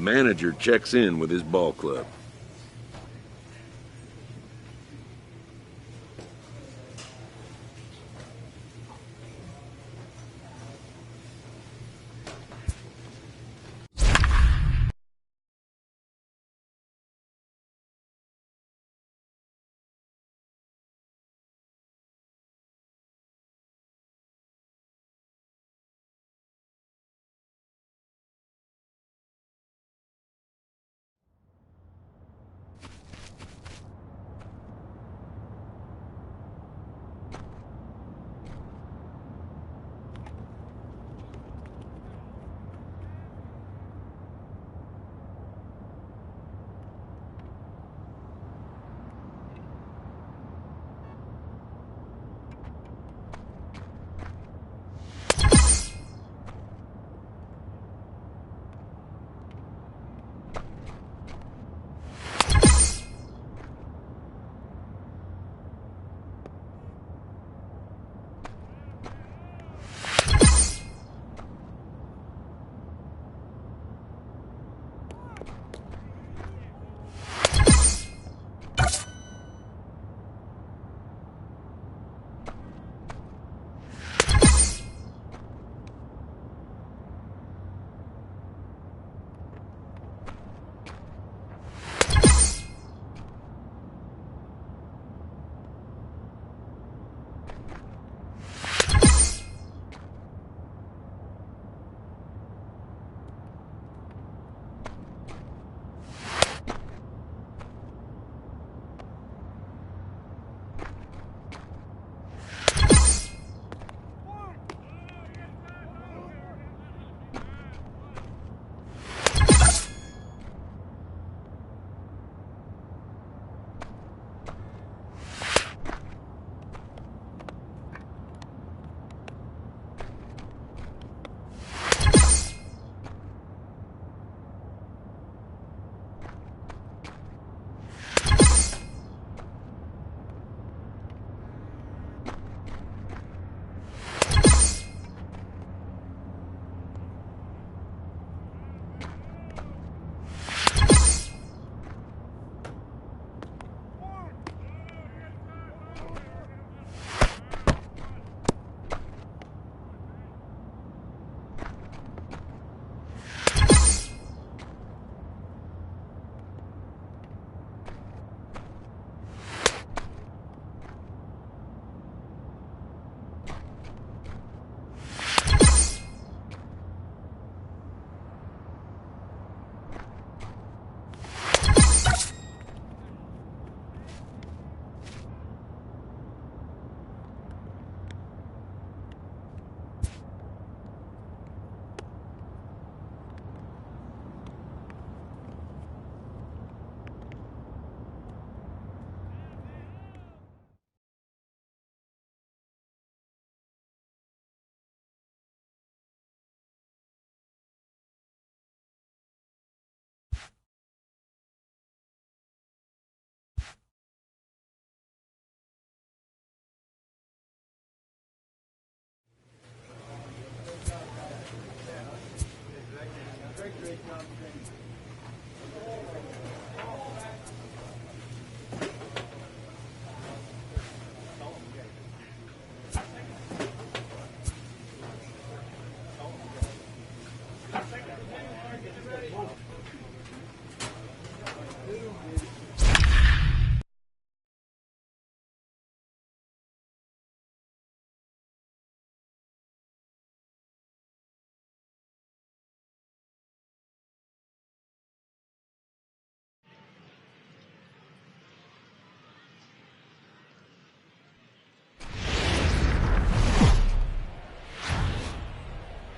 manager checks in with his ball club.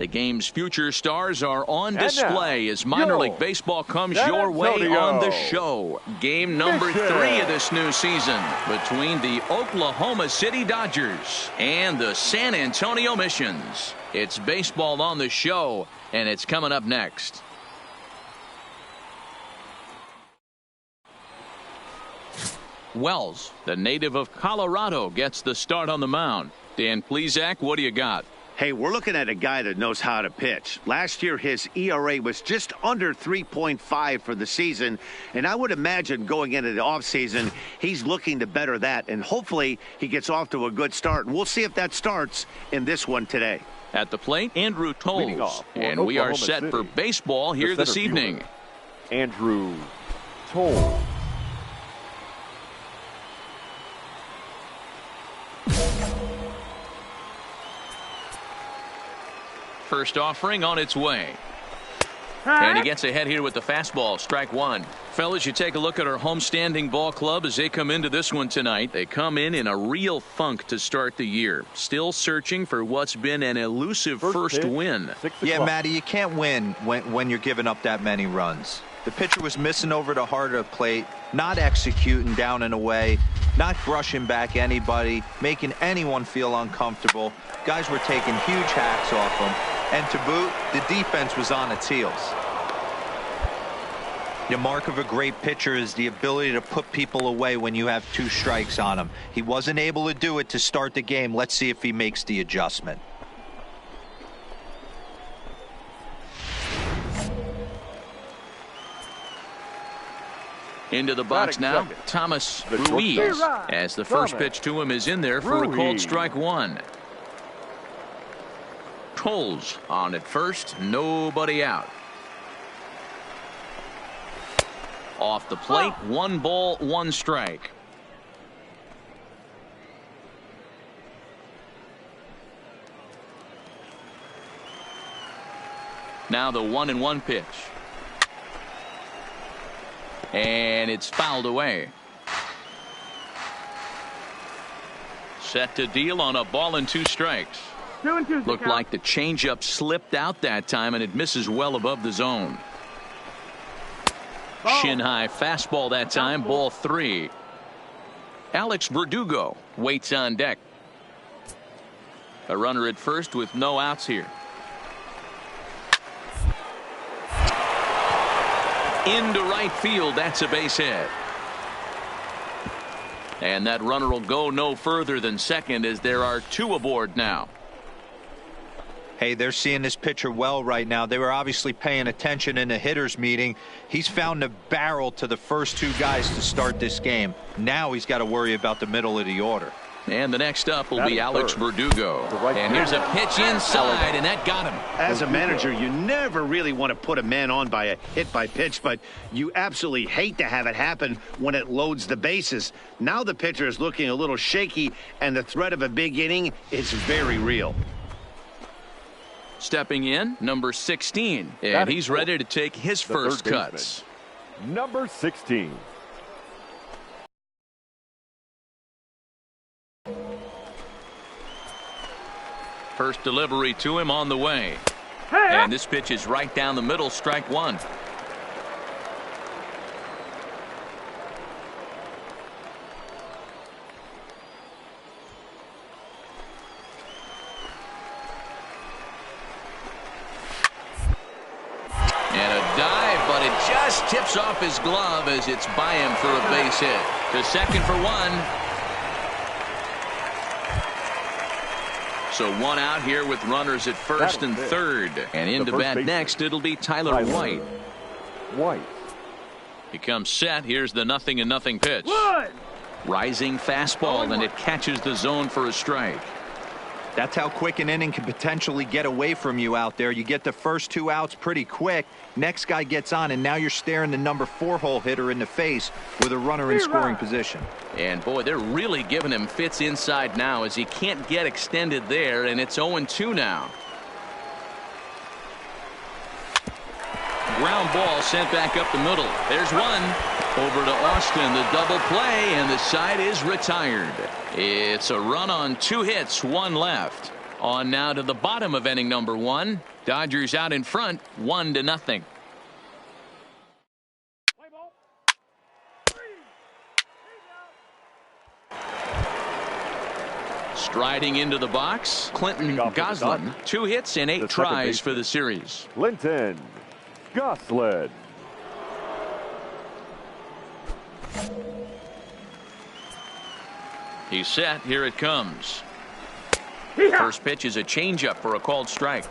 The game's future stars are on display as minor league baseball comes your way on the show. Game number 3 of this new season between the Oklahoma City Dodgers and the San Antonio Missions. It's baseball on the show, and it's coming up next. Wells, the native of Colorado, gets the start on the mound. Dan Plesac, what do you got? Hey, we're looking at a guy that knows how to pitch. Last year, his ERA was just under 3.5 for the season, and I would imagine going into the offseason, he's looking to better that, and hopefully he gets off to a good start. And we'll see if that starts in this one today. At the plate, Andrew Toles. And we are set for baseball here this evening. Andrew Toles. First offering on its way. And he gets ahead here with the fastball. Strike one. Fellas, you take a look at our homestanding ball club as they come into this one tonight. They come in a real funk to start the year. Still searching for what's been an elusive first win. Yeah, Matty, you can't win when you're giving up that many runs. The pitcher was missing over the heart of the plate, not executing down and away, not brushing back anybody, making anyone feel uncomfortable. Guys were taking huge hacks off him. And to boot, the defense was on its heels. The mark of a great pitcher is the ability to put people away when you have 2 strikes on him. He wasn't able to do it to start the game. Let's see if he makes the adjustment. Into the box now, Thomas Ruiz, as the first pitch to him is in there for a called strike one. Toles on at first, nobody out. Off the plate, 1 ball, 1 strike. Now the 1-1 pitch. And it's fouled away. Set to deal on a ball and 2 strikes. Looked like the changeup slipped out that time, and it misses well above the zone. Shin high fastball that time, ball 3. Alex Verdugo waits on deck. A runner at first with no outs here. Into right field, that's a base hit. And that runner will go no further than second as there are 2 aboard now. Hey, they're seeing this pitcher well right now. They were obviously paying attention in the hitters meeting. He's found a barrel to the first 2 guys to start this game. Now he's got to worry about the middle of the order. And the next up will be Alex Verdugo. And here's a pitch inside, and that got him. As a manager, you never really want to put a man on by a hit by pitch, but you absolutely hate to have it happen when it loads the bases. Now the pitcher is looking a little shaky, and the threat of a big inning is very real. Stepping in, number 16, and he's ready to take his first cuts. Number 16. First delivery to him on the way. And this pitch is right down the middle, strike one. Tips off his glove as it's by him for a base hit. To second for 1. So 1 out here with runners at first and third. And into bat next, it'll be Tyler White. He comes set. Here's the 0-0 pitch. Rising fastball, and it catches the zone for a strike. That's how quick an inning can potentially get away from you out there. You get the first 2 outs pretty quick. Next guy gets on, and now you're staring the number 4 hole hitter in the face with a runner in scoring position. And boy, they're really giving him fits inside now as he can't get extended there, and it's 0-2 now. Ground ball sent back up the middle. There's one. Over to Austin, the double play, and the side is retired. It's a run on 2 hits, 1 left. On now to the bottom of inning number 1. Dodgers out in front, 1-0. Striding into the box, Clinton Goslin. 2 hits and 8 tries for the series. Clinton Goslin. He's set. Here it comes. First pitch is a changeup for a called strike.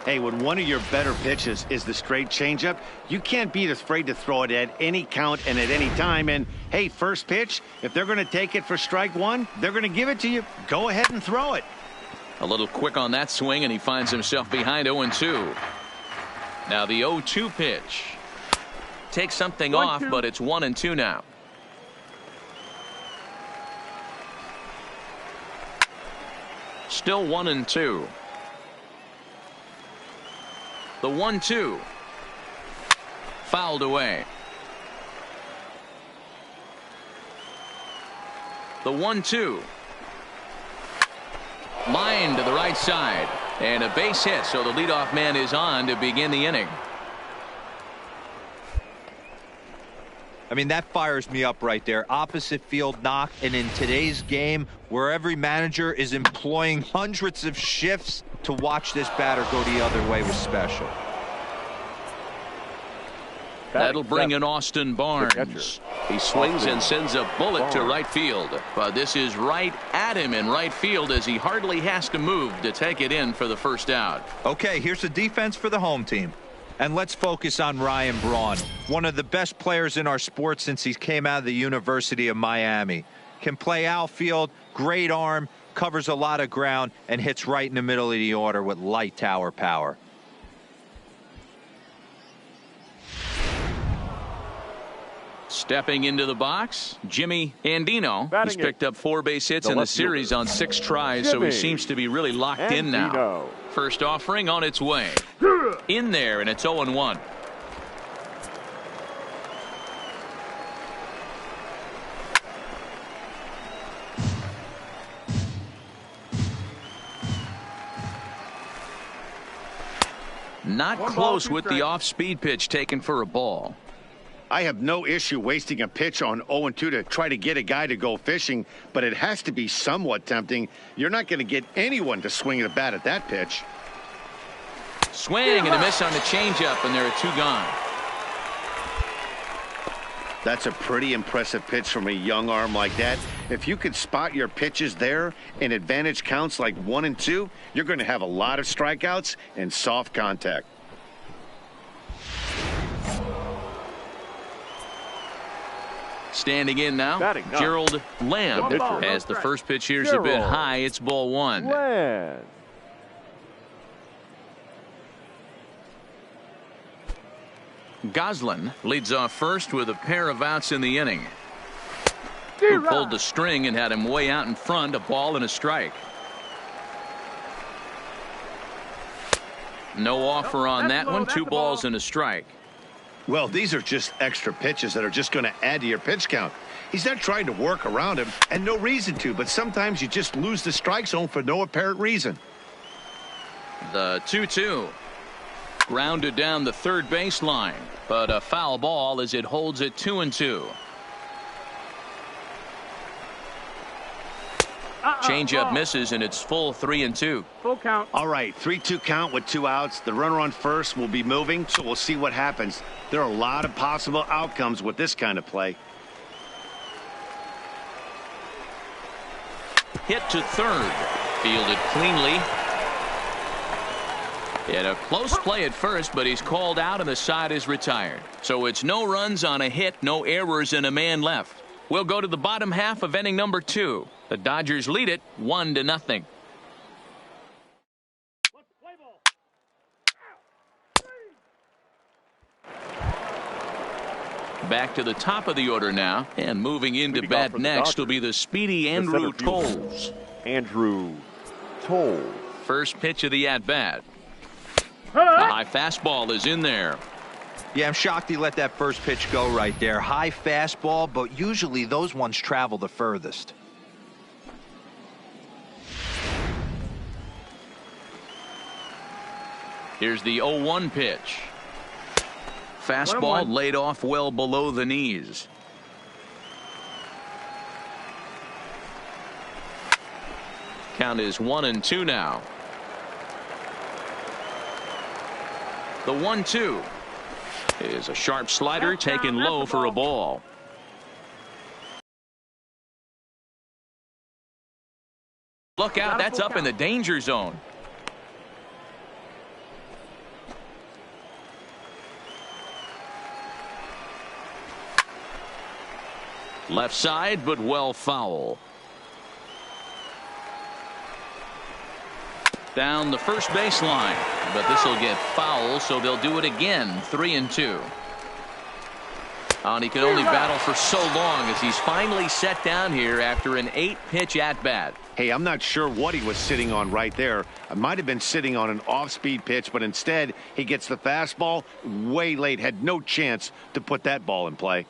Hey, when one of your better pitches is the straight changeup, you can't be afraid to throw it at any count and at any time. And, hey, first pitch, if they're going to take it for strike one, they're going to give it to you. Go ahead and throw it. A little quick on that swing, and he finds himself behind 0-2. Now the 0-2 pitch. Takes something off, but it's 1-2 now. Still 1-2. The 1-2. Fouled away. The 1-2. Line to the right side. And a base hit, so the leadoff man is on to begin the inning. I mean, that fires me up right there. Opposite field knock. And in today's game, where every manager is employing hundreds of shifts, to watch this batter go the other way was special. That'll bring in Austin Barnes. He swings and sends a bullet to right field. But this is right at him in right field as he hardly has to move to take it in for the first out. Okay, here's the defense for the home team. And let's focus on Ryan Braun, one of the best players in our sport since he came out of the University of Miami. Can play outfield, great arm, covers a lot of ground, and hits right in the middle of the order with light tower power. Stepping into the box, Jimmy Andino. He's picked up 4 base hits in the series on 6 tries, so he seems to be really locked in now. First offering on its way. In there, and it's 0-1. Not close with the off-speed pitch taken for a ball. I have no issue wasting a pitch on 0-2 to try to get a guy to go fishing, but it has to be somewhat tempting. You're not going to get anyone to swing the bat at that pitch. Swing and a miss on the changeup, and there are 2 gone. That's a pretty impressive pitch from a young arm like that. If you could spot your pitches there in advantage counts like 1 and 2, you're going to have a lot of strikeouts and soft contact. Standing in now, Gerald Lamb. As the first pitch here's a bit high, it's ball 1. Goslin leads off first with a pair of outs in the inning. Who pulled the string and had him way out in front, a ball and a strike. No offer on that one, 2 balls and a strike. Well, these are just extra pitches that are just going to add to your pitch count. He's not trying to work around him, and no reason to, but sometimes you just lose the strike zone for no apparent reason. The 2-2. Grounded down the third baseline, but a foul ball as it holds it 2-2. Changeup misses, and it's full 3-2. Full count. All right, 3-2 count with 2 outs. The runner on first will be moving, so we'll see what happens. There are a lot of possible outcomes with this kind of play. Hit to third. Fielded cleanly. In a close play at first, but he's called out and the side is retired. So it's no runs on a hit, no errors, and a man left. We'll go to the bottom half of inning number 2. The Dodgers lead it 1-0. Back to the top of the order now, and moving into bat next will be the speedy Andrew Toles. First pitch of the at-bat. The high fastball is in there. Yeah, I'm shocked he let that first pitch go right there. High fastball, but usually those ones travel the furthest. Here's the 0-1 pitch. Fastball laid off well below the knees. Count is 1-2 now. The 1-2 is a sharp slider taken low for a ball. Look out, that's up in the danger zone. Left side, but well foul. Down the first baseline, but this will get foul, so they'll do it again. 3-2. And he can only battle for so long as he's finally set down here after an 8-pitch at-bat. Hey, I'm not sure what he was sitting on right there. I might have been sitting on an off-speed pitch, but instead he gets the fastball way late. Had no chance to put that ball in play.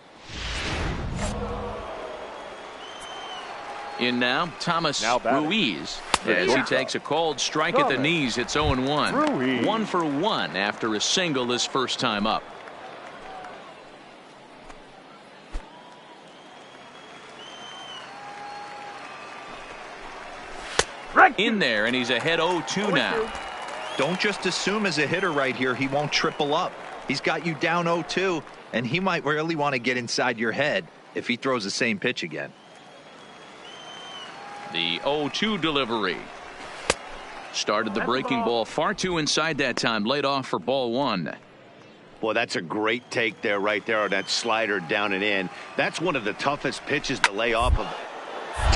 In now, Thomas Ruiz. As he takes a cold strike at the knees, it's 0-1. 1 for 1 after a single his first time up. In there, and he's ahead 0-2 now. Don't just assume as a hitter right here he won't triple up. He's got you down 0-2, and he might really want to get inside your head if he throws the same pitch again. The 0-2 delivery. Started the breaking ball far too inside that time. Laid off for ball 1. Boy, that's a great take there right there on that slider down and in. That's one of the toughest pitches to lay off of.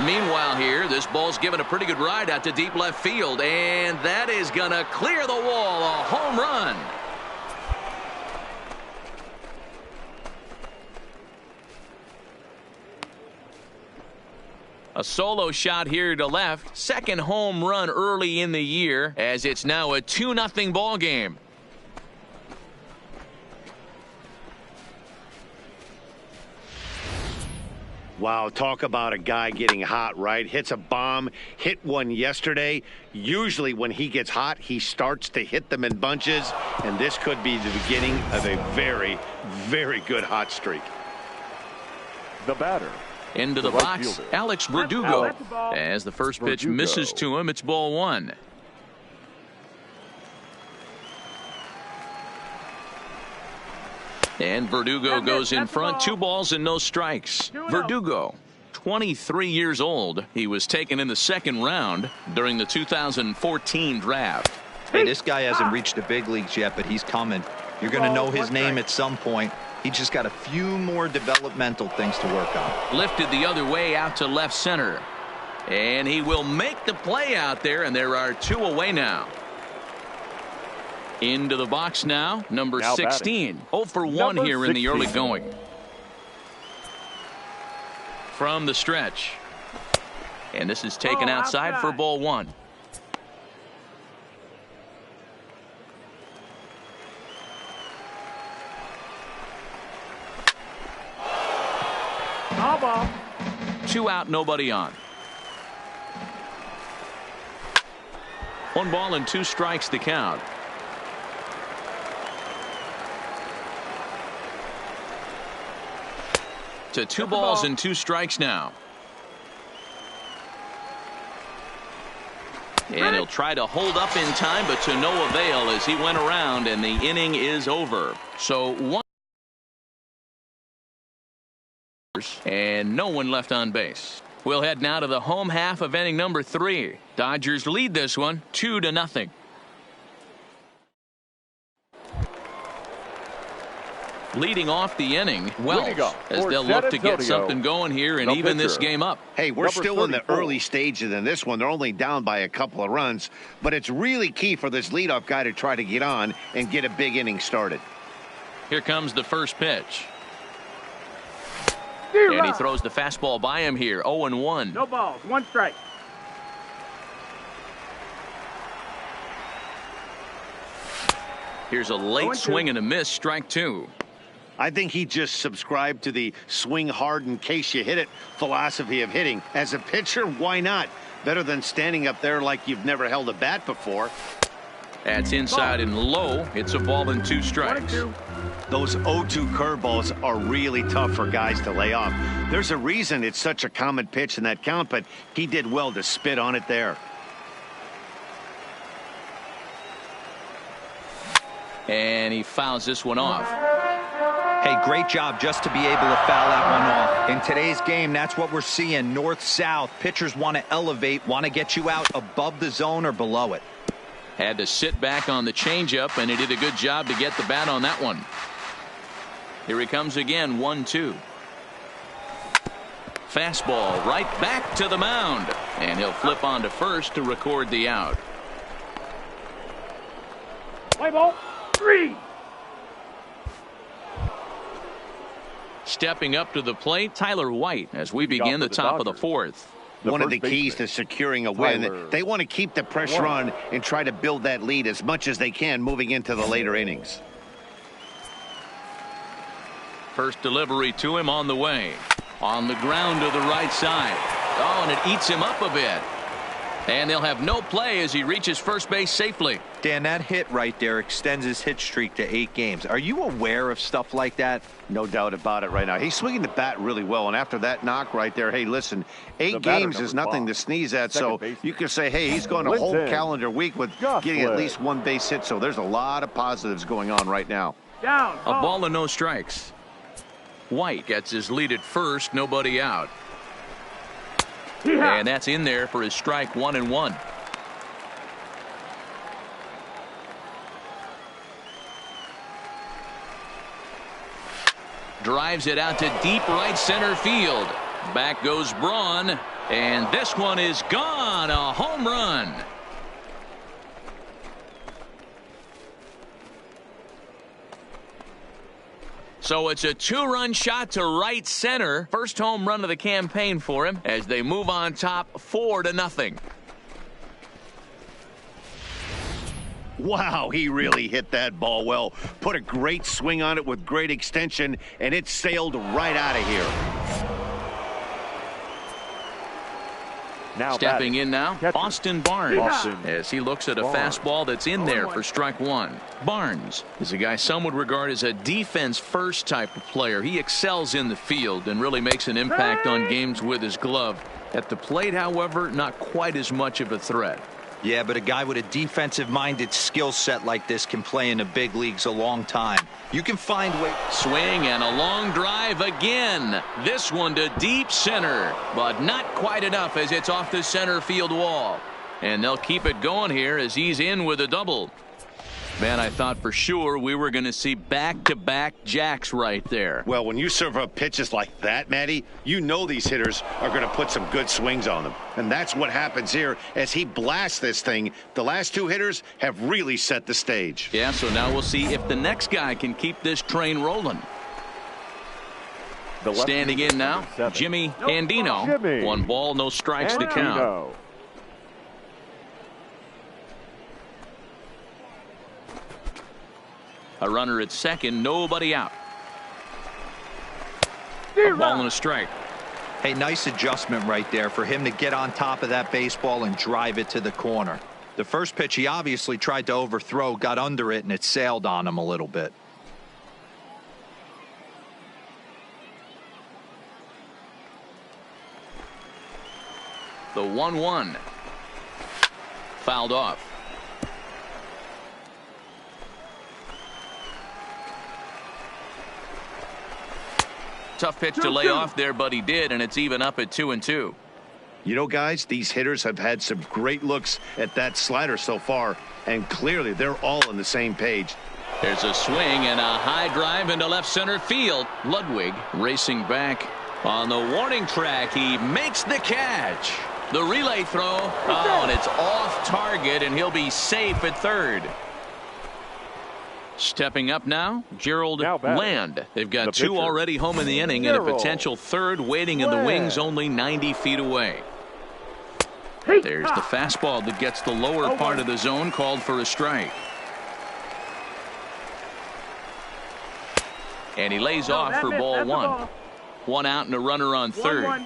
Meanwhile here, this ball's given a pretty good ride out to deep left field, and that is going to clear the wall. A home run. A solo shot here to left. Second home run early in the year, as it's now a 2-0 ball game. Wow, talk about a guy getting hot, right? Hits a bomb, hit one yesterday. Usually when he gets hot, he starts to hit them in bunches, and this could be the beginning of a very, very good hot streak. The batter. Into the box, Alex Verdugo. As the first pitch misses to him, it's ball 1. And Verdugo goes in front. 2 balls and no strikes. Verdugo, 23 years old. He was taken in the second round during the 2014 draft. Hey, this guy hasn't reached the big leagues yet, but he's coming. You're going to know his name at some point. He just got a few more developmental things to work on. Lifted the other way out to left center. And he will make the play out there, and there are 2 away now. Into the box now, number 16. 0 for 1 here in the early going. From the stretch. And this is taken outside for ball 1. Ball. 2 out, nobody on. 1 ball and 2 strikes to count. To 2 balls and 2 strikes now. And he'll try to hold up in time, but to no avail as he went around, and the inning is over. So 1 and no one left on base. We'll head now to the home half of inning number 3. Dodgers lead this one 2-0. Leading off the inning, Wells, as they'll look to get something going here and even this game up. Hey, we're still in the early stages in this one. They're only down by a couple of runs, but it's really key for this leadoff guy to try to get on and get a big inning started. Here comes the first pitch. And he throws the fastball by him here. 0-1. No balls, 1 strike. Here's a late swing and a miss, strike 2. I think he just subscribed to the swing hard in case you hit it philosophy of hitting. As a pitcher, why not? Better than standing up there like you've never held a bat before. That's inside and low. It's a ball and 2 strikes. Those 0-2 curveballs are really tough for guys to lay off. There's a reason it's such a common pitch in that count, but he did well to spit on it there. And he fouls this one off. Hey, great job just to be able to foul that one off. In today's game, that's what we're seeing, north-south. Pitchers want to elevate, want to get you out above the zone or below it. Had to sit back on the changeup, and he did a good job to get the bat on that one. Here he comes again, 1-2. Fastball right back to the mound, and he'll flip on to first to record the out. Play ball 3. Stepping up to the plate, Tyler White, as we begin the top of the fourth. One of the keys to securing a win, they want to keep the pressure on and try to build that lead as much as they can moving into the later innings. First delivery to him on the way. On the ground to the right side. Oh, and it eats him up a bit. And they'll have no play as he reaches first base safely. Dan, that hit right there extends his hit streak to 8 games. Are you aware of stuff like that? No doubt about it right now. He's swinging the bat really well, and after that knock right there, hey, listen, 8 games is nothing to sneeze at, so you can say, hey, he's going a whole calendar week with getting at least 1 base hit, so there's a lot of positives going on right now. Down. A ball and no strikes. White gets his lead at first, nobody out. And that's in there for his strike 1-1. Drives it out to deep right center field. Back goes Braun, and this one is gone. A home run. So it's a 2-run shot to right center. First home run of the campaign for him as they move on top 4-0. Wow, he really hit that ball well. Put a great swing on it with great extension, and it sailed right out of here. Now stepping in now, catcher, Austin Barnes, as he looks at a Barnes. fastball that's in there for strike 1. Barnes is a guy some would regard as a defense-first type of player. He excels in the field and really makes an impact on games with his glove. At the plate, however, not quite as much of a threat. Yeah, but a guy with a defensive-minded skill set like this can play in the big leagues a long time. You can find ways. Swing and a long drive again. This one to deep center, but not quite enough as it's off the center field wall. And they'll keep it going here as he's in with a double. Man, I thought for sure we were going to see back-to-back jacks right there. Well, when you serve up pitches like that, Matty, you know these hitters are going to put some good swings on them. And that's what happens here as he blasts this thing. The last 2 hitters have really set the stage. Yeah, so now we'll see if the next guy can keep this train rolling. Standing in now, Jimmy Andino. 1 ball, no strikes to count. A runner at second, nobody out. A ball and a strike. Hey, nice adjustment right there for him to get on top of that baseball and drive it to the corner. The first pitch he obviously tried to overthrow, got under it, and it sailed on him a little bit. The 1-1. Fouled off. Tough pitch to lay off there, but he did, and it's even up at 2-2. You know, guys, these hitters have had some great looks at that slider so far, and clearly they're all on the same page. There's a swing and a high drive into left center field. Ludwig racing back on the warning track. He makes the catch. The relay throw. Oh, and it's off target, and he'll be safe at third. Stepping up now, Gerald Land. They've got 2 already home in the inning and a potential third waiting in the wings only 90 feet away. There's the fastball that gets the lower part of the zone, called for a strike. And he lays off for ball 1. 1 out and a runner on third.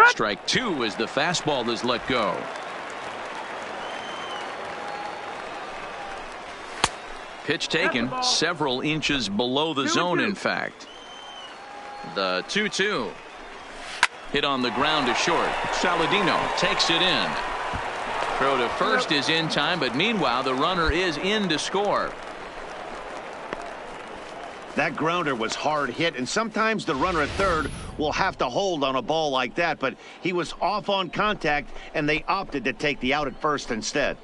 Strike 2 as the fastball is let go. Pitch taken several inches below the zone, in fact. The 2-2. Hit on the ground to short. Saladino takes it in. Throw to first is in time, but meanwhile the runner is in to score. That grounder was hard hit, and sometimes the runner at third will have to hold on a ball like that, but he was off on contact, and they opted to take the out at first instead.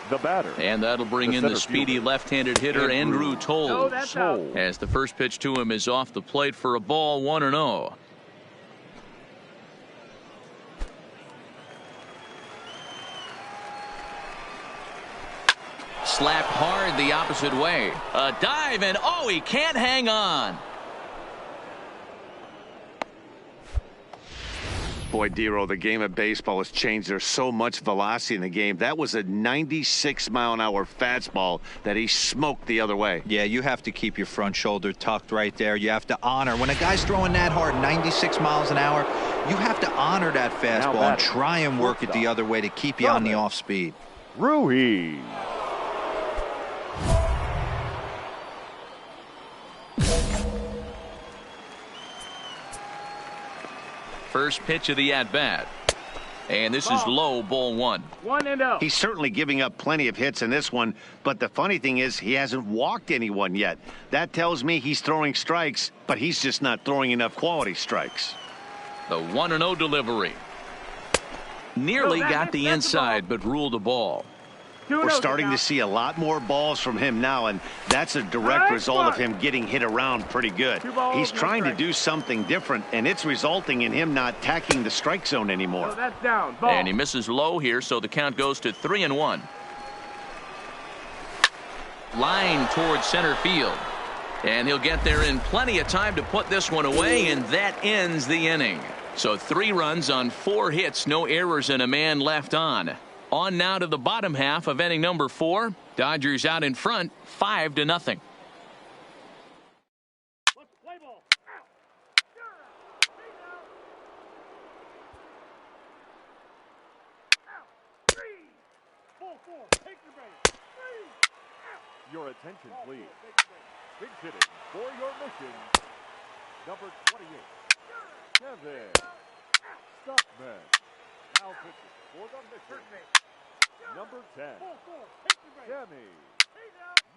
The batter. And that'll bring in the speedy left-handed hitter Andrew Toles, as the first pitch to him is off the plate for a ball, 1-0. Slapped hard the opposite way. A dive, and oh, he can't hang on. Boy, Dero, the game of baseball has changed. There's so much velocity in the game. That was a 96-mile-an-hour fastball that he smoked the other way. Yeah, you have to keep your front shoulder tucked right there. You have to honor. When a guy's throwing that hard, 96 miles an hour, you have to honor that fastball and try and work it the other way to keep you on the off speed. Ruiz. First pitch of the at-bat. And this is low, ball 1. 1-0. He's certainly giving up plenty of hits in this one, but the funny thing is he hasn't walked anyone yet. That tells me he's throwing strikes, but he's just not throwing enough quality strikes. The 1-0 delivery. Nearly got the inside, but ruled a ball. We're starting to see a lot more balls from him now, and that's a direct result of him getting hit around pretty good. He's trying to do something different, and it's resulting in him not tacking the strike zone anymore. That's down. Ball. And he misses low here, so the count goes to 3-1. Line towards center field. And he'll get there in plenty of time to put this one away, and that ends the inning. So 3 runs on 4 hits, no errors, and a man left on. On now to the bottom half of inning number 4. Dodgers out in front, 5-0. Let's play ball. Your attention, please. Big hitting for your mission. Number 28, Kevin Stockman. Now pitching for the mission. Number 10, Sammy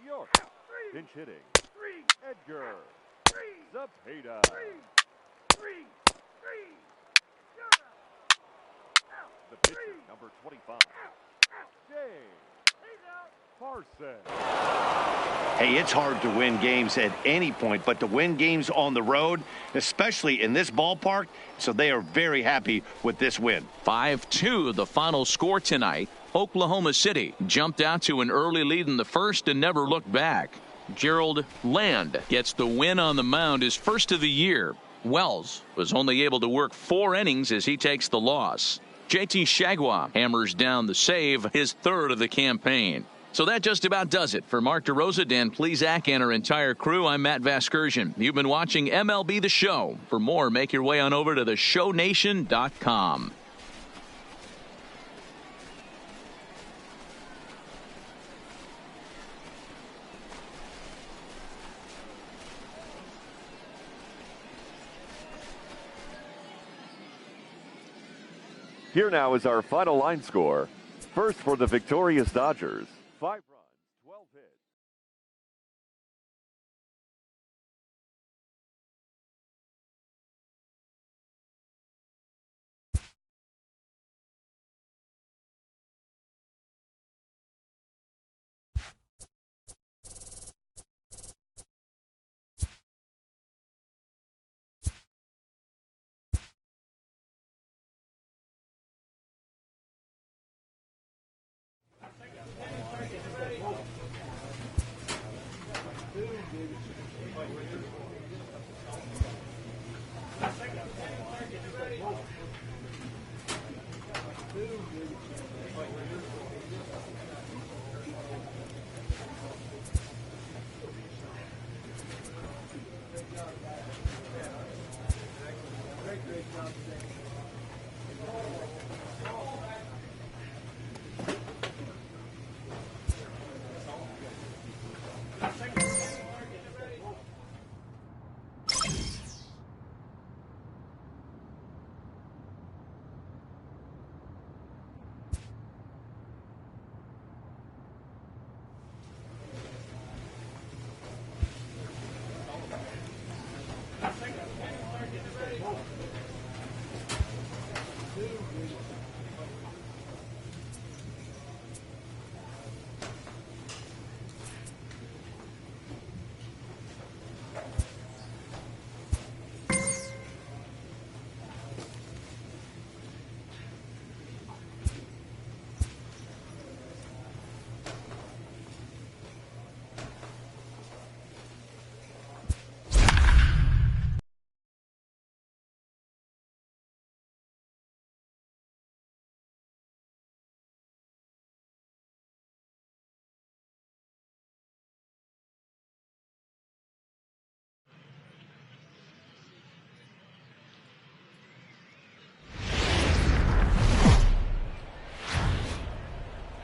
York. Pinch hitting, Edgar Zapata. The pitcher, number 25, James Parson. Hey, it's hard to win games at any point, but to win games on the road, especially in this ballpark, so they are very happy with this win. 5-2 the final score tonight. Oklahoma City jumped out to an early lead in the first and never looked back. Gerald Land gets the win on the mound, his first of the year. Wells was only able to work 4 innings as he takes the loss. JT Shagwa hammers down the save, his 3rd of the campaign. So that just about does it. For Mark DeRosa, Dan Plesac, and our entire crew, I'm Matt Vasgersian. You've been watching MLB The Show. For more, make your way on over to theshownation.com. Here now is our final line score. First for the victorious Dodgers, 5 runs, 12 hits.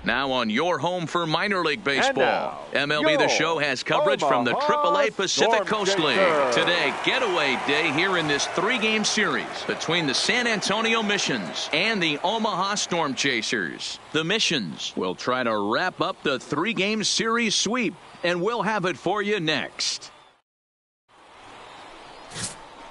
Now on your home for minor league baseball. MLB The Show has coverage from the Omaha AAA Pacific Storm Coast League. Chasers. Today, getaway day here in this 3-game series between the San Antonio Missions and the Omaha Storm Chasers. The Missions will try to wrap up the 3-game series sweep, and we'll have it for you next.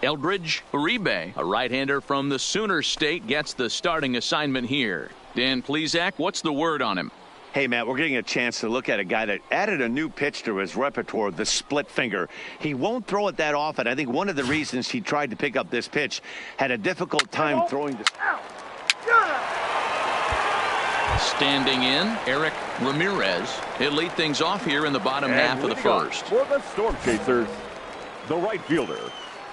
Eldridge Uribe, a right-hander from the Sooner State, gets the starting assignment here. Dan Plesac, what's the word on him? Hey, Matt, we're getting a chance to look at a guy that added a new pitch to his repertoire, the split finger. He won't throw it that often. I think one of the reasons he tried to pick up this pitch, had a difficult time throwing this. Standing in, Eric Ramirez. He'll lead things off here in the bottom half of the first. For the Storm Chasers, the right fielder,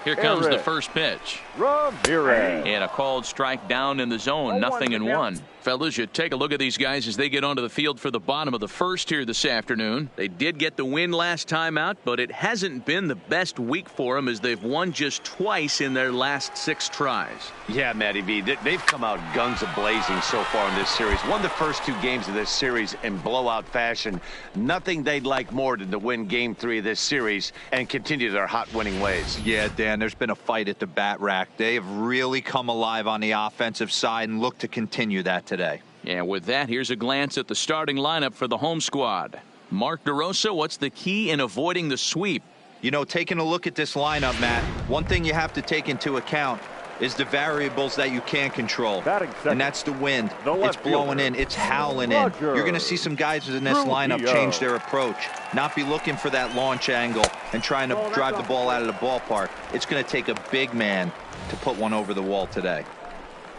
Here comes Eric the first pitch. Ramirez. And a called strike down in the zone, 0-1. Fellas, you take a look at these guys as they get onto the field for the bottom of the first here this afternoon. They did get the win last time out, but it hasn't been the best week for them as they've won just twice in their last 6 tries. Yeah, Matty V, they've come out guns a-blazing so far in this series. Won the first 2 games of this series in blowout fashion. Nothing they'd like more than to win Game 3 of this series and continue their hot winning ways. Yeah, Dan, there's been a fight at the bat rack. They have really come alive on the offensive side and look to continue that today. And with that, here's a glance at the starting lineup for the home squad. Mark DeRosa, what's the key in avoiding the sweep? You know, taking a look at this lineup, Matt, one thing you have to take into account is the variables that you can't control. And that's the wind. It's blowing in. It's howling in. You're going to see some guys in this lineup change their approach. Not be looking for that launch angle and trying to drive the ball out of the ballpark. It's going to take a big man to put one over the wall today.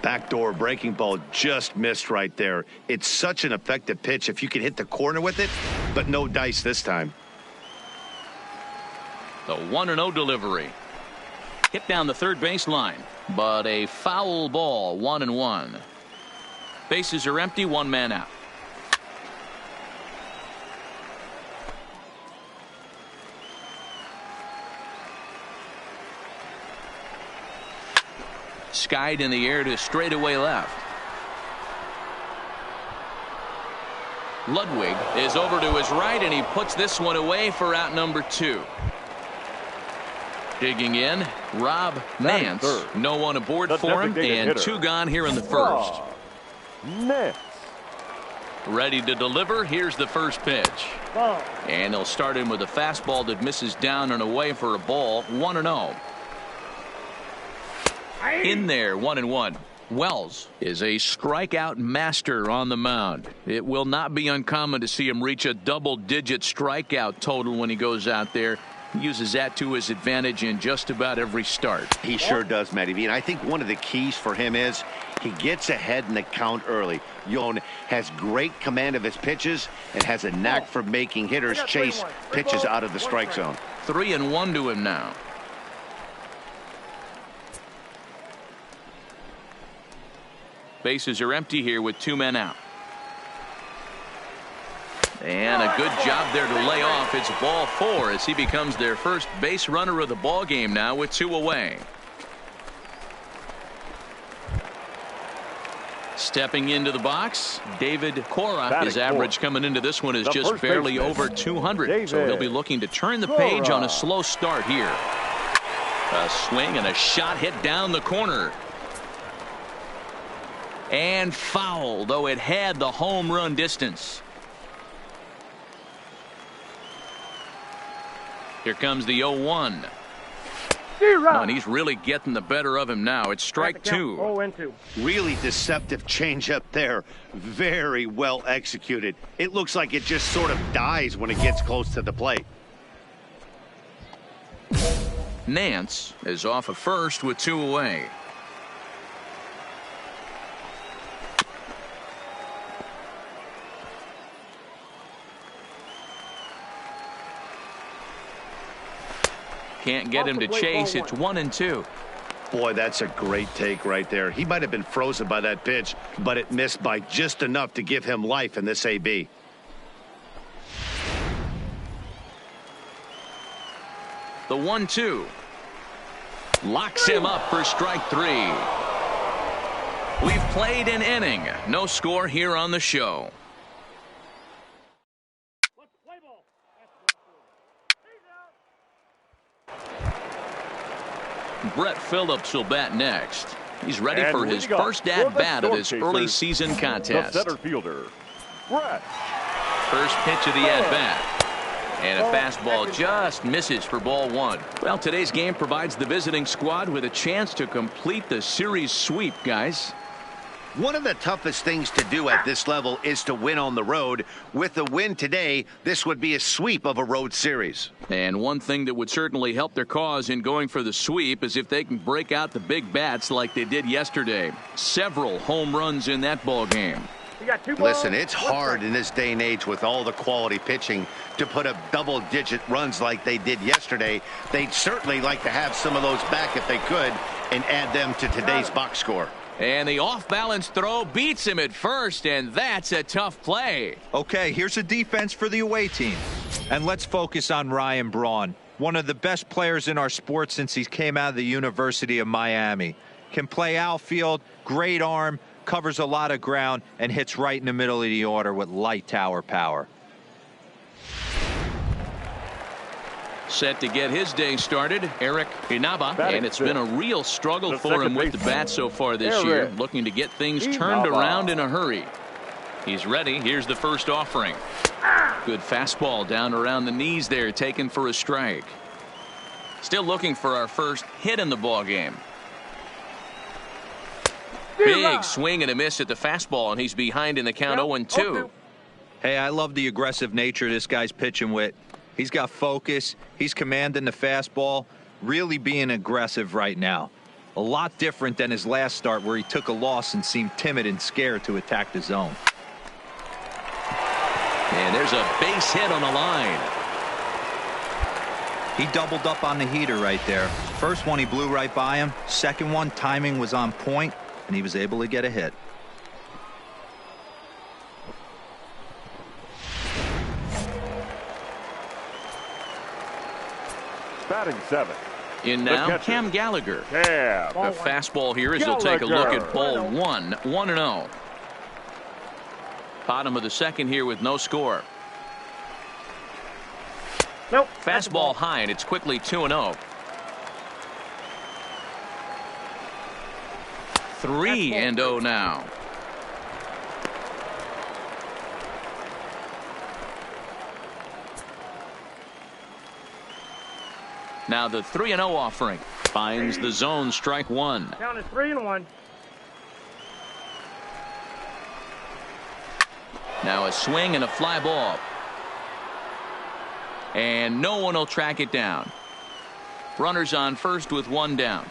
Backdoor breaking ball just missed right there. It's such an effective pitch if you can hit the corner with it, but no dice this time. The 1-0 delivery. Hit down the third base line, but a foul ball, 1-1. Bases are empty, 1 man out. Skied in the air to straightaway left. Ludwig is over to his right, and he puts this one away for out number 2. Digging in, Rob Nance. No one aboard for him, and 2 gone here in the first. Nance. Ready to deliver. Here's the first pitch. And they'll start in with a fastball that misses down and away for a ball, 1-0. In there, 1-1. Wells is a strikeout master on the mound. It will not be uncommon to see him reach a double-digit strikeout total when he goes out there. He uses that to his advantage in just about every start. He sure does, Matty V. And I think one of the keys for him is he gets ahead in the count early. Yon has great command of his pitches and has a knack for making hitters chase pitches out of the strike zone. 3-1 to him now. Bases are empty here with 2 men out. And a good job there to lay off. It's ball 4 as he becomes their first base runner of the ball game now with 2 away. Stepping into the box, David Cora. His average coming into this one is just barely over 200. So he'll be looking to turn the page on a slow start here. A swing and a shot hit down the corner. And foul, though it had the home run distance. Here comes the 0-1. Oh, and he's really getting the better of him now. It's strike 2. 0-2. Really deceptive changeup there. Very well executed. It looks like it just sort of dies when it gets close to the plate. Nance is off of first with 2 away. Can't get him to chase. It's 1-2. Boy, that's a great take right there. He might have been frozen by that pitch, but it missed by just enough to give him life in this AB. The 1-2 locks him up for strike 3. We've played an inning. No score here on the show. Brett Phillips will bat next. He's ready And for his leading off first for the at-bat of this Storm early Chasers, season the contest. center fielder, Brett. First pitch of the at-bat. And a fastball just misses for ball one. Well, today's game provides the visiting squad with a chance to complete the series sweep, guys. One of the toughest things to do at this level is to win on the road. With the win today, this would be a sweep of a road series. And one thing that would certainly help their cause in going for the sweep is if they can break out the big bats like they did yesterday. Several home runs in that ball game. Listen, it's hard in this day and age with all the quality pitching to put up double-digit runs like they did yesterday. They'd certainly like to have some of those back if they could and add them to today's box score. And the off-balance throw beats him at first, and that's a tough play. Okay, here's a defense for the away team. And let's focus on Ryan Braun, one of the best players in our sport since he came out of the University of Miami. Can play outfield, great arm, covers a lot of ground, and hits right in the middle of the order with light tower power. Set to get his day started, Eric Inaba, and it's been a real struggle for him with the bat so far this year, looking to get things turned around in a hurry. He's ready. Here's the first offering. Good fastball down around the knees there, taken for a strike. Still looking for our first hit in the ball game. Big swing and a miss at the fastball, and he's behind in the count 0-2. Hey, I love the aggressive nature this guy's pitching with. He's got focus. He's commanding the fastball, really being aggressive right now. A lot different than his last start where he took a loss and seemed timid and scared to attack the zone. And there's a base hit on the line. He doubled up on the heater right there. First one he blew right by him. Second one, timing was on point, and he was able to get a hit. Batting seventh. In now, Cam Gallagher. Cam. The fastball here as he'll take a look at ball one. 1-0. Bottom of the second here with no score. Nope. Fastball high, and it's quickly 2-0. 3-0 now. Now the 3-0 offering finds the zone, strike one. Count is 3-1. Now a swing and a fly ball. And no one will track it down. Runners on first with one down.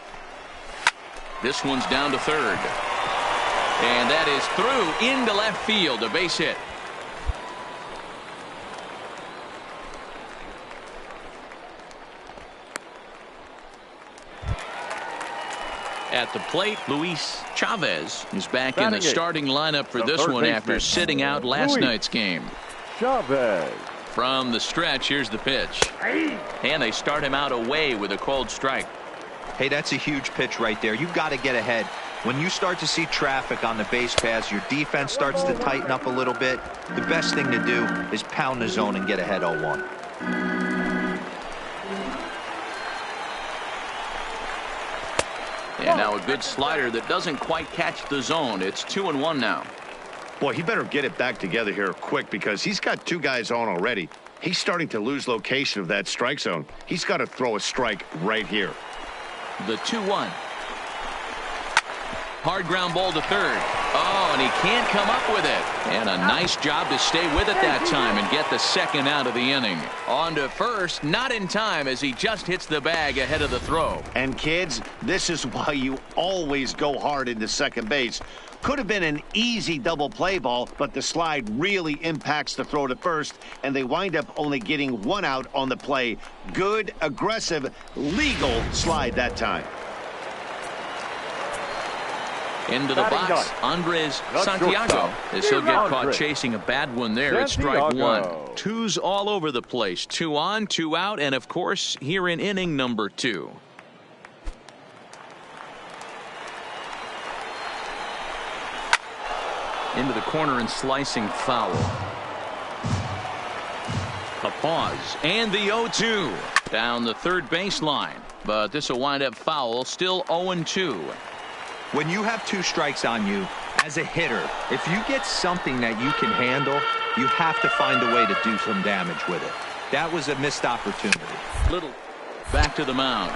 This one's down to third. And that is through into left field, a base hit. At the plate, Luis Chavez is back in the starting lineup for this one after sitting out last night's game. Chavez. From the stretch, here's the pitch. And they start him out away with a cold strike. Hey, that's a huge pitch right there. You've got to get ahead. When you start to see traffic on the base paths, your defense starts to tighten up a little bit. The best thing to do is pound the zone and get ahead 0-1. And now a good slider that doesn't quite catch the zone. It's 2-1 now. Boy, he better get it back together here quick because he's got two guys on already. He's starting to lose location of that strike zone. He's got to throw a strike right here. The 2-1. Hard ground ball to third. Oh, and he can't come up with it. And a nice job to stay with it that time and get the second out of the inning. On to first, not in time as he just hits the bag ahead of the throw. And kids, this is why you always go hard into second base. Could have been an easy double play ball, but the slide really impacts the throw to first, and they wind up only getting one out on the play. Good, aggressive, legal slide that time. Into the box, Andres Santiago, as he'll get caught chasing a bad one there at strike one. Twos all over the place. 2 on, 2 out, and of course here in inning number 2. Into the corner and slicing foul. A pause and the 0-2 down the third baseline. but this will wind up foul. Still 0-2. When you have 2 strikes on you, as a hitter, if you get something that you can handle, you have to find a way to do some damage with it. That was a missed opportunity. Little back to the mound.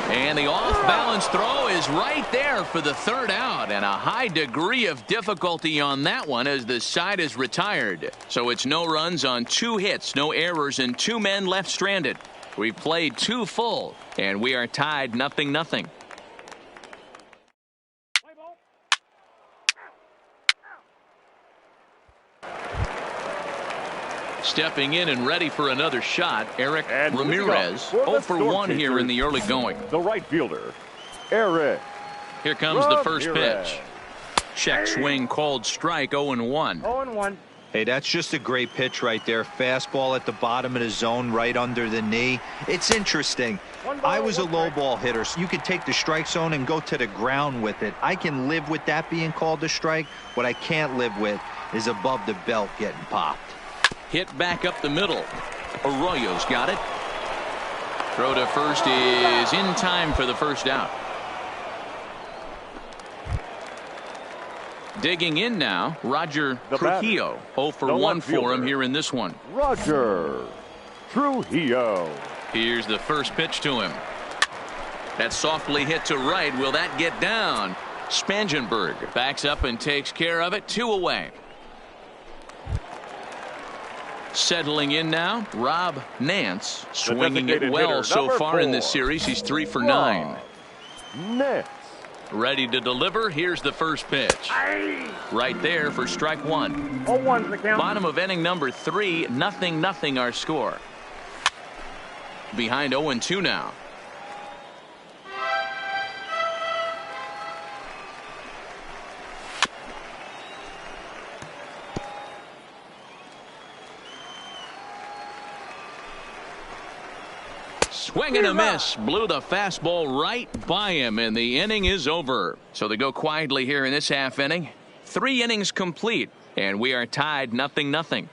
And the off-balance throw is right there for the 3rd out, and a high degree of difficulty on that one as the side is retired. So it's no runs on 2 hits, no errors, and 2 men left stranded. We've played 2 full, and we are tied 0-0. Stepping in and ready for another shot, Eric Ramirez. 0 for 1 here in the early going. The right fielder, Eric. Here comes the first pitch. Check swing called strike. 0-1. 0-1. Hey, that's just a great pitch right there. Fastball at the bottom of the zone, right under the knee. It's interesting. I was a low ball hitter, so you could take the strike zone and go to the ground with it. I can live with that being called a strike. What I can't live with is above the belt getting popped. Hit back up the middle. Arroyo's got it. Throw to first is in time for the first out. Digging in now, Roger Trujillo. 0 for 1 for him here in this one. Roger Trujillo. Here's the first pitch to him. That softly hit to right. Will that get down? Spangenberg backs up and takes care of it. 2 away. Settling in now, Rob Nance, swinging it well so far in this series. He's 3 for 9. Nance. Ready to deliver. Here's the first pitch. Right there for strike 1. 0-1's the count. Bottom of inning number 3, 0-0 our score. Behind 0-2 now. Swing and a miss. Blew the fastball right by him, and the inning is over. So they go quietly here in this half inning. 3 innings complete, and we are tied 0-0.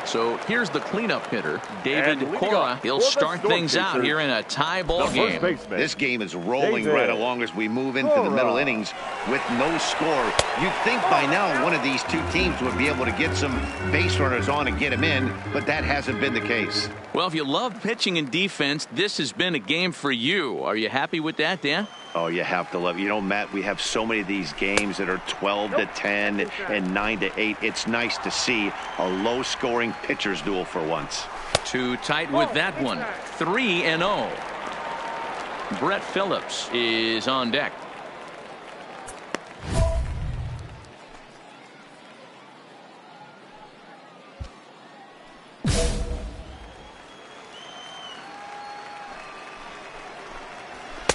So here's the cleanup hitter, David Cora. He'll start things out here in a tie ball game. This game is rolling right along as we move into the middle innings with no score. You'd think by now one of these 2 teams would be able to get some base runners on and get them in, but that hasn't been the case. Well, if you love pitching and defense, this has been a game for you. Are you happy with that, Dan? Oh, you have to love it. You know, Matt, we have so many of these games that are 12-10 and 9-8. It's nice to see a low-scoring pitcher's duel for once. Too tight with that one. 3-0. Brett Phillips is on deck.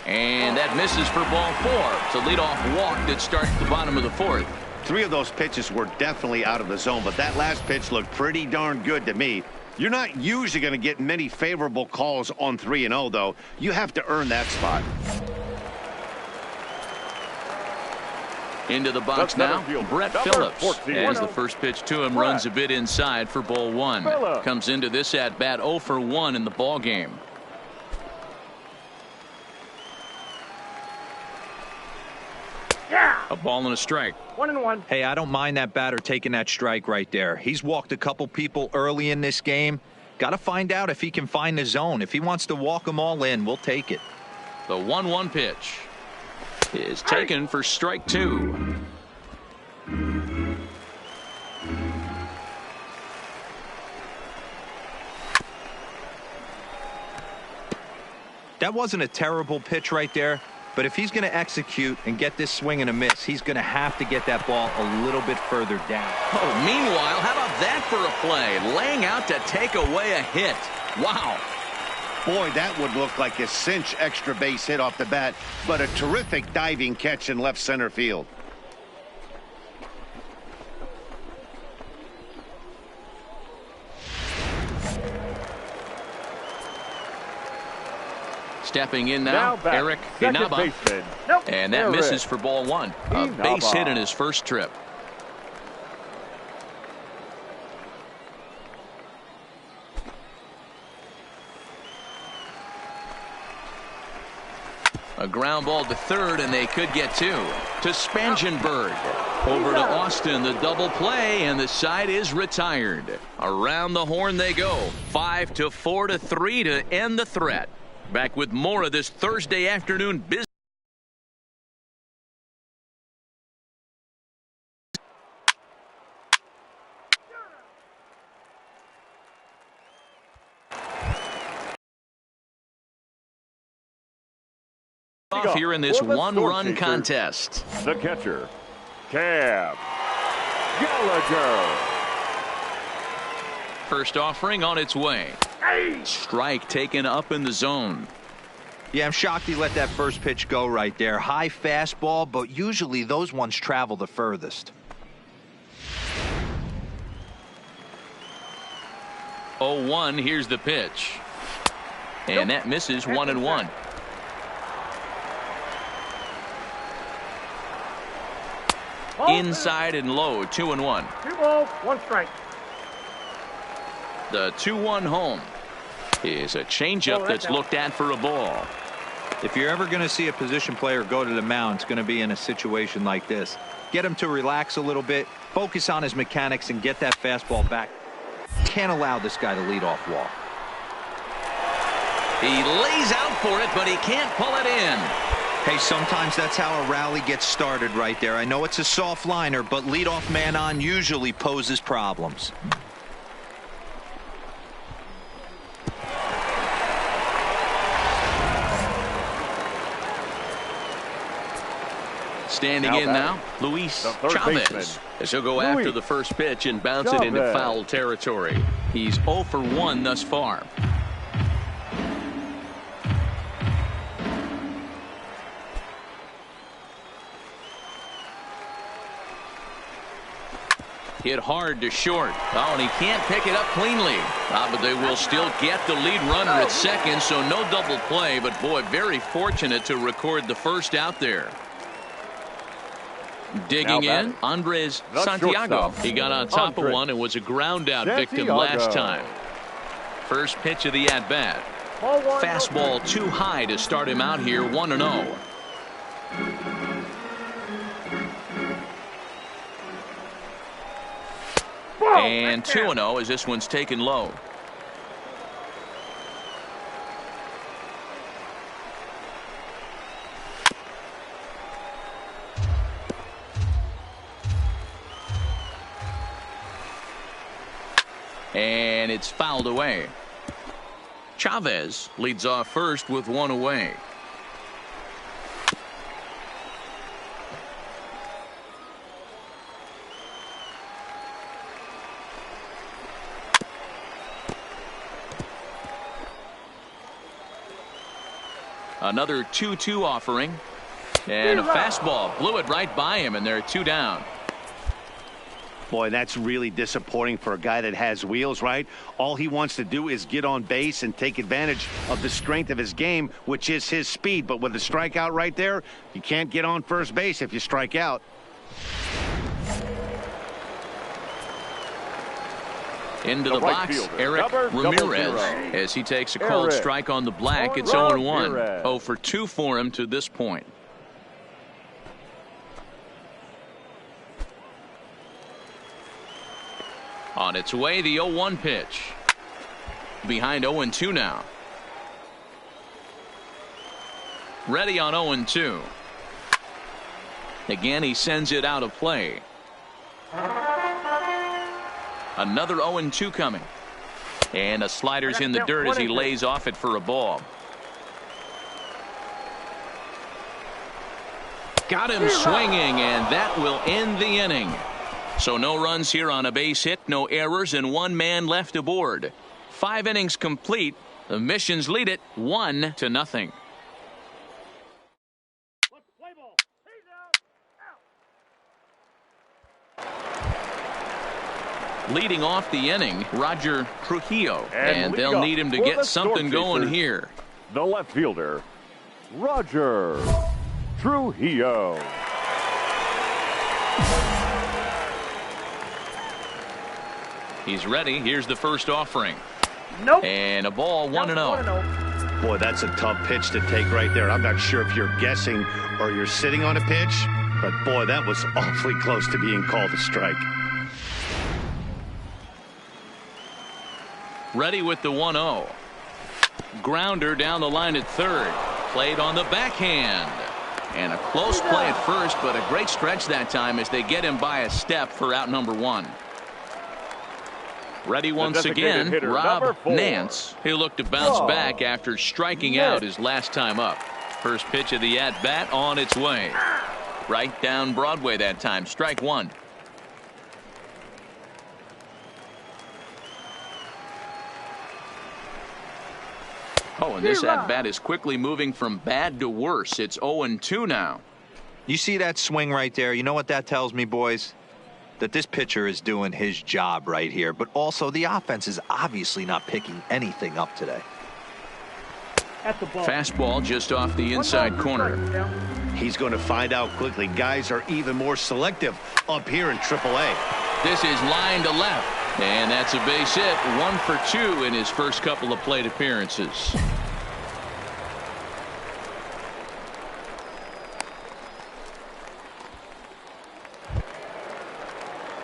And that misses for ball 4. It's a leadoff walk that starts the bottom of the 4th. 3 of those pitches were definitely out of the zone, but that last pitch looked pretty darn good to me. You're not usually going to get many favorable calls on 3-0, though. You have to earn that spot. Into the box now, Brett Phillips. As the first pitch to him runs a bit inside for ball 1. Comes into this at bat 0 for 1 in the ball game. A ball and a strike. 1-1. Hey, I don't mind that batter taking that strike right there. He's walked a couple people early in this game. Got to find out if he can find the zone. If he wants to walk them all in, we'll take it. The 1-1 pitch is taken for strike 2. That wasn't a terrible pitch right there. But if he's going to execute and get this swing and a miss, he's going to have to get that ball a little bit further down. Oh, meanwhile, how about that for a play? Laying out to take away a hit. Wow. Boy, that would look like a cinch extra base hit off the bat, but a terrific diving catch in left center field. Stepping in now Eric Inaba. Nope. And that misses for ball 1. A base hit in his first trip. A ground ball to third, and they could get two. To Spangenberg. Over to Austin, the double play, and the side is retired. Around the horn they go. 5-4-3 to end the threat. Back with more of this Thursday afternoon business. Off here in this one-run contest. The catcher, Cam Gallagher. First offering on its way. Strike taken up in the zone. Yeah, I'm shocked he let that first pitch go right there. High fastball, but usually those ones travel the furthest. 0-1, here's the pitch. And that misses 1-1. Inside and low, 2-1. 2 balls, 1 strike. The 2-1 home is a changeup that's looked at for a ball. If you're ever going to see a position player go to the mound, it's going to be in a situation like this. Get him to relax a little bit, focus on his mechanics, and get that fastball back. Can't allow this guy to lead off walk. He lays out for it, but he can't pull it in. Hey, sometimes that's how a rally gets started right there. I know it's a soft liner, but leadoff man on usually poses problems. Standing in now, Luis Chavez. As he'll go after the first pitch and bounce it into foul territory. He's 0 for 1 thus far. Hit hard to short. Oh, and he can't pick it up cleanly. But they will still get the lead runner at second, so no double play. But, boy, very fortunate to record the first out there. Digging in, Andres Santiago. He got on top of one and was a ground-out victim last time. First pitch of the at-bat. Fastball too high to start him out here, 1-0. And 2-0 as this one's taken low. And it's fouled away. Chavez leads off first with one away. Another 2-2 offering. And a fastball blew it right by him, and they're 2 down. Boy, that's really disappointing for a guy that has wheels, right? All he wants to do is get on base and take advantage of the strength of his game, which is his speed. But with a strikeout right there, you can't get on first base if you strike out. Into the box, Eric Ramirez, as he takes a called strike on the black. It's 0-1. 0 for 2 for him to this point. On its way, the 0-1 pitch. Behind 0-2 now. Ready on 0-2. Again, he sends it out of play. Another 0-2 coming. And a slider's in the dirt as he lays off it for a ball. Got him swinging, and that will end the inning. So no runs here on a base hit, no errors, and 1 man left aboard. 5 innings complete. The Missions lead it 1-0. Leading off the inning, Roger Trujillo, and they'll need him to get something going here. The left fielder, Roger Trujillo. He's ready. Here's the first offering. Nope. And a ball, 1-0. Boy, that's a tough pitch to take right there. I'm not sure if you're guessing or you're sitting on a pitch, but boy, that was awfully close to being called a strike. Ready with the 1-0. Grounder down the line at third. Played on the backhand. And a close play at first, but a great stretch that time as they get him by a step for out number one. Ready once again, Rob Nance. He'll look to bounce back after striking out his last time up. First pitch of the at-bat on its way. Right down Broadway that time. Strike one. Oh, and this at-bat is quickly moving from bad to worse. It's 0-2 now. You see that swing right there? You know what that tells me, boys? That this pitcher is doing his job right here, but also the offense is obviously not picking anything up today. Fastball just off the inside corner. He's going to find out quickly. Guys are even more selective up here in AAA. This is line to left. And that's a base hit. 1 for 2 in his first couple of plate appearances.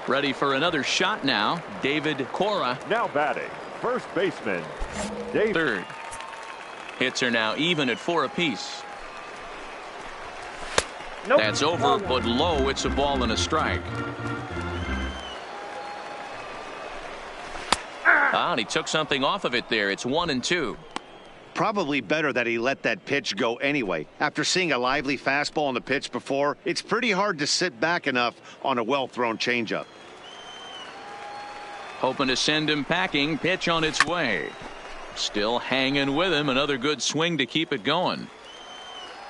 Ready for another shot now. David Cora. Now batting, first baseman, David. Third. Hits are now even at 4 apiece. Nope. That's over, but low. It's a ball and a strike. And he took something off of it there. It's 1-2. Probably better that he let that pitch go anyway. After seeing a lively fastball on the pitch before, it's pretty hard to sit back enough on a well-thrown changeup. Hoping to send him packing. Pitch on its way. Still hanging with him. Another good swing to keep it going.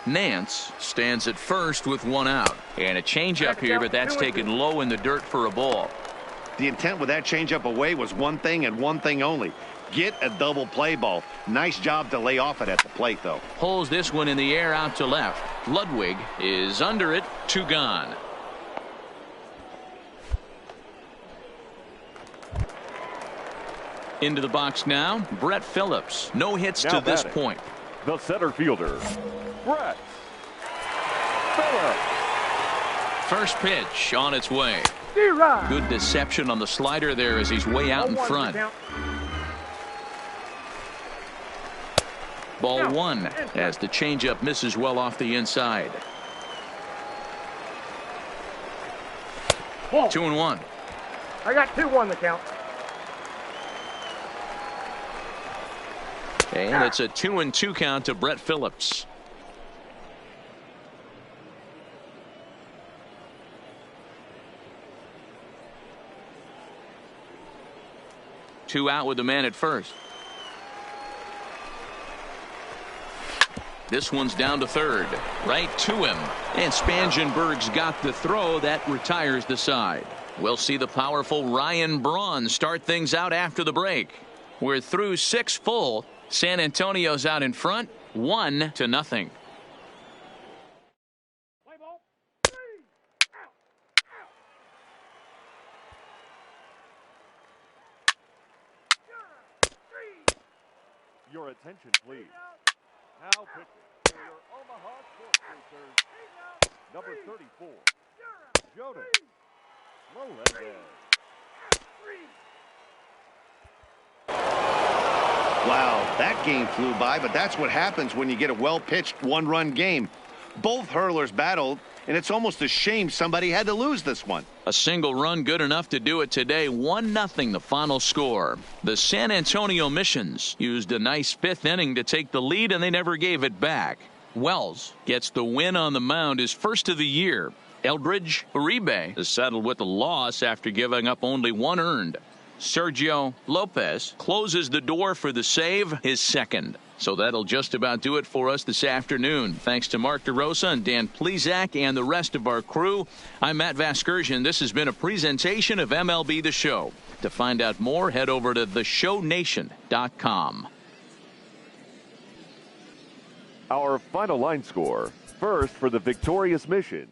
Nance stands at first with 1 out. And a changeup here, but that's taken low in the dirt for a ball. The intent with that changeup away was one thing and one thing only. Get a double play ball. Nice job to lay off it at the plate, though. Pulls this one in the air out to left. Ludwig is under it. 2 gone. Into the box now. Brett Phillips. No hits now to this batting, point. The center fielder, Brett Phillips. First pitch on its way. Good deception on the slider there as he's way out in front. Ball 1 as the changeup misses well off the inside. 2-1. I got 2-1 the count. And it's a 2-2 count to Brett Phillips. Two out with the man at first. This one's down to third. Right to him. And Spangenberg's got the throw that retires the side. We'll see the powerful Ryan Braun start things out after the break. We're through 6 full. San Antonio's out in front, 1-0. Your attention, please. Now pitching for your Omaha Sports Racers, number 34, Jonas Melendez. Wow, that game flew by, but that's what happens when you get a well-pitched one-run game. Both hurlers battled, and it's almost a shame somebody had to lose this one. A single run good enough to do it today. 1-0 the final score. The San Antonio Missions used a nice 5th inning to take the lead, and they never gave it back. Wells gets the win on the mound, his first of the year. Eldridge Uribe is settled with a loss after giving up only 1 earned. Sergio Lopez closes the door for the save, his second. So that'll just about do it for us this afternoon. Thanks to Mark DeRosa and Dan Plezak and the rest of our crew. I'm Matt Vasgersian. This has been a presentation of MLB The Show. To find out more, head over to theshownation.com. Our final line score, first for the victorious Mission.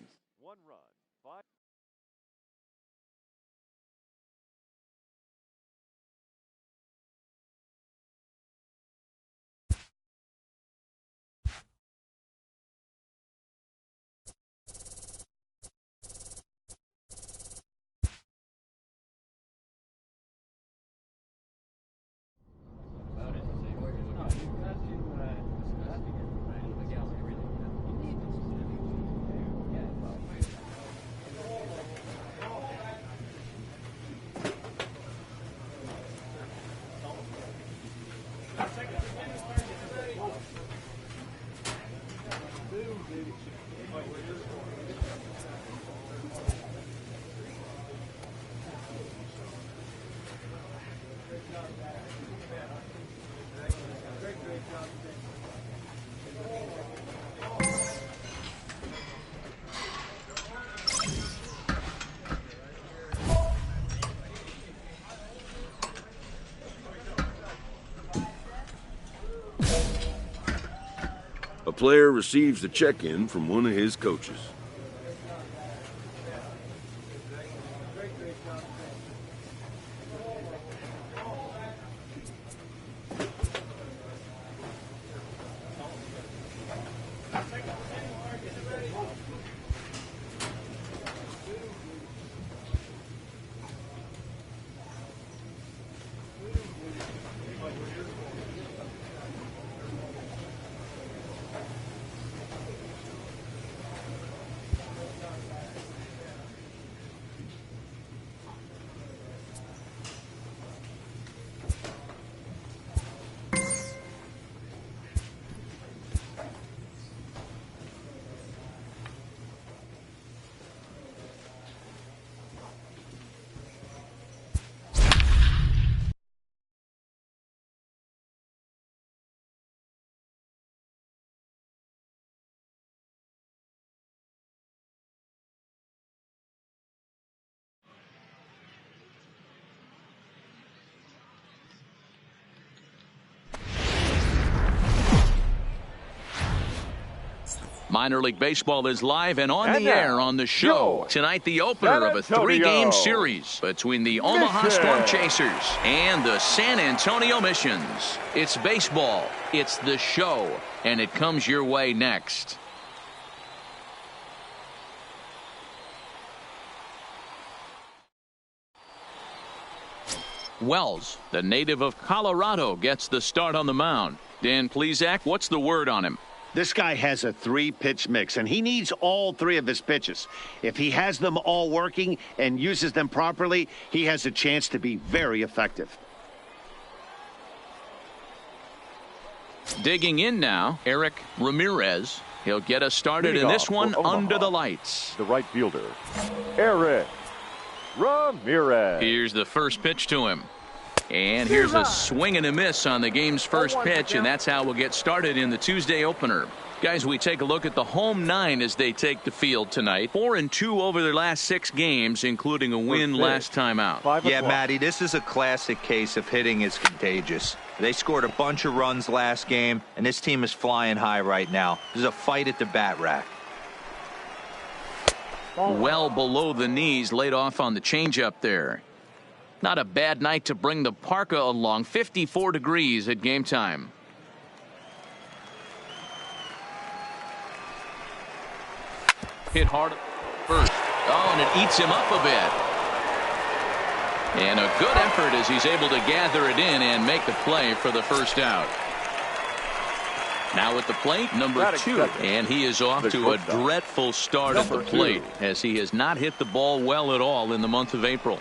player receives the check-in from one of his coaches. Minor League Baseball is live and on the air on the show. Tonight, the opener of a 3-game series between the Omaha Storm Chasers and the San Antonio Missions. It's baseball, it's the show, and it comes your way next. Wells, the native of Colorado, gets the start on the mound. Dan Plesac, what's the word on him? This guy has a 3-pitch mix, and he needs all 3 of his pitches. If he has them all working and uses them properly, he has a chance to be very effective. Digging in now, Eric Ramirez. He'll get us started in this one under the lights. The right fielder, Eric Ramirez. Here's the first pitch to him. And here's a swing and a miss on the game's first pitch, and that's how we'll get started in the Tuesday opener. Guys, we take a look at the home 9 as they take the field tonight. 4-2 over their last 6 games, including a win last time out. Yeah, Matty, this is a classic case of hitting is contagious. They scored a bunch of runs last game, and this team is flying high right now. This is a fight at the bat rack. Well below the knees, laid off on the changeup there. Not a bad night to bring the parka along. 54 degrees at game time. Hit hard first. Oh, and it eats him up a bit. And a good effort as he's able to gather it in and make the play for the first out. Now at the plate, number 2. And he is off to a dreadful start at the plate as he has not hit the ball well at all in the month of April.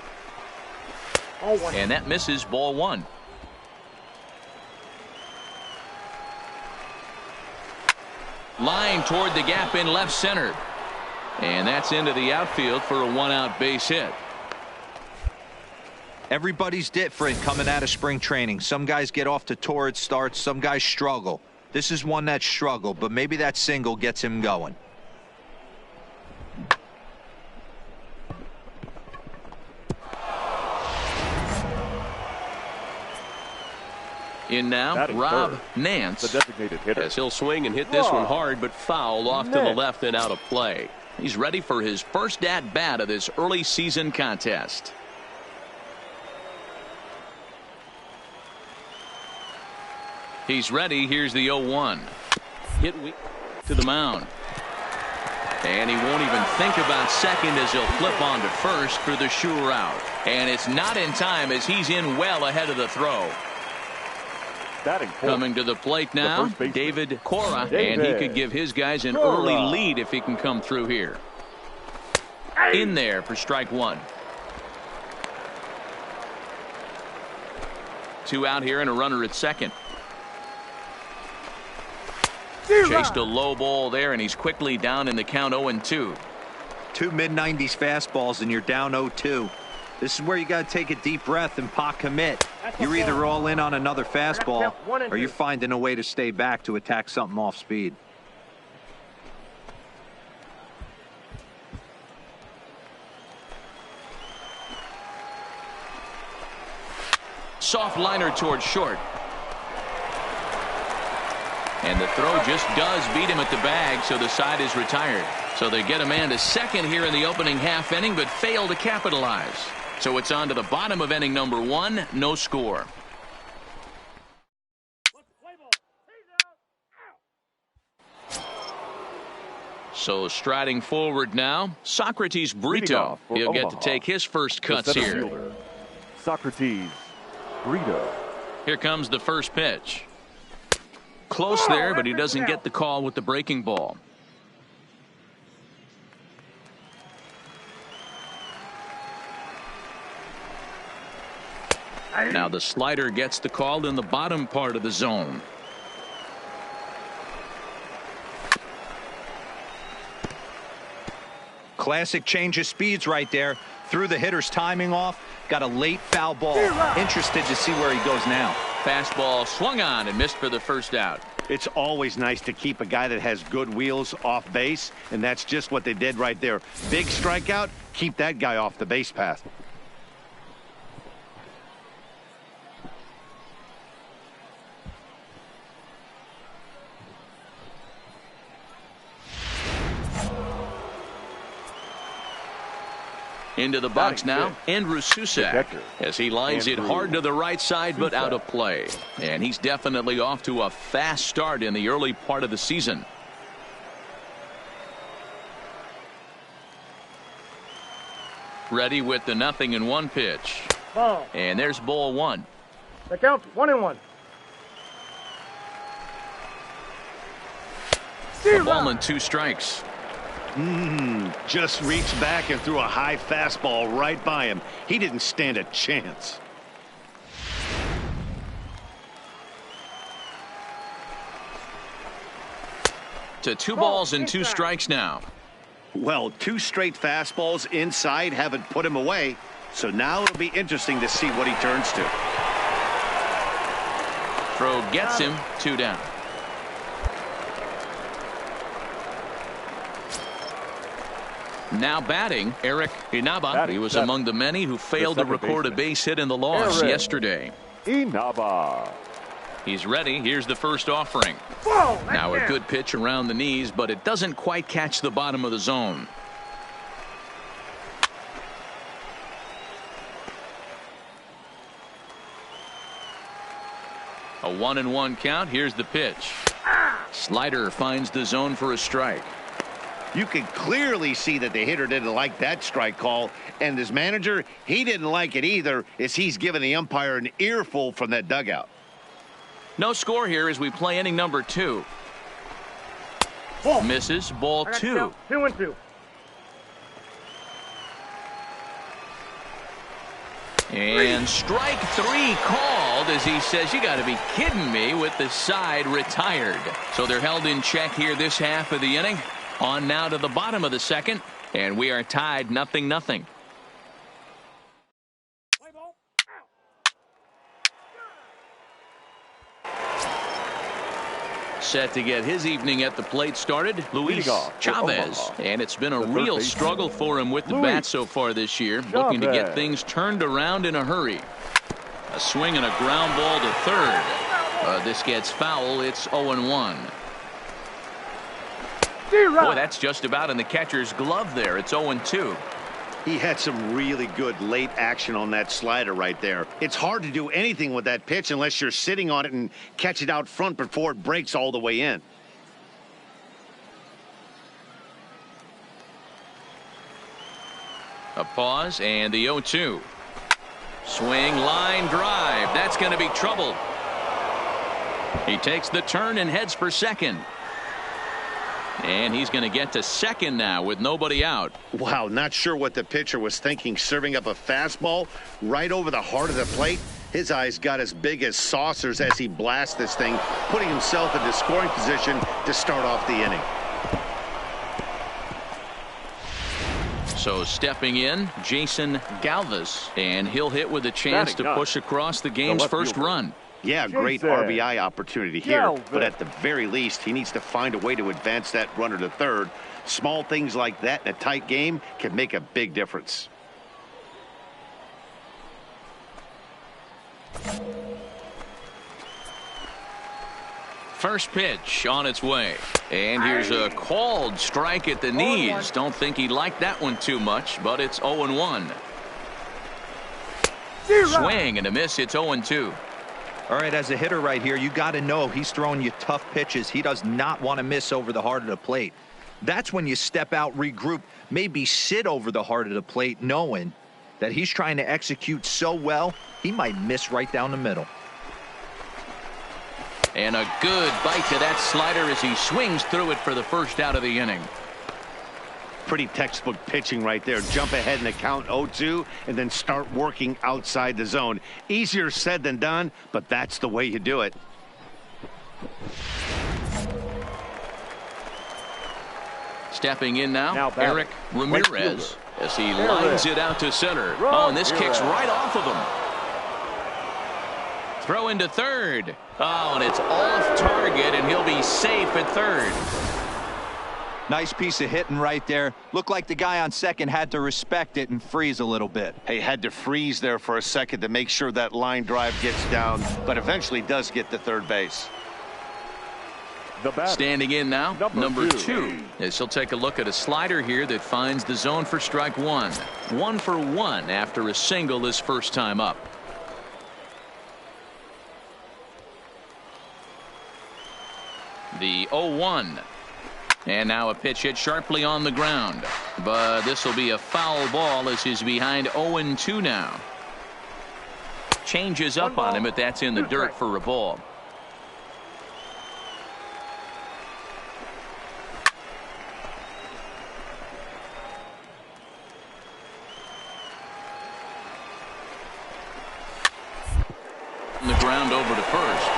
And that misses, ball 1. Line toward the gap in left center. And that's into the outfield for a 1-out base hit. Everybody's different coming out of spring training. Some guys get off to torrid starts. Some guys struggle. This is one that struggled, but maybe that single gets him going. In now, Rob Nance, the designated hitter, as he'll swing and hit this one hard, but foul off to the left and out of play. He's ready for his first at-bat of this early season contest. He's ready. Here's the 0-1. Hit weak to the mound. And he won't even think about second as he'll flip on to first for the sure out. And it's not in time as he's in well ahead of the throw. Coming to the plate now, David Cora, and he could give his guys an early lead if he can come through here. In there for strike 1. 2 out here and a runner at second. Chased a low ball there, and he's quickly down in the count 0-2. 2 mid-90s fastballs and you're down 0-2. This is where you got to take a deep breath and pot commit. You're either all in on another fastball or you're finding a way to stay back to attack something off speed. Soft liner towards short. And the throw just does beat him at the bag, so the side is retired. So they get a man to second here in the opening half inning, but fail to capitalize. So it's on to the bottom of inning number 1, no score. So striding forward now, Socrates Brito. He'll get to take his first cuts here. Fielder, Socrates Brito. Here comes the first pitch. Close there, but he doesn't get the call with the breaking ball. Now the slider gets the call in the bottom part of the zone. Classic change of speeds right there. Threw the hitter's timing off. Got a late foul ball. Interested to see where he goes now. Fastball swung on and missed for the first out. It's always nice to keep a guy that has good wheels off base, and that's just what they did right there. Big strikeout, keep that guy off the base path. Into the box now, Andrew Susac, as he lines it hard to the right side, but out of play. And he's definitely off to a fast start in the early part of the season. Ready with the 0-1 pitch. Ball. And there's ball 1. The count's 1-1. A ball and 2 strikes. Just reached back and threw a high fastball right by him. He didn't stand a chance. To 2 balls and 2 strikes now. Well, 2 straight fastballs inside haven't put him away. So now it'll be interesting to see what he turns to. Throw gets him, 2 down. Now batting, Eric Inaba. He was among the many who failed to record a base hit in the loss yesterday. Inaba. He's ready. Here's the first offering. Now a good pitch around the knees, but it doesn't quite catch the bottom of the zone. A 1-1 count. Here's the pitch. Slider finds the zone for a strike. You can clearly see that the hitter didn't like that strike call, and his manager, he didn't like it either, as he's giving the umpire an earful from that dugout. No score here as we play inning number 2. Misses, ball 2. 2-2. And strike 3 called as he says, you got to be kidding me, with the side retired. So they're held in check here this half of the inning. On now to the bottom of the second, and we are tied 0-0. Set to get his evening at the plate started, Luis Chavez. And it's been a real struggle for him with the bat so far this year, looking to get things turned around in a hurry. A swing and a ground ball to third. This gets foul. It's 0-1. Boy, that's just about in the catcher's glove there. It's 0-2. He had some really good late action on that slider right there. It's hard to do anything with that pitch unless you're sitting on it and catch it out front before it breaks all the way in. A pause and the 0-2. Swing, line drive. That's going to be trouble. He takes the turn and heads for second. And he's going to get to second now with nobody out. Wow, not sure what the pitcher was thinking, serving up a fastball right over the heart of the plate. His eyes got as big as saucers as he blasts this thing, putting himself into scoring position to start off the inning. So stepping in, Jason Galvis, and he'll hit with a chance to push across the game's first run. Yeah, great RBI opportunity here, but at the very least, he needs to find a way to advance that runner to third. Small things like that in a tight game can make a big difference. First pitch on its way. And here's a called strike at the knees. Don't think he liked that one too much, but it's 0-1. Swing and a miss. It's 0-2. All right, as a hitter right here, you got to know he's throwing you tough pitches. He does not want to miss over the heart of the plate. That's when you step out, regroup, maybe sit over the heart of the plate, knowing that he's trying to execute so well, he might miss right down the middle. And a good bite to that slider as he swings through it for the first out of the inning. Pretty textbook pitching right there. Jump ahead in the count 0-2 and then start working outside the zone. Easier said than done, but that's the way you do it. Stepping in now Eric Ramirez as he lines it out to center. Oh, and this kicks right off of him. Throw into third. Oh, and it's off target, and he'll be safe at third. Nice piece of hitting right there. Looked like the guy on second had to respect it and freeze a little bit. He had to freeze there for a second to make sure that line drive gets down, but eventually does get to third base. Standing in now, number 2. As he'll take a look at a slider here that finds the zone for strike 1. 1 for 1 after a single his first time up. The 0-1. And now a pitch hit sharply on the ground. But this will be a foul ball as he's behind 0-2 now. Changes up on him, but that's in the dirt for a ball. The ground over to first.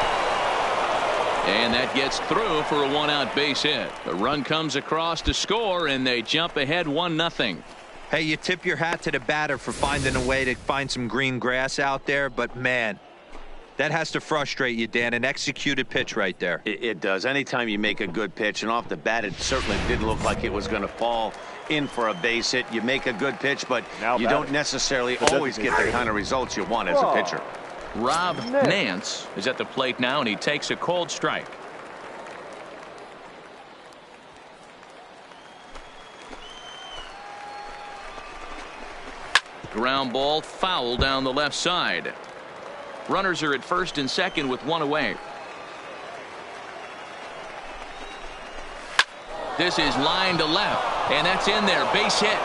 And that gets through for a 1-out base hit. The run comes across to score, and they jump ahead 1-0. Hey, you tip your hat to the batter for finding a way to find some green grass out there, but man, that has to frustrate you, Dan. An executed pitch right there. It does. Anytime you make a good pitch, and off the bat it certainly didn't look like it was going to fall in for a base hit. You make a good pitch, but you don't necessarily always get the kind of results you want as a pitcher. Rob Nance is at the plate now, and he takes a cold strike. Ground ball foul down the left side. Runners are at first and second with 1 away. This is line to left, and that's in there. Base hit.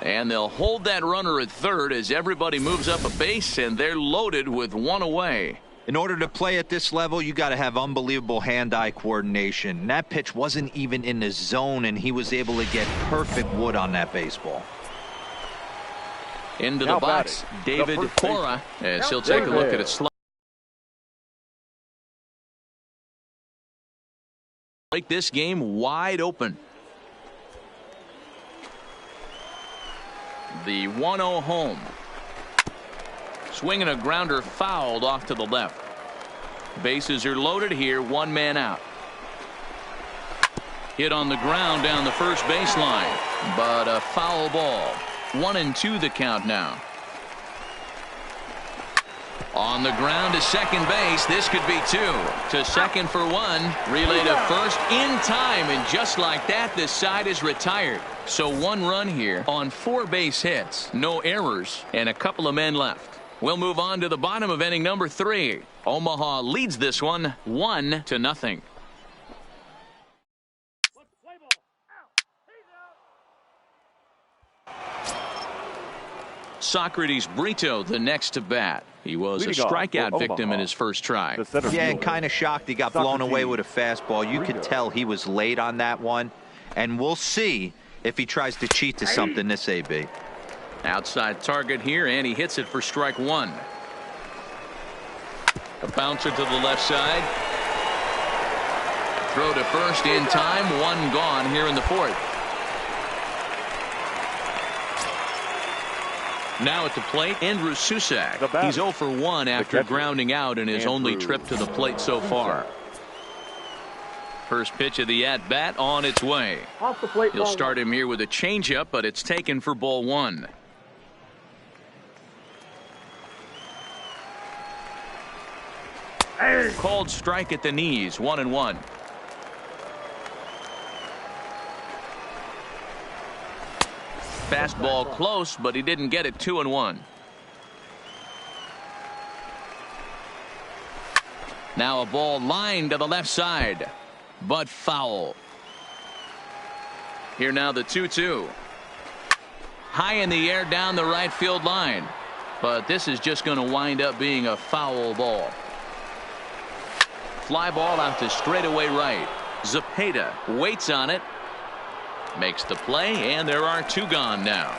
And they'll hold that runner at third as everybody moves up a base, and they're loaded with 1 away. In order to play at this level, you got to have unbelievable hand-eye coordination. That pitch wasn't even in the zone, and he was able to get perfect wood on that baseball. Into the box, David Cora, as he'll take a look at a slide. Make this game wide open. The 1-0 home. Swinging a grounder fouled off to the left. Bases are loaded here. 1 man out. Hit on the ground down the first baseline, but a foul ball. 1-2 the count now. On the ground to second base. This could be 2. To second for 1. Relay to first in time, and just like that, this side is retired. So 1 run here on 4 base hits, no errors, and a couple of men left. We'll move on to the bottom of inning number 3. Omaha leads this one 1-0. Socrates Brito the next to bat. He was a strikeout victim in his first try. Yeah, and kind of shocked he got blown away with a fastball. You could tell he was late on that one, and we'll see if he tries to cheat to something this AB. Outside target here, and he hits it for strike 1. A bouncer to the left side. Throw to first in time. 1 gone here in the 4th. Now at the plate, Andrew Susak. He's 0 for 1 after grounding out in his only trip to the plate so far. First pitch of the at-bat on its way. Off the plate. He'll start him here with a changeup, but it's taken for ball 1. Called strike at the knees, 1-1. Fastball close, but he didn't get it. 2-1. Now a ball lined to the left side, but foul. Here now the 2-2. High in the air down the right field line, but this is just going to wind up being a foul ball. Fly ball out to straightaway right. Zepeda waits on it, makes the play, and there are 2 gone now.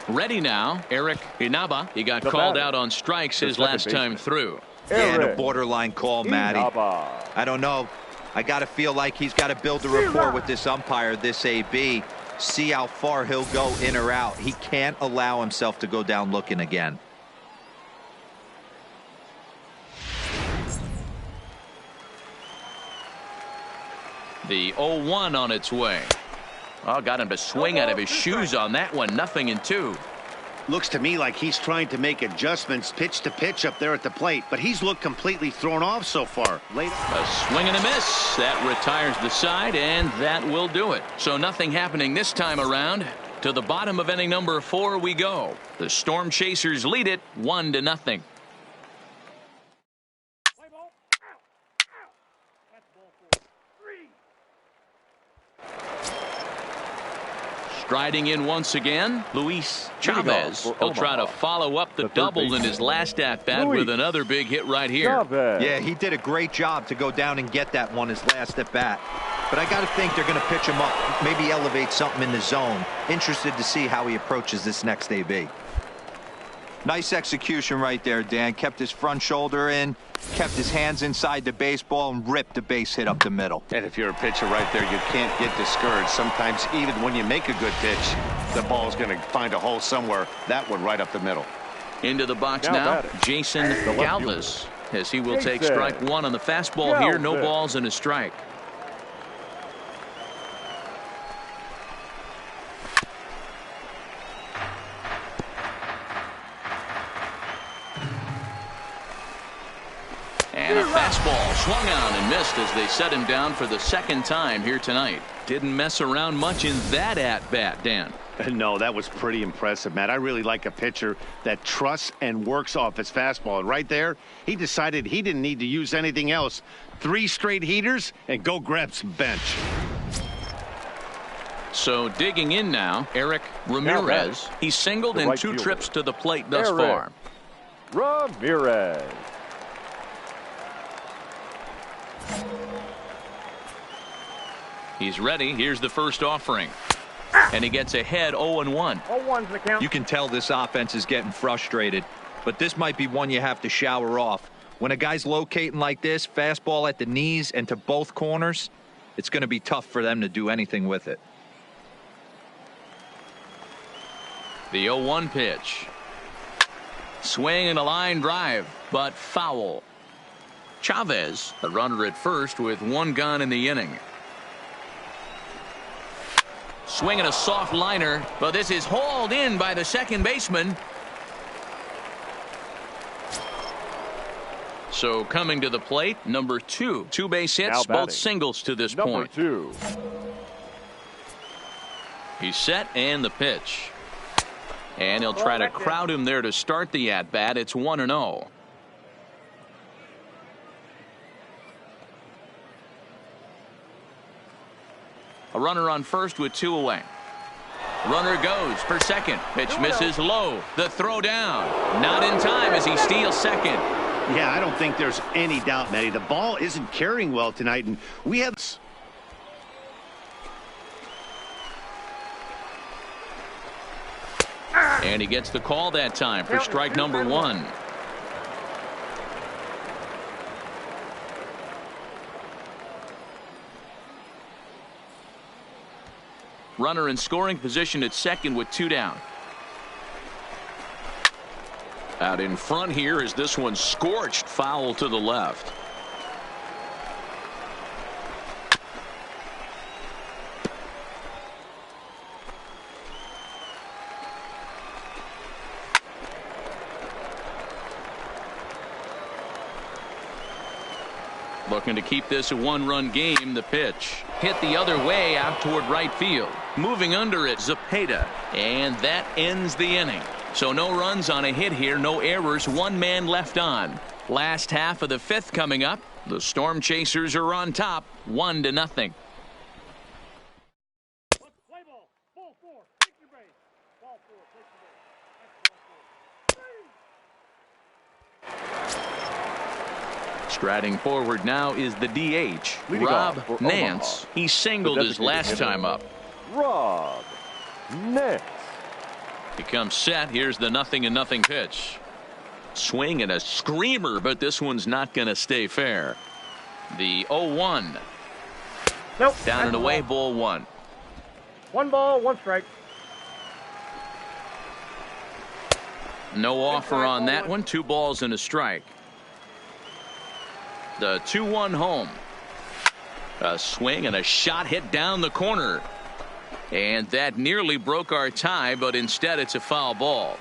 Ready now, Eric Inaba. He got called out on strikes his last time through. And a borderline call, Matty. I don't know. I got to feel like he's got to build a rapport with this umpire, this AB. See how far he'll go in or out. He can't allow himself to go down looking again. The 0-1 on its way. Oh, got him to swing out of his shoes on that one. 0-2. Looks to me like he's trying to make adjustments pitch to pitch up there at the plate, but he's looked completely thrown off so far. A swing and a miss. That retires the side, and that will do it. So nothing happening this time around. To the bottom of inning number 4 we go. The Storm Chasers lead it 1-0. Striding in once again, Luis Chavez. He'll try to follow up the double in his last at-bat with another big hit right here. Yeah, he did a great job to go down and get that one his last at-bat. But I got to think they're going to pitch him up, maybe elevate something in the zone. Interested to see how he approaches this next AB. Nice execution right there, Dan. Kept his front shoulder in, kept his hands inside the baseball, and ripped the base hit up the middle. And if you're a pitcher right there, you can't get discouraged. Sometimes even when you make a good pitch, the ball's going to find a hole somewhere. That one right up the middle. Into the box now, Jason Galvis, as he will take strike 1 on the fastball here. No balls and a strike. And a fastball swung on and missed as they set him down for the second time here tonight. Didn't mess around much in that at-bat, Dan. No, that was pretty impressive, Matt. I really like a pitcher that trusts and works off his fastball. And right there, he decided he didn't need to use anything else. 3 straight heaters and go grab some bench. So digging in now, Eric Ramirez. He's singled in 2 trips to the plate thus far. Ramirez. He's ready. Here's the first offering. And he gets ahead 0-1. 0-1's the count. You can tell this offense is getting frustrated, but this might be one you have to shower off. When a guy's locating like this, fastball at the knees and to both corners, it's going to be tough for them to do anything with it. The 0-1 pitch. Swing and a line drive, but foul. Chavez, a runner at first with 1 gone in the inning. Swinging a soft liner, but this is hauled in by the second baseman. So coming to the plate, number 2. 2 base hits, both singles to this point. Number 2. He's set and the pitch. And he'll try to crowd him there to start the at-bat. It's 1-0. A runner on first with 2 away. Runner goes for second. Pitch misses low. The throw down. Not in time as he steals second. Yeah, I don't think there's any doubt, Matty. The ball isn't carrying well tonight, and we have... And he gets the call that time for strike number 1. Runner in scoring position at second with 2 down. Out in front here is this one scorched foul to the left. Looking to keep this a one-run game. The pitch hit the other way out toward right field. Moving under it, Zepeda. And that ends the inning. So no runs on a hit here, no errors, one man left on. Last half of the fifth coming up. The Storm Chasers are on top, 1-0. Striding forward now is the DH, Rob Nance. He singled his last time up. Rob Nance. He comes set. Here's the 0-0 pitch. Swing and a screamer, but this one's not going to stay fair. The 0-1. Nope. Down and away, ball one. 1 ball, 1 strike. No offer on that one. 2 balls and a strike. The 2-1 home. A swing and a shot hit down the corner. And that nearly broke our tie, but instead it's a foul ball.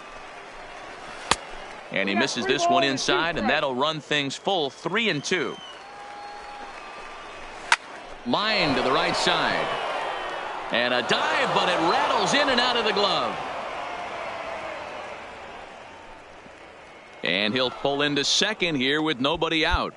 And he misses this one inside, and that'll run things full 3-2. Line to the right side. And a dive, but it rattles in and out of the glove. And he'll pull into second here with nobody out.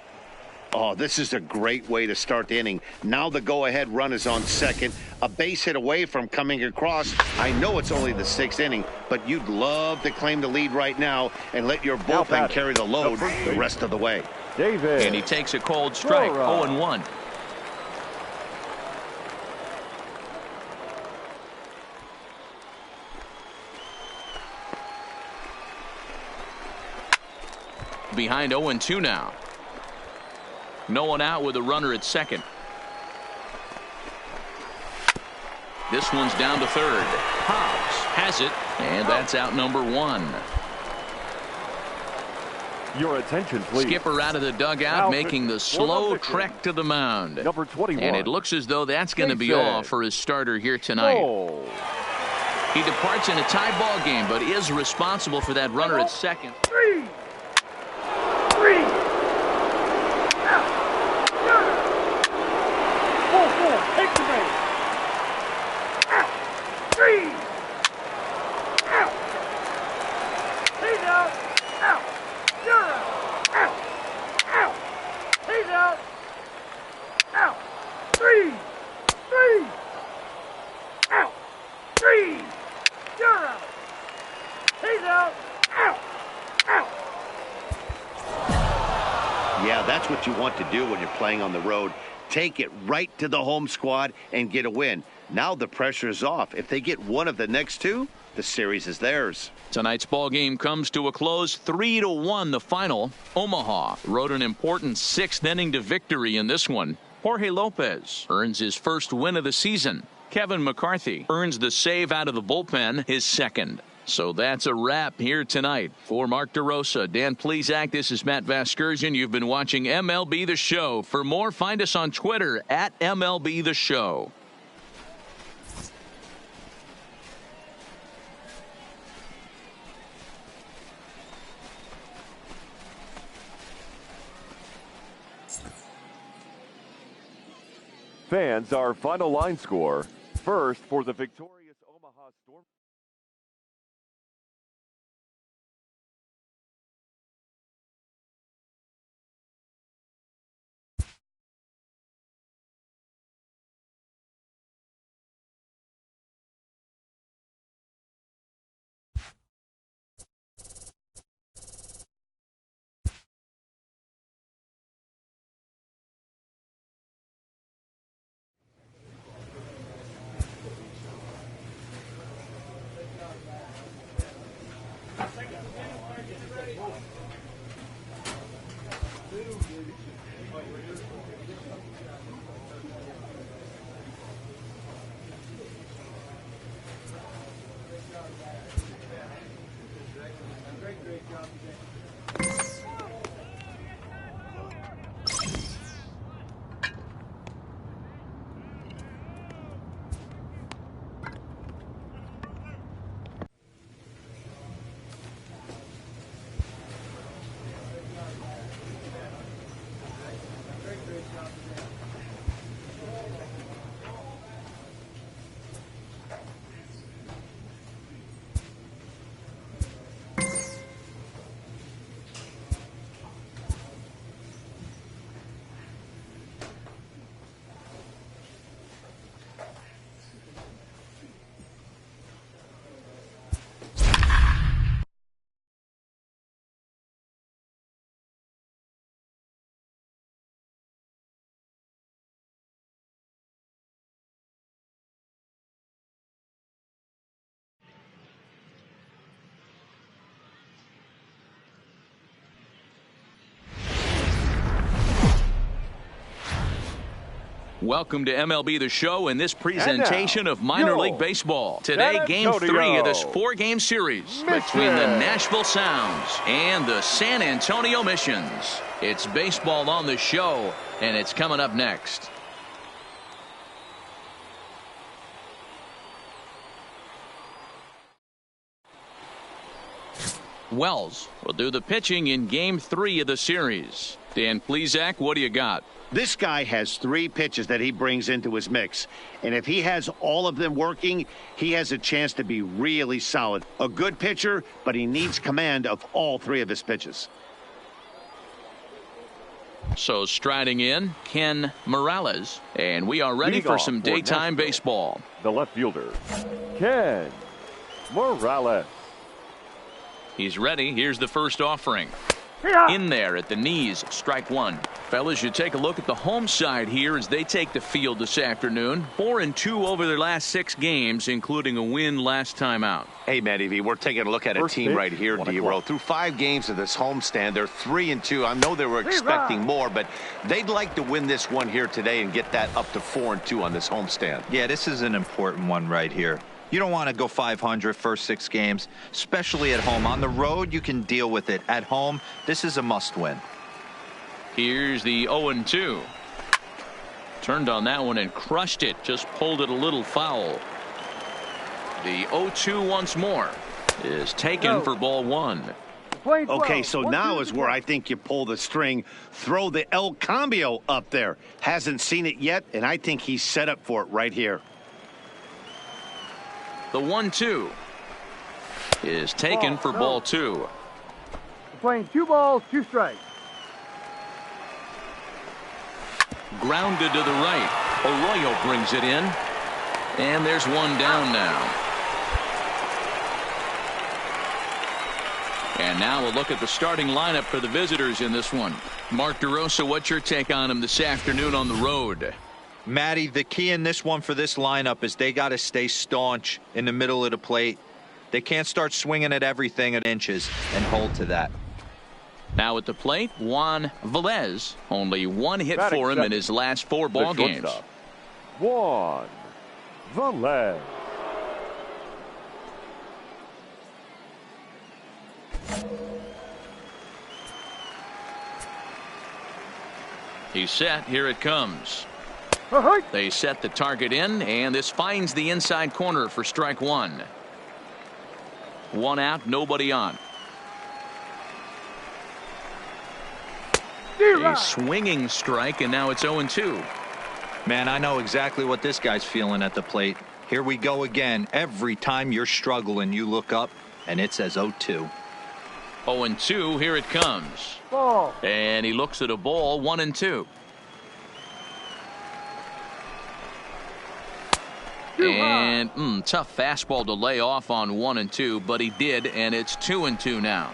Oh, this is a great way to start the inning. Now the go-ahead run is on second. A base hit away from coming across. I know it's only the 6th inning, but you'd love to claim the lead right now and let your bullpen carry the load the rest of the way. David. And he takes a cold strike, 0-1. Behind 0-2 now. No one out with a runner at second. This one's down to third. Hobbs has it, and that's out number 1. Your attention, please. Skipper out of the dugout, making the slow trek to the mound. Number 21. And it looks as though that's going to be all for his starter here tonight. Oh. He departs in a tie ball game, but is responsible for that runner at second. 3. Take the base. Out. 3. Out. He's out. Out. You're out. Out. Out. He's out. Out. 3. 3. Out. 3. You're out. He's out. Out. Out. Yeah, that's what you want to do when you're playing on the road. Take it right to the home squad and get a win. Now the pressure is off. If they get one of the next 2, the series is theirs. Tonight's ball game comes to a close, 3-1 the final. Omaha rode an important 6th inning to victory in this one. Jorge Lopez earns his first win of the season. Kevin McCarthy earns the save out of the bullpen, his second. So that's a wrap here tonight. For Mark DeRosa, Dan Plesac, this is Matt Vasgersian. You've been watching MLB The Show. For more, find us on Twitter at MLB The Show. Fans, our final line score. First for the victorious Omaha Storm. Welcome to MLB The Show and this presentation of minor league baseball. Today, Game 3 of this 4-game series between the Nashville Sounds and the San Antonio Missions. It's baseball on the show, and it's coming up next. Wells will do the pitching in Game 3 of the series. Dan Plesac, what do you got? This guy has 3 pitches that he brings into his mix. And if he has all of them working, he has a chance to be really solid. A good pitcher, but he needs command of all 3 of his pitches. So striding in, Ken Morales. And we are ready for some daytime baseball. The left fielder, Ken Morales. He's ready. Here's the first offering. In there at the knees, strike 1. Fellas, you take a look at the home side here as they take the field this afternoon. 4-2 over their last 6 games, including a win last time out. Hey, Matty V, we're taking a look at a team right here, D-Row. Through 5 games of this homestand, they're 3-2. I know they were expecting more, but they'd like to win this one here today and get that up to 4-2 on this homestand. Yeah, this is an important one right here. You don't want to go 500 first 6 games, especially at home. On the road, you can deal with it. At home, this is a must-win. Here's the 0-2. Turned on that one and crushed it. Just pulled it a little foul. The 0-2 once more is taken for ball 1. Okay, so now is where I think you pull the string. Throw the El Cambio up there. Hasn't seen it yet, and I think he's set up for it right here. The 1-2 is taken for ball 2. Playing 2 balls, 2 strikes. Grounded to the right. Arroyo brings it in. And there's one down now. And now we'll look at the starting lineup for the visitors in this one. Mark DeRosa, what's your take on him this afternoon on the road? Matty, the key in this one for this lineup is they got to stay staunch in the middle of the plate. They can't start swinging at everything at inches and hold to that. Now at the plate, Juan Velez. Only 1 hit for him in his last 4 ball games. Juan Velez. He's set. Here it comes. They set the target in, and this finds the inside corner for strike 1. 1 out, nobody on. A swinging strike, and now it's 0-2. Man, I know exactly what this guy's feeling at the plate. Here we go again. Every time you're struggling, you look up, and it says 0-2. 0-2, here it comes. Ball. And he looks at a ball, 1-2. And tough fastball to lay off on 1-2, but he did, and it's 2-2 now.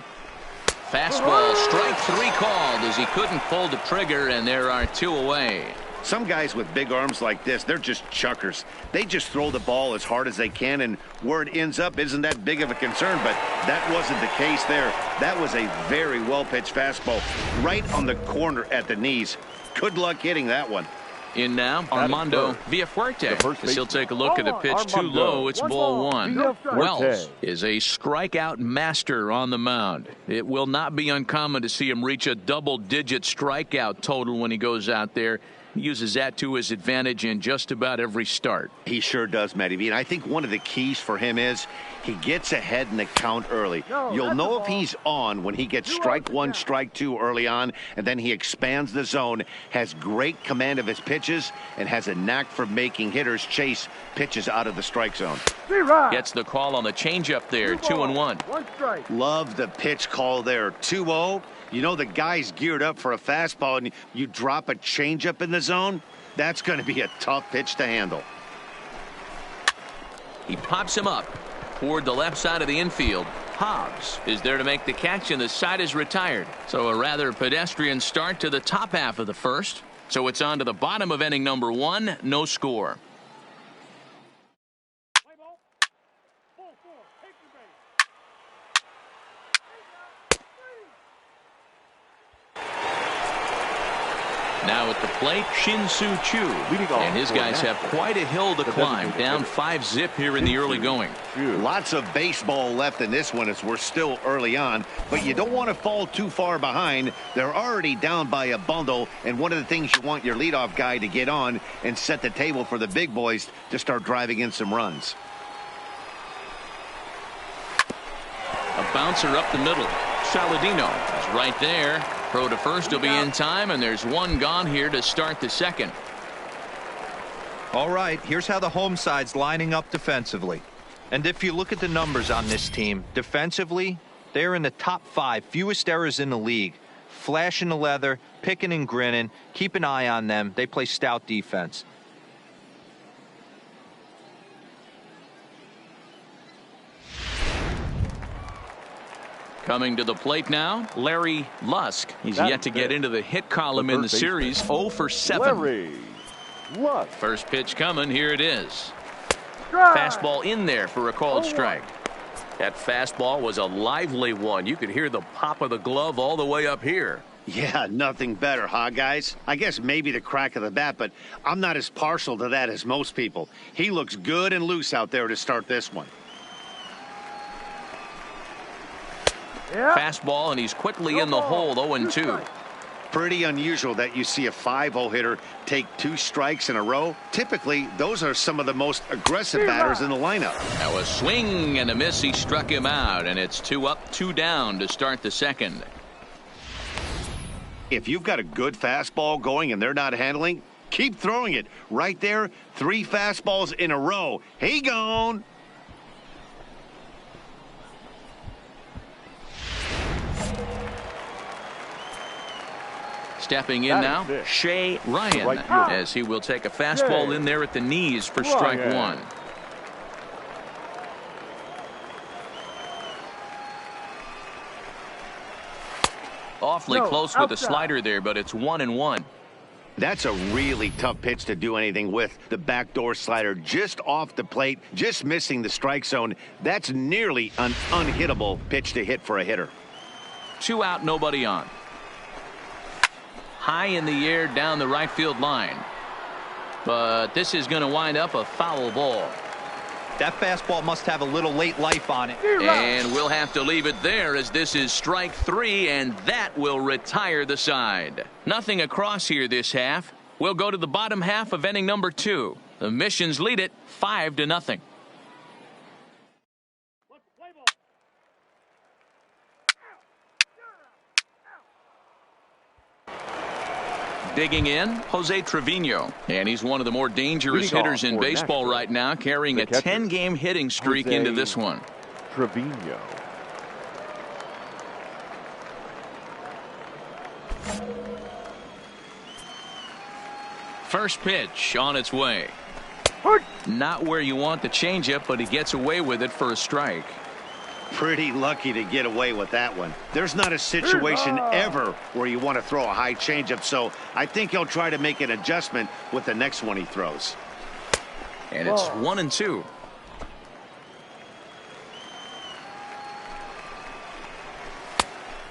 Fastball, strike 3 called as he couldn't pull the trigger, and there are 2 away. Some guys with big arms like this, they're just chuckers. They just throw the ball as hard as they can, and where it ends up isn't that big of a concern, but that wasn't the case there. That was a very well-pitched fastball right on the corner at the knees. Good luck hitting that one. In now, Armando Villafuerte. As he'll take a look at a pitch too low. It's ball 1. Wells is a strikeout master on the mound. It will not be uncommon to see him reach a double-digit strikeout total when he goes out there. He uses that to his advantage in just about every start. He sure does, Matty V. And I think one of the keys for him is he gets ahead in the count early. You'll know if he's on when he gets strike 1, strike 2 early on, and then he expands the zone, has great command of his pitches, and has a knack for making hitters chase pitches out of the strike zone. Gets the call on the changeup there, 2-1. 1 strike. Love the pitch call there, 2-0. You know the guy's geared up for a fastball, and you drop a changeup in the zone, that's going to be a tough pitch to handle. He pops him up toward the left side of the infield. Hobbs is there to make the catch, and the side is retired. So a rather pedestrian start to the top half of the first. So it's on to the bottom of inning number 1, no score. Now at the plate, Shin-Soo Choo. And his guys have quite a hill to climb, down 5-zip here in the early going. Lots of baseball left in this one as we're still early on, but you don't want to fall too far behind. They're already down by a bundle, and one of the things you want your leadoff guy to get on and set the table for the big boys to start driving in some runs. A bouncer up the middle. Saladino is right there. Throw to first will be in time, and there's one gone here to start the second. All right, here's how the home side's lining up defensively. And if you look at the numbers on this team, defensively, they're in the top 5, fewest errors in the league. Flashing the leather, picking and grinning, keep an eye on them. They play stout defense. Coming to the plate now, Larry Lusk. He's yet to get into the hit column in the series. 0 for 7. Larry Lusk. First pitch coming. Here it is. Fastball in there for a called strike. That fastball was a lively one. You could hear the pop of the glove all the way up here. Yeah, nothing better, huh, guys? I guess maybe the crack of the bat, but I'm not as partial to that as most people. He looks good and loose out there to start this one. Fastball, and he's quickly in the hole. 0-2. Pretty unusual that you see a 5-0 hitter take 2 strikes in a row. Typically, those are some of the most aggressive batters in the lineup. Now a swing and a miss. He struck him out, and it's 2 up, 2 down to start the second. If you've got a good fastball going and they're not handling, keep throwing it. Right there, 3 fastballs in a row. He gone. Stepping in now, Shea Ryan, as he will take a fastball in there at the knees for strike 1. Awfully close with the slider there, but it's 1-1. That's a really tough pitch to do anything with. The backdoor slider just off the plate, just missing the strike zone. That's nearly an unhittable pitch to hit for a hitter. 2 out, nobody on. High in the air down the right field line. But this is going to wind up a foul ball. That fastball must have a little late life on it. And we'll have to leave it there as this is strike 3, and that will retire the side. Nothing across here this half. We'll go to the bottom half of inning number 2. The Missions lead it 5-0. Digging in, Jose Trevino. And he's one of the more dangerous hitters in baseball right now, carrying a 10-game hitting streak into this one. Trevino. First pitch on its way. Not where you want the changeup, but he gets away with it for a strike. Pretty lucky to get away with that one. There's not a situation ever where you want to throw a high changeup, so I think he'll try to make an adjustment with the next one he throws. And it's 1-2.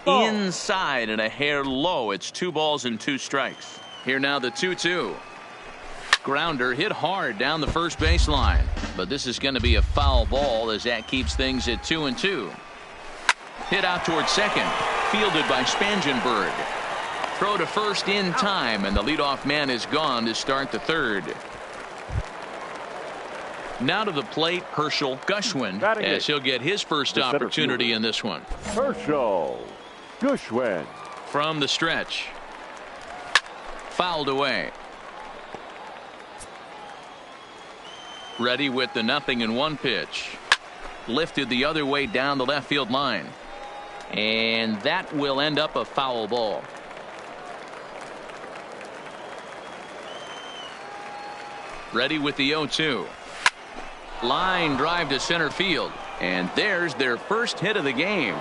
Inside and a hair low. It's 2 balls and 2 strikes. Here now the 2-2. Grounder hit hard down the first baseline, but this is going to be a foul ball as that keeps things at 2-2. Hit out towards second, fielded by Spangenberg. Throw to first in time, and the leadoff man is gone to start the third. Now to the plate, Herschel Gushwin, as he'll get his first opportunity in this one. Herschel Gushwin. From the stretch. Fouled away. Ready with the 0-1 pitch. Lifted the other way down the left field line. And that will end up a foul ball. Ready with the 0-2. Line drive to center field. And there's their first hit of the game.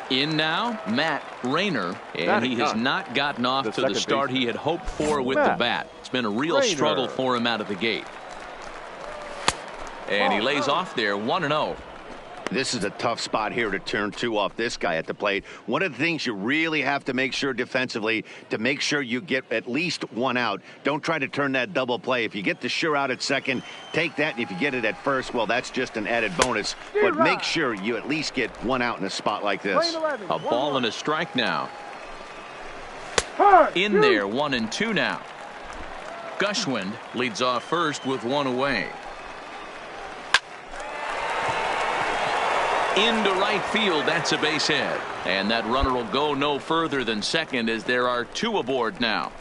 In now, Matt Rayner, and he has not gotten off to the start he had hoped for with the bat. It's been a real struggle for him out of the gate. And he lays off there 1-0. This is a tough spot here to turn 2 off this guy at the plate. One of the things you really have to make sure defensively, to make sure you get at least 1 out. Don't try to turn that double play. If you get the sure out at second, take that. And if you get it at first, well, that's just an added bonus. But make sure you at least get 1 out in a spot like this. A ball and a strike now. In there, 1-2 now. Gushwind leads off first with 1 away. Into right field, that's a base hit. And that runner will go no further than second as there are 2 aboard now.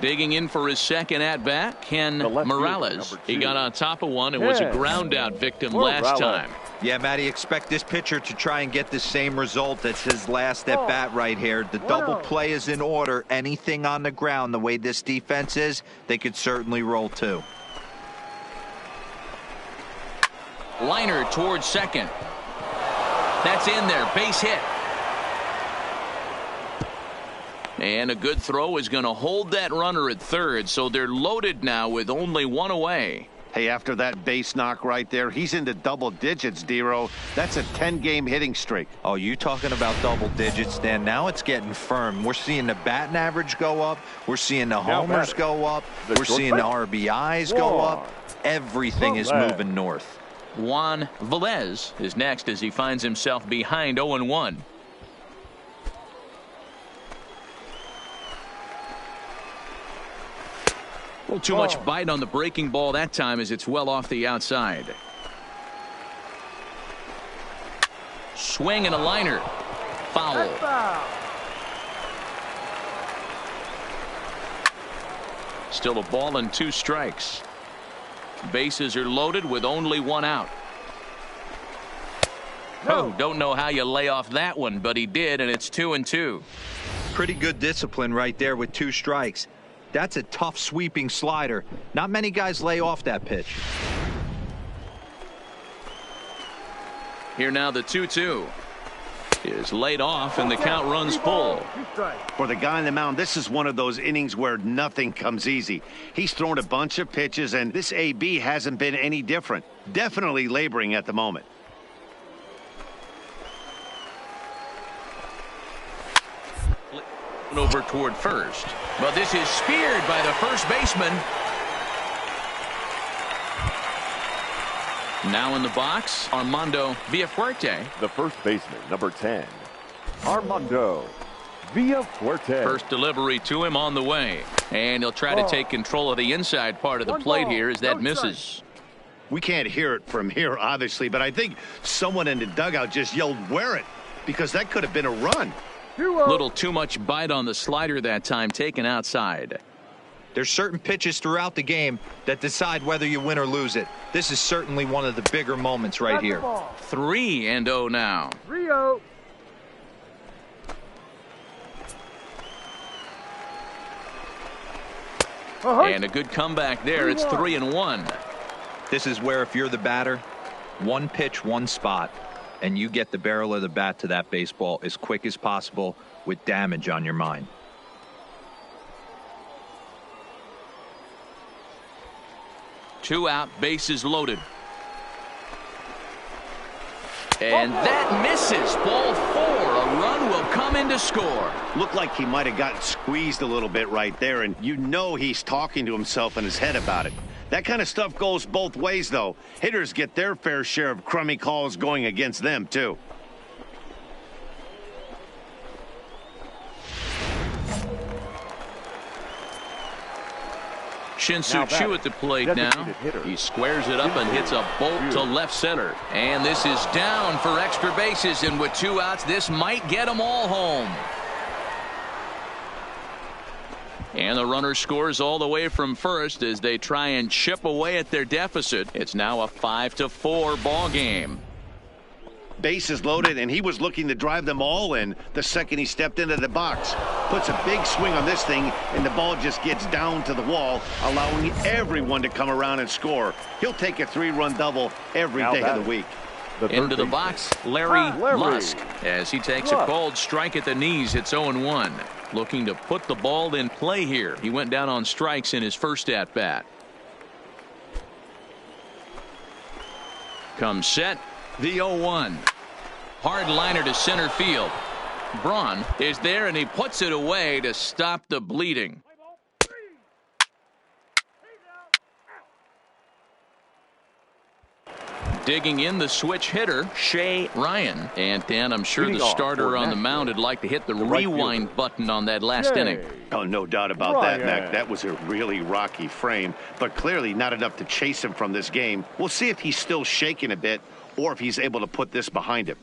Digging in for his second at-bat, Ken Morales. He got on top of one and was a ground-out victim last time. Yeah, Matty, expect this pitcher to try and get the same result as his last at-bat right here. The double play is in order. Anything on the ground, the way this defense is, they could certainly roll 2. Liner towards second. That's in there. Base hit. And a good throw is going to hold that runner at third, so they're loaded now with only 1 away. Hey, after that base knock right there, he's into double digits, Dero. That's a 10-game hitting streak. Oh, you talking about double digits, Dan? Now it's getting firm. We're seeing the batting average go up. We're seeing the homers go up. We're seeing the RBIs go up. Everything is moving north. Juan Velez is next as he finds himself behind 0-1. A little too much bite on the breaking ball that time as it's well off the outside. Swing and a liner. Foul. Still a ball and 2 strikes. Bases are loaded with only 1 out. Oh, don't know how you lay off that one, but he did, and it's 2-2. Pretty good discipline right there with 2 strikes. That's a tough sweeping slider. Not many guys lay off that pitch. Here now the 2-2 is laid off and the count runs full. For the guy on the mound, this is one of those innings where nothing comes easy. He's thrown a bunch of pitches, and this AB hasn't been any different. Definitely laboring at the moment. Over toward first, but this is speared by the first baseman. Now in the box, Armando Villafuerte. The first baseman, number 10, Armando Villafuerte. First delivery to him on the way, and he'll try to take control of the inside part of the plate here as that misses. We can't hear it from here, obviously, but I think someone in the dugout just yelled, "Wear it," because that could have been a run. Little too much bite on the slider that time, taken outside. There's certain pitches throughout the game that decide whether you win or lose it. This is certainly one of the bigger moments right here. 3-0 now. 3-0. And a good comeback there. It's 3-1. This is where if you're the batter, 1 pitch, 1 spot, and you get the barrel of the bat to that baseball as quick as possible with damage on your mind. Two out, bases loaded. And that misses. Ball 4. A run will come in to score. Looked like he might have gotten squeezed a little bit right there, and you know he's talking to himself in his head about it. That kind of stuff goes both ways, though. Hitters get their fair share of crummy calls going against them, too. Shin-Soo Choo at the plate now. He squares it up and hits a bolt to left center. And this is down for extra bases, and with 2 outs, this might get them all home. And the runner scores all the way from first as they try and chip away at their deficit. It's now a 5-4 ball game. Bases loaded, and he was looking to drive them all in the second he stepped into the box. Puts a big swing on this thing, and the ball just gets down to the wall, allowing everyone to come around and score. He'll take a 3-run double every day of the week. Into the box, Larry Lusk, as he takes a cold strike at the knees. It's 0-1. looking to put the ball in play here. He went down on strikes in his first at bat. Comes set, the 0-1. Hard liner to center field. Braun is there, and he puts it away to stop the bleeding. Digging in the switch hitter, Shea Ryan. And Dan, I'm sure the starter on the mound would like to hit the rewind button on that last inning. Oh, no doubt about that, Mac. That was a really rocky frame, but clearly not enough to chase him from this game. We'll see if he's still shaking a bit or if he's able to put this behind him.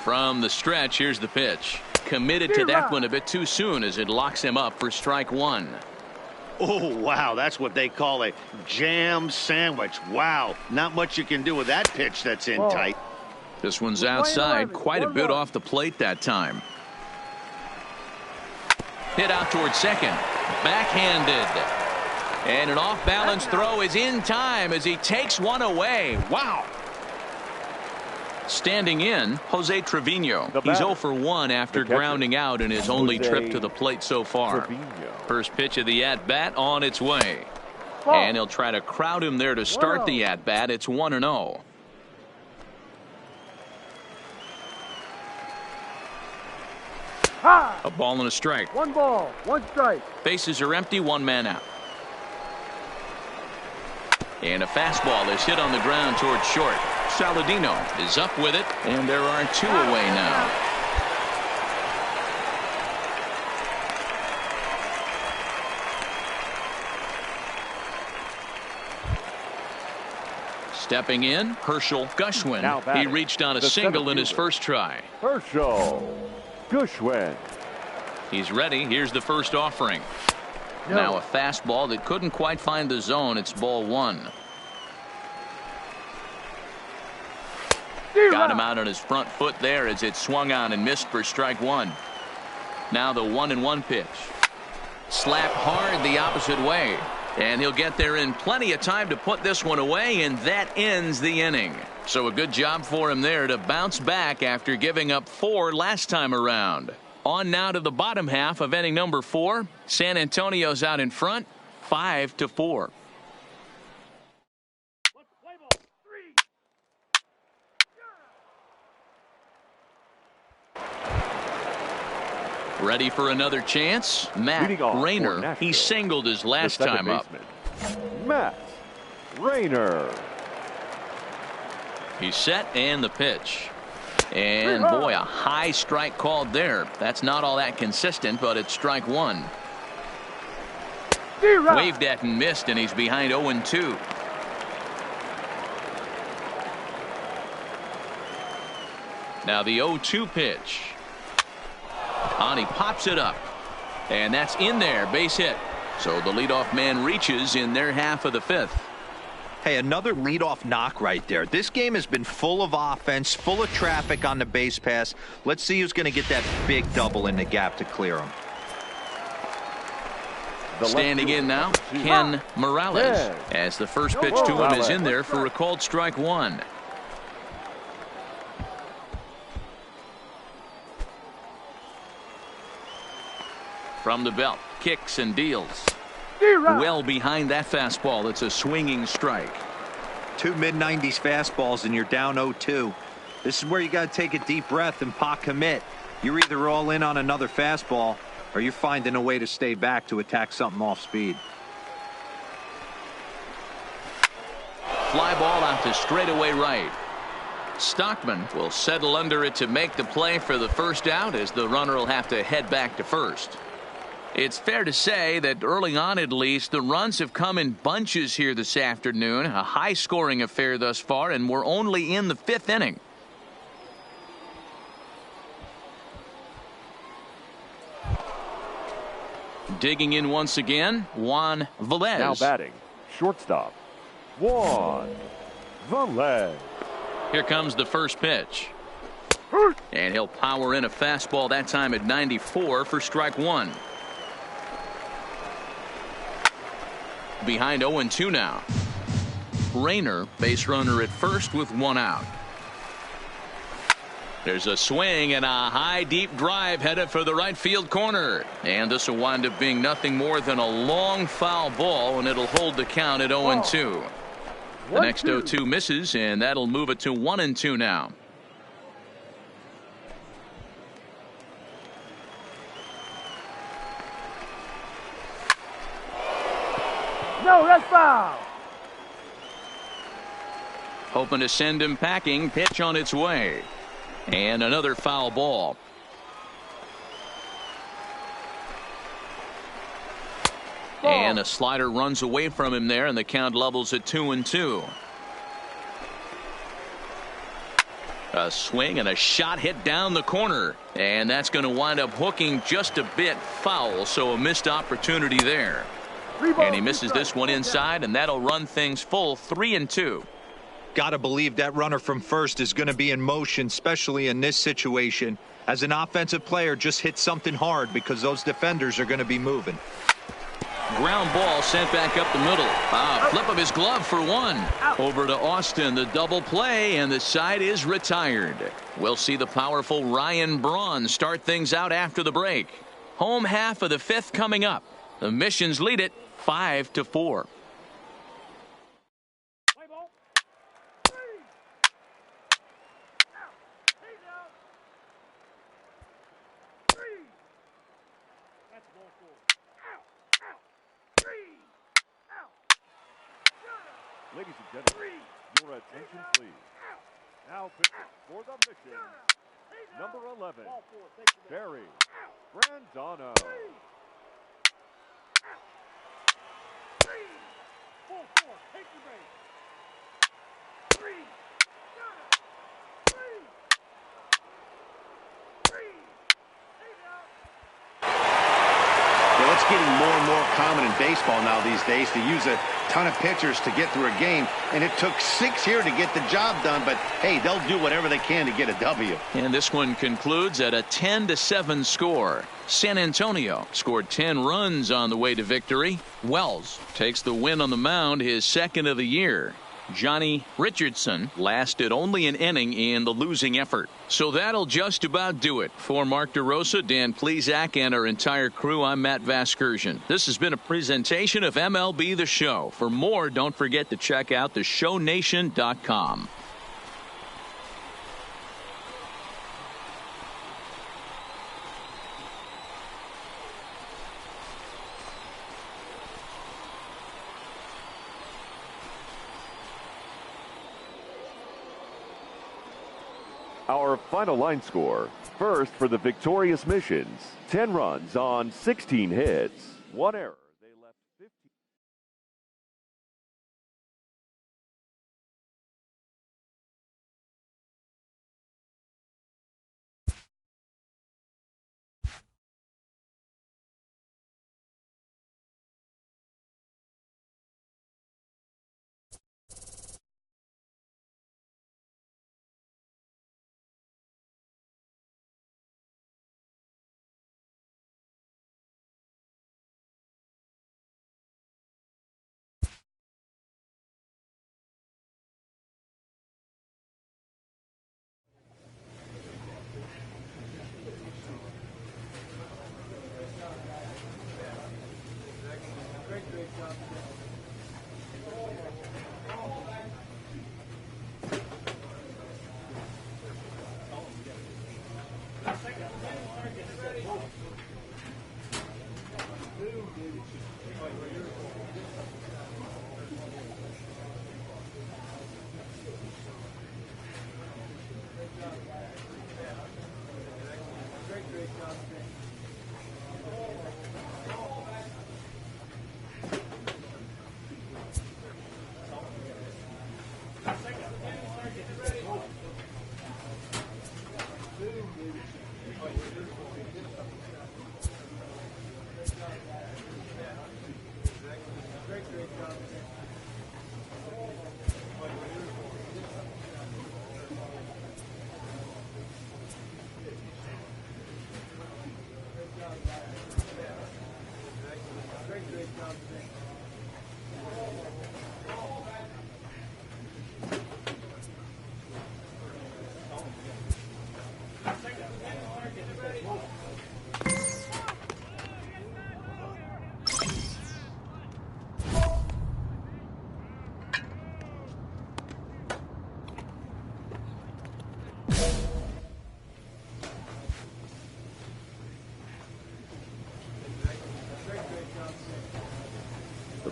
From the stretch, here's the pitch. Committed to that one a bit too soon as it locks him up for strike one. Oh, wow, that's what they call a jam sandwich. Wow, not much you can do with that pitch that's in tight. This one's outside, quite a bit off the plate that time. Hit out towards second. Backhanded. And an off-balance throw is in time as he takes one away. Wow. Standing in, Jose Trevino. He's 0 for 1 after grounding out in his only trip to the plate so far. First pitch of the at-bat on its way. And he'll try to crowd him there to start the at-bat. It's 1-0. A ball and a strike. 1 ball, 1 strike. Bases are empty, 1 man out. And a fastball is hit on the ground towards short. Saladino is up with it, and there are 2 away now. Stepping in, Herschel Gushwin. He reached on a single in his first try. Herschel Gushwin. He's ready. Here's the first offering. Now a fastball that couldn't quite find the zone. It's ball 1. Got him out on his front foot there as it swung on and missed for strike 1. Now the 1-1 pitch. Slapped hard the opposite way. And he'll get there in plenty of time to put this one away, and that ends the inning. So a good job for him there to bounce back after giving up 4 last time around. On now to the bottom half of inning number 4. San Antonio's out in front, 5-4. Ready for another chance? Matt Rayner. He singled his last time up. Matt Rayner. He's set, and the pitch. And boy, a high strike called there. That's not all that consistent, but it's strike 1. Waved at and missed, and he's behind 0-2. Now the 0-2 pitch. And he pops it up. And that's in there, base hit. So the leadoff man reaches in their half of the 5th. Hey, another leadoff knock right there. This game has been full of offense, full of traffic on the base pass. Let's see who's going to get that big double in the gap to clear him. Standing in now, Ken Morales, as the first pitch to him is in there for a called strike 1. From the belt, kicks and deals. Well behind that fastball. It's a swinging strike. 2 mid-90s fastballs and you're down 0-2. This is where you got to take a deep breath and pot commit. You're either all in on another fastball or you're finding a way to stay back to attack something off speed. Fly ball out to straightaway right. Stockman will settle under it to make the play for the first out, as the runner will have to head back to first. It's fair to say that early on, at least, the runs have come in bunches here this afternoon. A high-scoring affair thus far, and we're only in the 5th inning. Digging in once again, Juan Velez. Now batting, shortstop, Juan Velez. Here comes the first pitch. And he'll power in a fastball, that time at 94 for strike 1. Behind 0-2 now. Rayner, base runner at first with 1 out. There's a swing and a high deep drive headed for the right field corner. And this will wind up being nothing more than a long foul ball, and it'll hold the count at 0-2. The next 0-2 misses, and that'll move it to 1-2 now. No, that's foul. Hoping to send him packing. Pitch on its way. And another foul ball. And a slider runs away from him there, and the count levels at 2-2. A swing and a shot hit down the corner, and that's going to wind up hooking just a bit foul, so a missed opportunity there. And he misses this one inside, and that'll run things full 3-2. Got to believe that runner from first is going to be in motion, especially in this situation. As an offensive player, just hit something hard because those defenders are going to be moving. Ground ball sent back up the middle. Flip of his glove for one. Over to Austin, the double play, and the side is retired. We'll see the powerful Ryan Braun start things out after the break. Home half of the fifth coming up. The Missions lead it 5-4. Ladies and gentlemen, your attention please. Now for the mission, number 11, Barry Grandano. It's getting more and more common in baseball now these days to use a ton of pitchers to get through a game, and it took 6 here to get the job done, but hey, they'll do whatever they can to get a W. And this one concludes at a 10-7 score. San Antonio scored 10 runs on the way to victory. Wells takes the win on the mound, his second of the year. Johnny Richardson lasted only an inning in the losing effort. So that'll just about do it. For Mark DeRosa, Dan Plesac, and our entire crew, I'm Matt Vasgersian. This has been a presentation of MLB The Show. For more, don't forget to check out theshownation.com. Our final line score. First for the victorious Missions. 10 runs on 16 hits. 1 error. They left 15.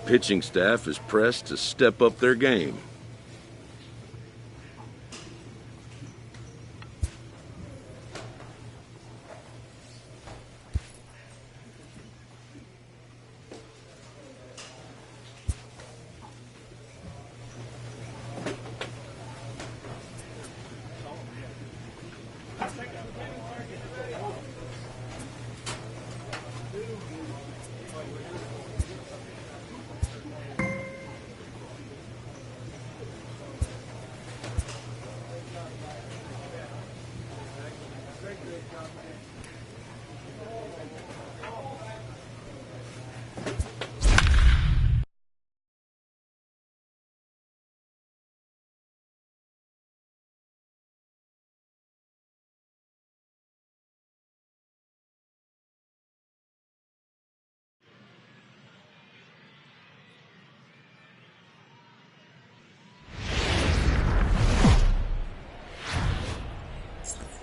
pitching staff is pressed to step up their game.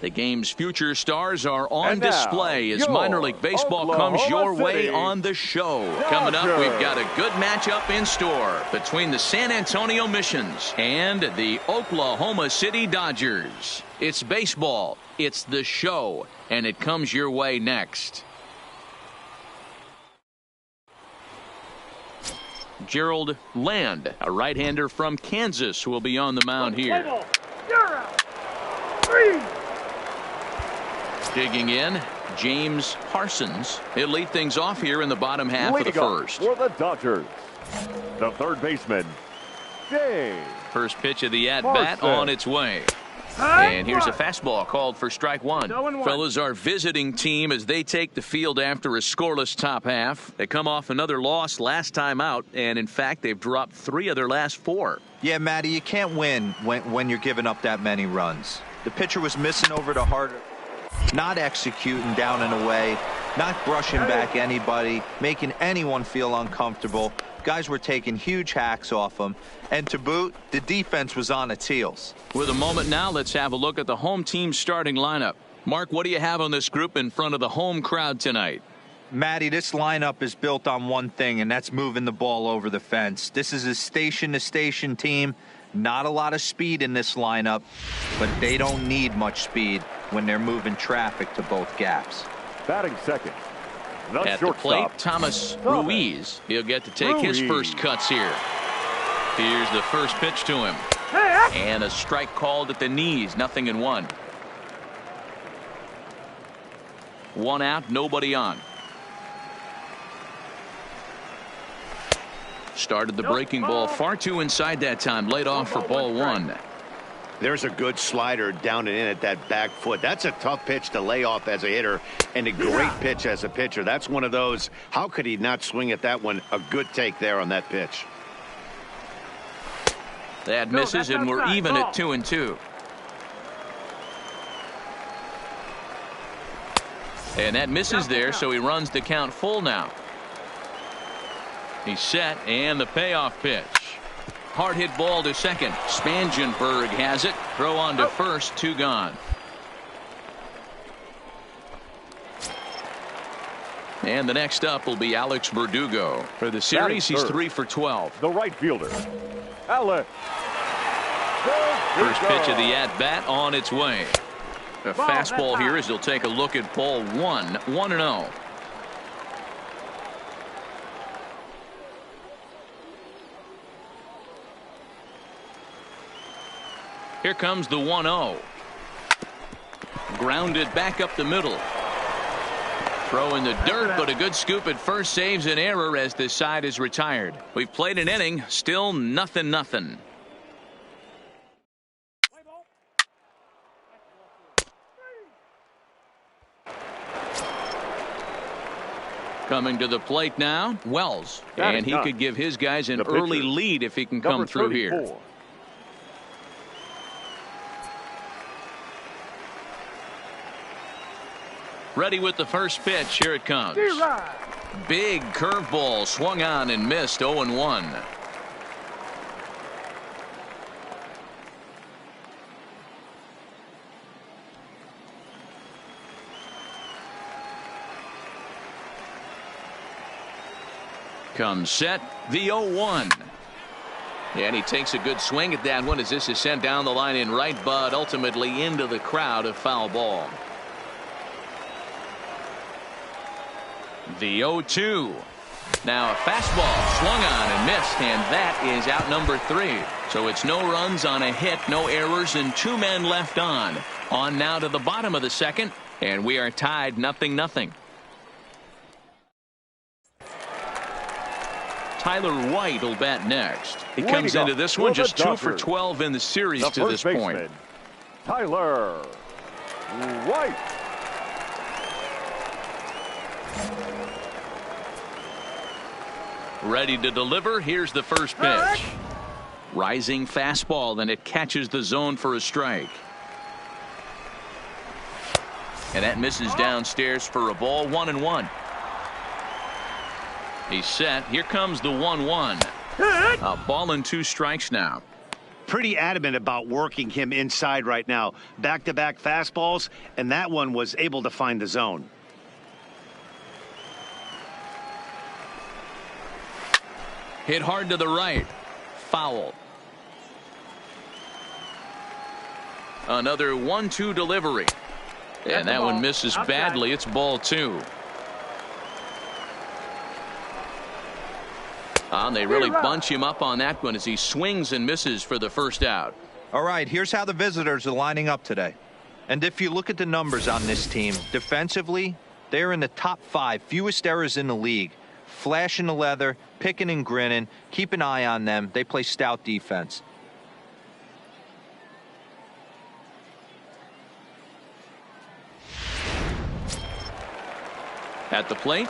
The game's future stars are on display as minor league baseball comes your way on the show. Coming up, we've got a good matchup in store between the San Antonio Missions and the Oklahoma City Dodgers. It's baseball, it's the show, and it comes your way next. Gerald Land, a right-hander from Kansas, will be on the mound here. Digging in, James Parsons. He'll lead things off here in the bottom half of the first. For the Dodgers, the third baseman, James. First pitch of the at-bat on its way. And here's a fastball called for strike one. Fellas, our visiting team as they take the field after a scoreless top half. They come off another loss last time out, and in fact, they've dropped 3 of their last 4. Yeah, Matty, you can't win when you're giving up that many runs. The pitcher was missing over the heart, not executing down and away, not brushing back anybody, making anyone feel uncomfortable. Guys were taking huge hacks off them. And to boot, the defense was on its heels. With a moment now, let's have a look at the home team starting lineup. Mark, what do you have on this group in front of the home crowd tonight? Matty, this lineup is built on one thing, and that's moving the ball over the fence. This is a station-to-station team. Not a lot of speed in this lineup, but they don't need much speed when they're moving traffic to both gaps. Batting second, at the plate, Thomas Ruiz. He'll get to take his first cuts here. Here's the first pitch to him. And a strike called at the knees, 0-1. 1 out, nobody on. Started the breaking ball far too inside that time. Laid off for ball 1. There's a good slider down and in at that back foot. That's a tough pitch to lay off as a hitter and a great pitch as a pitcher. That's one of those. How could he not swing at that one? A good take there on that pitch. That misses, and we're even at 2-2. And that misses there, so he runs the count full now. He's set, and the payoff pitch. Hard hit ball to second. Spangenberg has it. Throw on to first, 2 gone. And the next up will be Alex Verdugo. For the series, he's 3 for 12. The right fielder, Alex. First pitch of the at-bat on its way. A fastball here as he'll take a look at ball 1. 1-0. Here comes the 1-0. Grounded back up the middle. Throw in the dirt, but a good scoop at first saves an error as this side is retired. We've played an inning, still 0-0. Coming to the plate now, Wells. And he could give his guys an early lead if he can come through here. Ready with the first pitch. Here it comes. Big curveball swung on and missed. 0-1. Comes set, the 0-1. And he takes a good swing at that one as this is sent down the line in right, but ultimately into the crowd, a foul ball. The 0-2. Now a fastball swung on and missed, and that is out number 3. So it's no runs on a hit, no errors, and 2 men left on. On now to the bottom of the second, and we are tied 0-0. Tyler White will bat next. He comes into this one just 2 for 12 in the series to this point. Tyler White. Ready to deliver. Here's the first pitch. Rising fastball, and it catches the zone for a strike. And that misses downstairs for a ball. 1-1. He's set. Here comes the 1-1. A ball and 2 strikes now. Pretty adamant about working him inside right now. Back-to-back fastballs, and that one was able to find the zone. Hit hard to the right. Foul. Another 1-2 delivery. And that one misses badly. It's ball 2. They really bunch him up on that one as he swings and misses for the first out. All right, here's how the visitors are lining up today. And if you look at the numbers on this team, defensively, they're in the top 5 fewest errors in the league. Flashing the leather, picking and grinning. Keep an eye on them. They play stout defense. At the plate,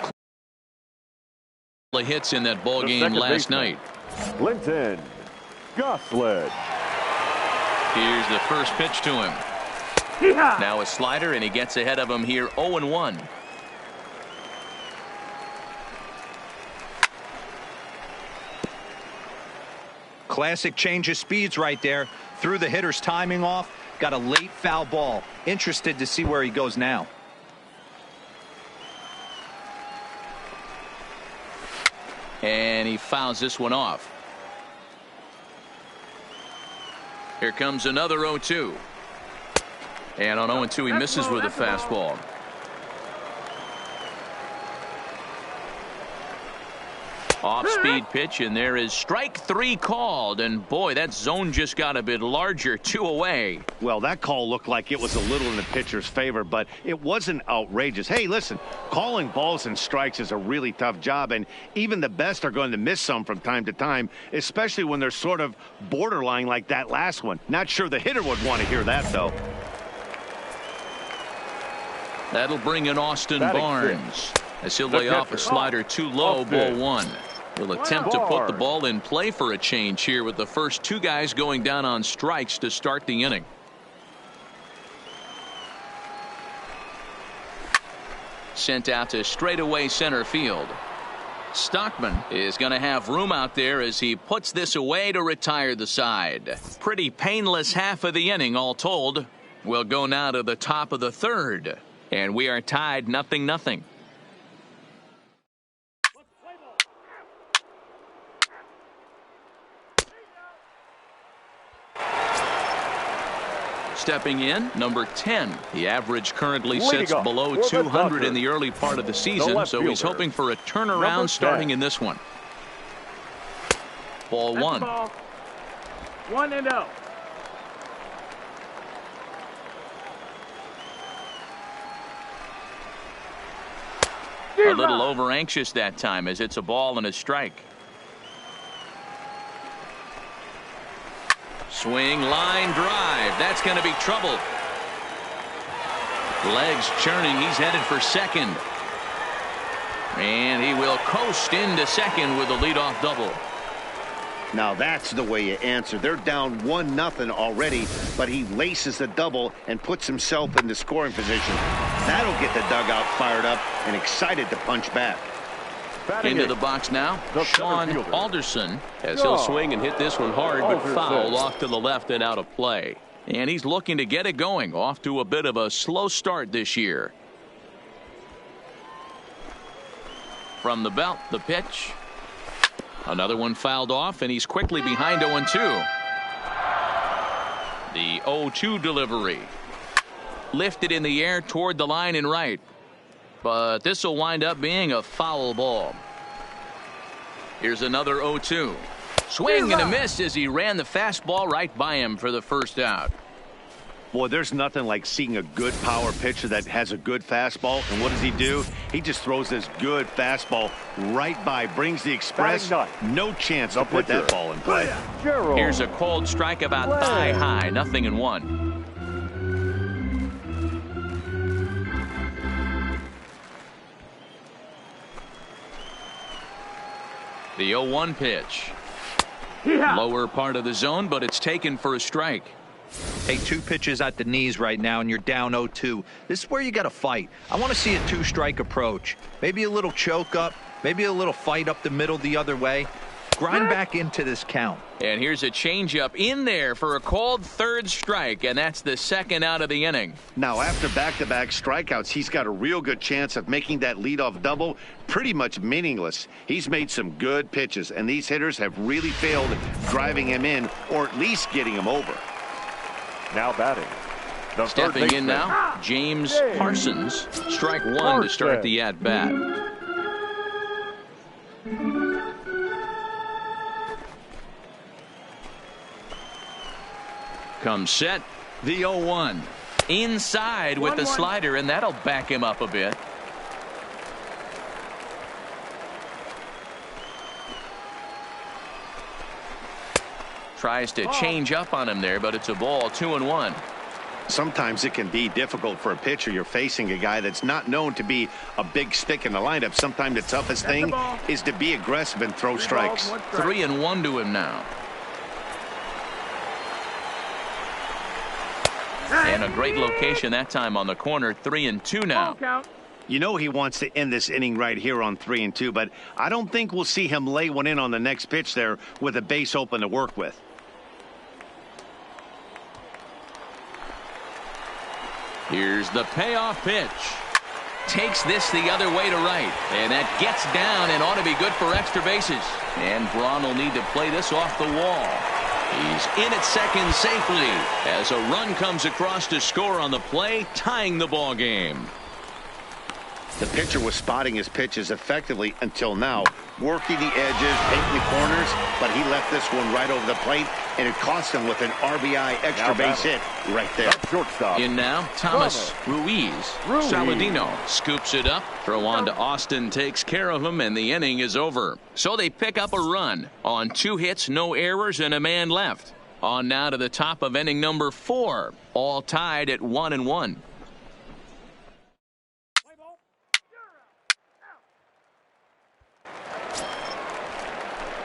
hits in that ball game last night. Clinton Goslett. Here's the first pitch to him. Yeehaw! Now a slider, and he gets ahead of him here. 0-1. Classic change of speeds right there. Threw the hitter's timing off. Got a late foul ball. Interested to see where he goes now. And he fouls this one off. Here comes another 0-2. And on 0-2 he misses with a fastball. Off-speed pitch, and there is strike 3 called. And boy, that zone just got a bit larger. 2 away. Well, that call looked like it was a little in the pitcher's favor, but it wasn't outrageous. Hey, listen, calling balls and strikes is a really tough job, and even the best are going to miss some from time to time, especially when they're sort of borderline like that last one. Not sure the hitter would want to hear that, though. That'll bring in Austin Barnes as he'll lay off a slider too low. Ball 1. He'll attempt to put the ball in play for a change here with the first 2 guys going down on strikes to start the inning. Sent out to straightaway center field. Stockman is going to have room out there as he puts this away to retire the side. Pretty painless half of the inning all told. We'll go now to the top of the 3rd, and we are tied 0-0. Stepping in, number 10. The average currently sits below 200 in the early part of the season, so he's hoping for a turnaround starting in this one. Ball 1. 1-0. A little over anxious that time as it's a ball and a strike. Swing, line drive. That's going to be trouble. Legs churning. He's headed for second. And he will coast into second with a leadoff double. Now that's the way you answer. They're down 1-0 already, but he laces the double and puts himself in the scoring position. That'll get the dugout fired up and excited to punch back. Into the box now, Sean Alderson, as he'll swing and hit this one hard, but foul off to the left and out of play. And he's looking to get it going. Off to a bit of a slow start this year. From the belt, the pitch. Another one fouled off, and he's quickly behind 0-2. The 0-2 delivery. Lifted in the air toward the line and right. But this will wind up being a foul ball. Here's another 0-2. Swing and a miss as he ran the fastball right by him for the first out. Boy, there's nothing like seeing a good power pitcher that has a good fastball. And what does he do? He just throws this good fastball right by, brings the express. No chance to put that ball in play. Here's a cold strike about thigh high, 0-1. The 0-1 pitch. Lower part of the zone, but it's taken for a strike. Take 2 pitches at the knees right now, and you're down 0-2. This is where you got to fight. I want to see a 2-strike approach. Maybe a little choke up, maybe a little fight up the middle the other way. Grind back into this count. And here's a changeup in there for a called third strike, and that's the second out of the inning. Now, after back-to-back strikeouts, he's got a real good chance of making that leadoff double pretty much meaningless. He's made some good pitches, and these hitters have really failed driving him in or at least getting him over. Now batting. Stepping in now, James Parsons. Strike 1 to start the at-bat. Comes set, the 0-1. Inside with the slider, and that'll back him up a bit. Tries to change up on him there, but it's a ball, 2-1. Sometimes it can be difficult for a pitcher. You're facing a guy that's not known to be a big stick in the lineup. Sometimes the toughest thing is to be aggressive and throw strikes. 3-1 to him now. And a great location that time on the corner. 3-2 now. You know he wants to end this inning right here on 3-2, but I don't think we'll see him lay one in on the next pitch there with a base open to work with. Here's the payoff pitch. Takes this the other way to right. And that gets down and ought to be good for extra bases. And Braun will need to play this off the wall. He's in at second safely as a run comes across to score on the play, tying the ball game. The pitcher was spotting his pitches effectively until now, working the edges, taking the corners, but he left this one right over the plate, and it cost him with an RBI extra base hit right there. Shortstop. In now, Thomas Ruiz. Saladino scoops it up. Throw on to Austin, takes care of him, and the inning is over. So they pick up a run on 2 hits, no errors, and a man left. On now to the top of inning number 4, all tied at 1-1.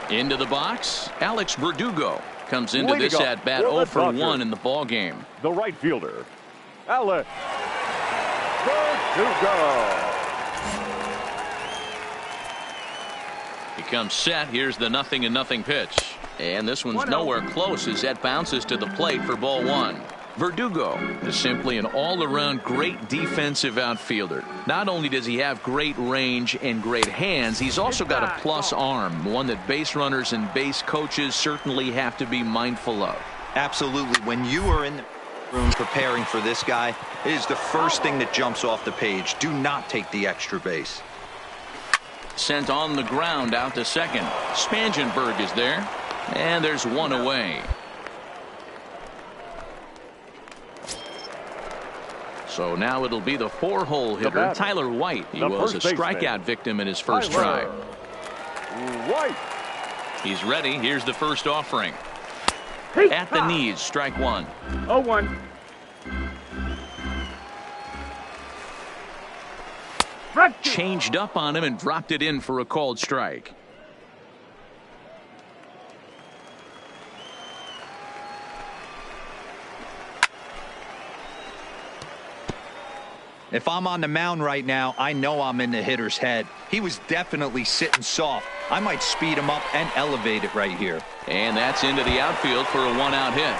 Into the box, Alex Verdugo comes into this at bat 0 for 1 in the ball game. The right fielder, Alex Verdugo. He comes set. Here's the 0-0 pitch, and this one's nowhere close as that bounces to the plate for ball 1. Verdugo is simply an all-around great defensive outfielder. Not only does he have great range and great hands, he's also got a plus arm, one that base runners and base coaches certainly have to be mindful of. Absolutely. When you are in the room preparing for this guy, it is the first thing that jumps off the page. Do not take the extra base. Sent on the ground out to second. Spangenberg is there, and there's one away. So now it'll be the 4-hole hitter, Tyler White. He was a strikeout victim in his first try. White. He's ready. Here's the first offering. At the knees, strike 1. 0-1. Changed up on him and dropped it in for a called strike. If I'm on the mound right now, I know I'm in the hitter's head. He was definitely sitting soft. I might speed him up and elevate it right here. And that's into the outfield for a 1-out hit.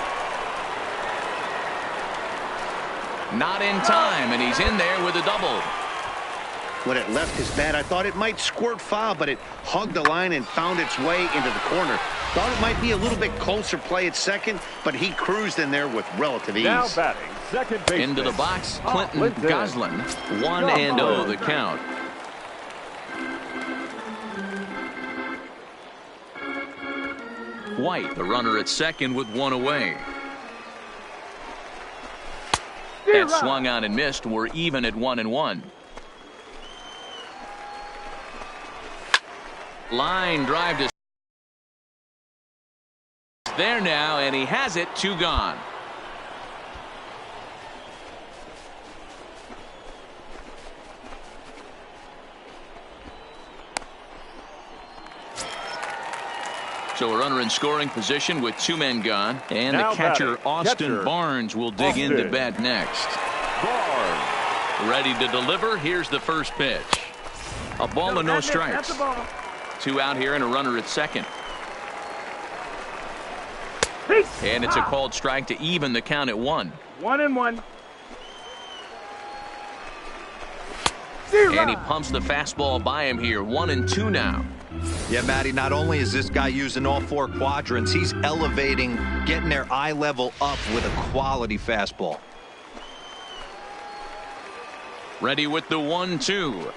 Not in time, and he's in there with a double. When it left his bat, I thought it might squirt foul, but it hugged the line and found its way into the corner. Thought it might be a little bit closer play at second, but he cruised in there with relative ease. Now batting, second baseman. Into the box, Clinton Goslin. 1-0 the count. White, the runner at second with one away. That swung on and missed. We're even at 1-1. Line drive to there now, and he has it. 2 gone. So a runner in scoring position with 2 men gone, and now the catcher Austin Barnes will dig in to bat next. Barnes ready to deliver. Here's the first pitch. A ball and no strikes. 2 out here and a runner at second. And it's a called strike to even the count at 1. 1-1. And he pumps the fastball by him here. 1-2 now. Yeah, Matty, not only is this guy using all 4 quadrants, he's elevating, getting their eye level up with a quality fastball. Ready with the 1-2.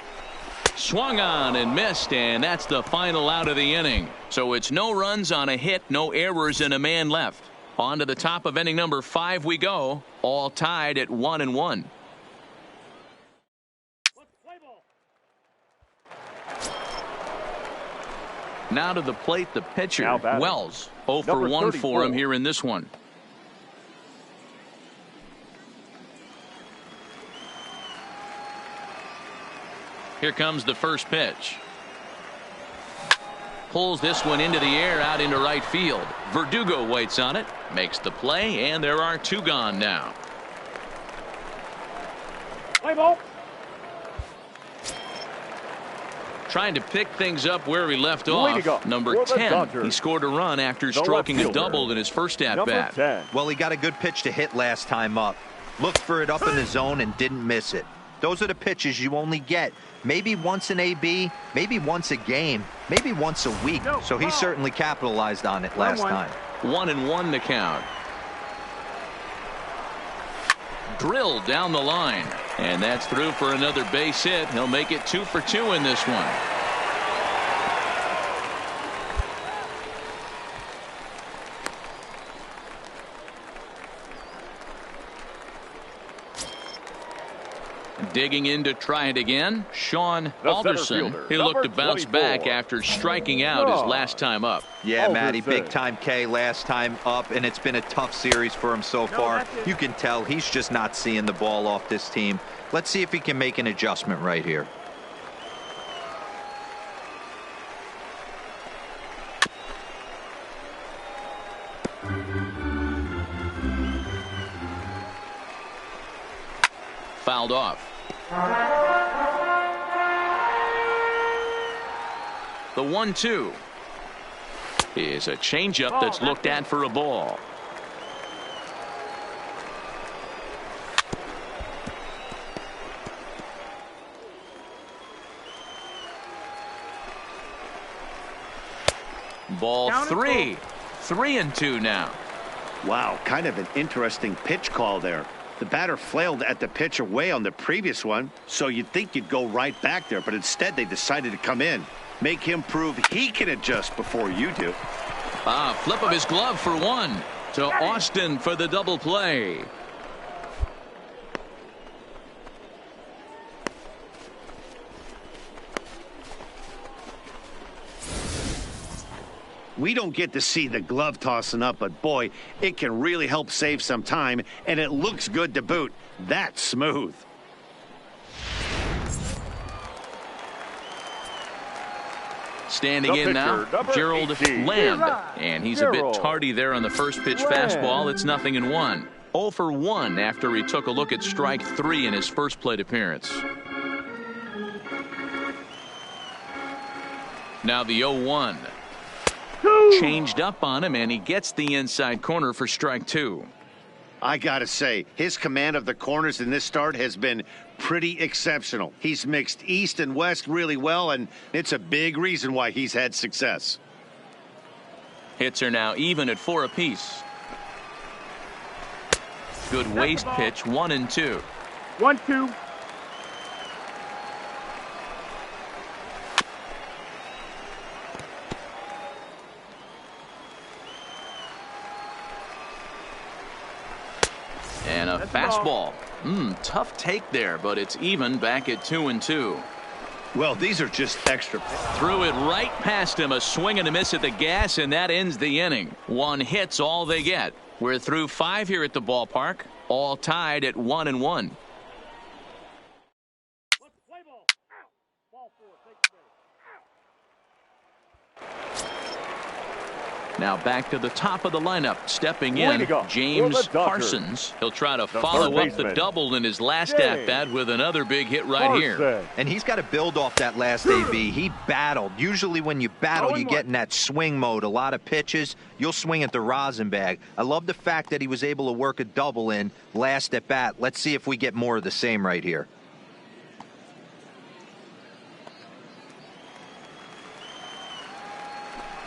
Swung on and missed, and that's the final out of the inning. So it's no runs on a hit, no errors, and a man left. On to the top of inning number 5 we go, all tied at 1-1. Now to the plate, the pitcher, Wells. 0 for 1 for him here in this one. Here comes the first pitch. Pulls this one into the air out into right field. Verdugo waits on it, makes the play, and there are 2 gone now. Play ball. Trying to pick things up where he left off. Number 10. He scored a run after stroking a double in his first at-bat. Well, he got a good pitch to hit last time up. Looked for it up in the zone and didn't miss it. Those are the pitches you only get maybe once in AB, maybe once a game, maybe once a week. So he certainly capitalized on it last time. 1-1 the count. Drilled down the line, and that's through for another base hit. He'll make it 2 for 2 in this one. Digging in to try it again, Sean Alderson. He looked to bounce back after striking out his last time up. Yeah, Matty, big time K last time up, and it's been a tough series for him so far. You can tell he's just not seeing the ball off this team. Let's see if he can make an adjustment right here. Fouled off. The 1-2 is a changeup that's looked at for a ball. Ball 3. 3-2 now. Wow, kind of an interesting pitch call there. The batter flailed at the pitcher way on the previous one, so you'd think you'd go right back there, but instead they decided to come in. Make him prove he can adjust before you do. Flip of his glove for 1 to Austin for the double play. We don't get to see the glove tossing up, but boy, it can really help save some time, and it looks good to boot. That's smooth. Standing in now, Gerald Land, and he's a bit tardy there on the first pitch fastball. It's 0-1. 0 for 1 after he took a look at strike 3 in his first plate appearance. Now the 0-1. Changed up on him, and he gets the inside corner for strike 2. I gotta say, his command of the corners in this start has been pretty exceptional. He's mixed east and west really well, and it's a big reason why he's had success. Hits are now even at 4 apiece. Good waist pitch, 1-2. 1-2. And a fastball. Tough take there, but it's even back at 2-2. Well, these are just extra. Threw it right past him. A swing and a miss at the gas, and that ends the inning. 1 hit's all they get. We're through 5 here at the ballpark, all tied at 1-1. Now back to the top of the lineup. Stepping in, James Parsons. He'll try to follow up the double in his last at-bat with another big hit right here. And he's got to build off that last AB. He battled. Usually when you battle, you get in that swing mode. A lot of pitches, you'll swing at the rosin bag. I love the fact that he was able to work a double in last at-bat. Let's see if we get more of the same right here.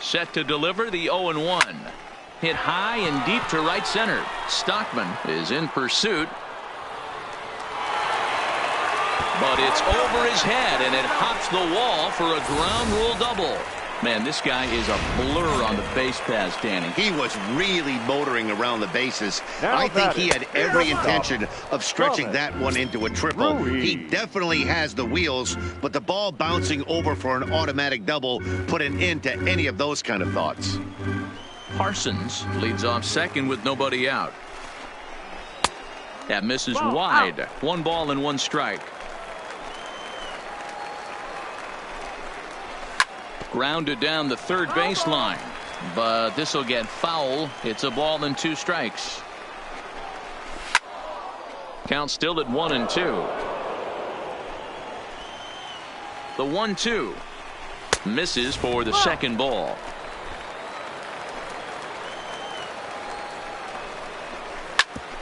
Set to deliver the 0-1. Hit high and deep to right center. Stockman is in pursuit. But it's over his head, and it hops the wall for a ground rule double. Man, this guy is a blur on the base pass, Danny. He was really motoring around the bases. I think he had every intention of stretching that one into a triple. He definitely has the wheels, but the ball bouncing over for an automatic double put an end to any of those kind of thoughts. Parsons leads off second with nobody out. That misses wide. 1 ball and 1 strike. Grounded down the third baseline, but this will get foul. It's a ball and 2 strikes. Count still at 1-2. The 1-2 misses for the second ball.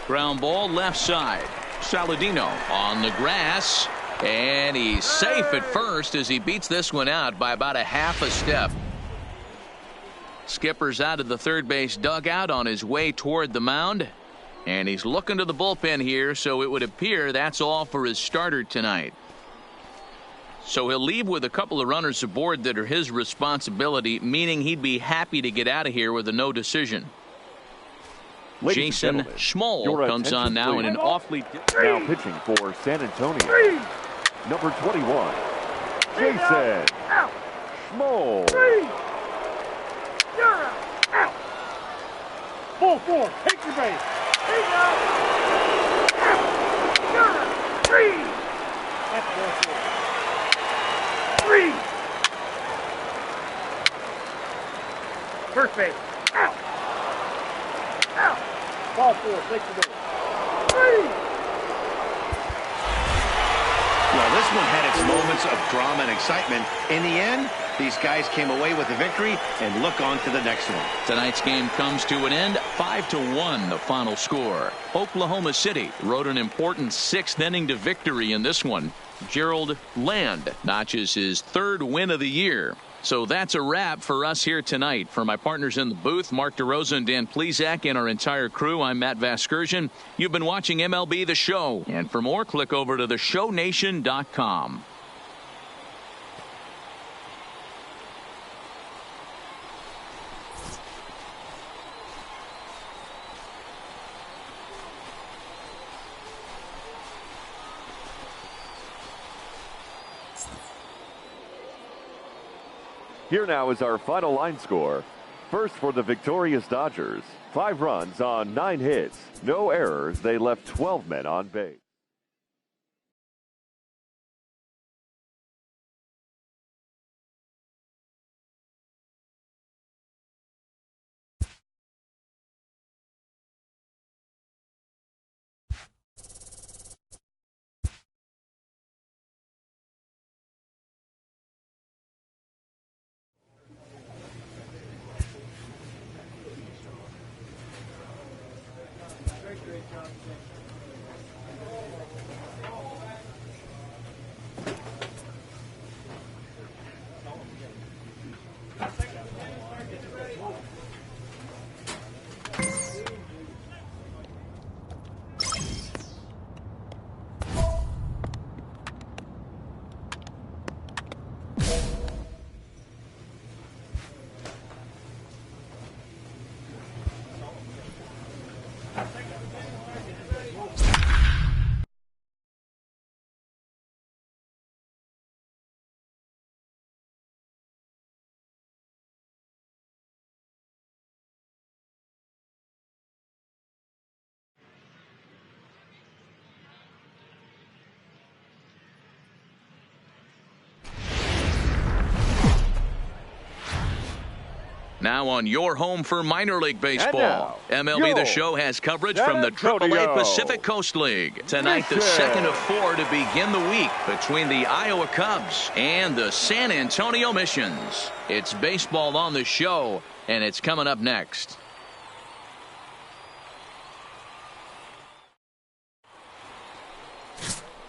Ground ball left side. Saladino on the grass. And he's safe at first as he beats this one out by about a half a step. Skipper's out of the third base dugout on his way toward the mound. And he's looking to the bullpen here, so it would appear that's all for his starter tonight. So he'll leave with a couple of runners aboard that are his responsibility, meaning he'd be happy to get out of here with a no decision. Jason Schmoll comes on now in an awfully... Now pitching for San Antonio. Number 21, Jason Schmoll. You're out. Full 4. Take your base. He's out. You're out. 3. That's ball 4. 3. First base. Out. Out. Ball 4. Take your base. 3. Well, this one had its moments of drama and excitement. In the end, these guys came away with the victory and look on to the next one. Tonight's game comes to an end. 5-1 the final score. Oklahoma City rode an important 6th inning to victory in this one. Gerald Land notches his 3rd win of the year. So that's a wrap for us here tonight. For my partners in the booth, Mark DeRosa and Dan Plesac, and our entire crew, I'm Matt Vasgersian. You've been watching MLB The Show. And for more, click over to theshownation.com. Here now is our final line score. First for the victorious Dodgers. 5 runs on 9 hits. No errors. They left 12 men on base. Now on your home for minor league baseball. MLB The Show has coverage from the AAA Pacific Coast League. Tonight, the second of 4 to begin the week between the Iowa Cubs and the San Antonio Missions. It's baseball on the show, and it's coming up next.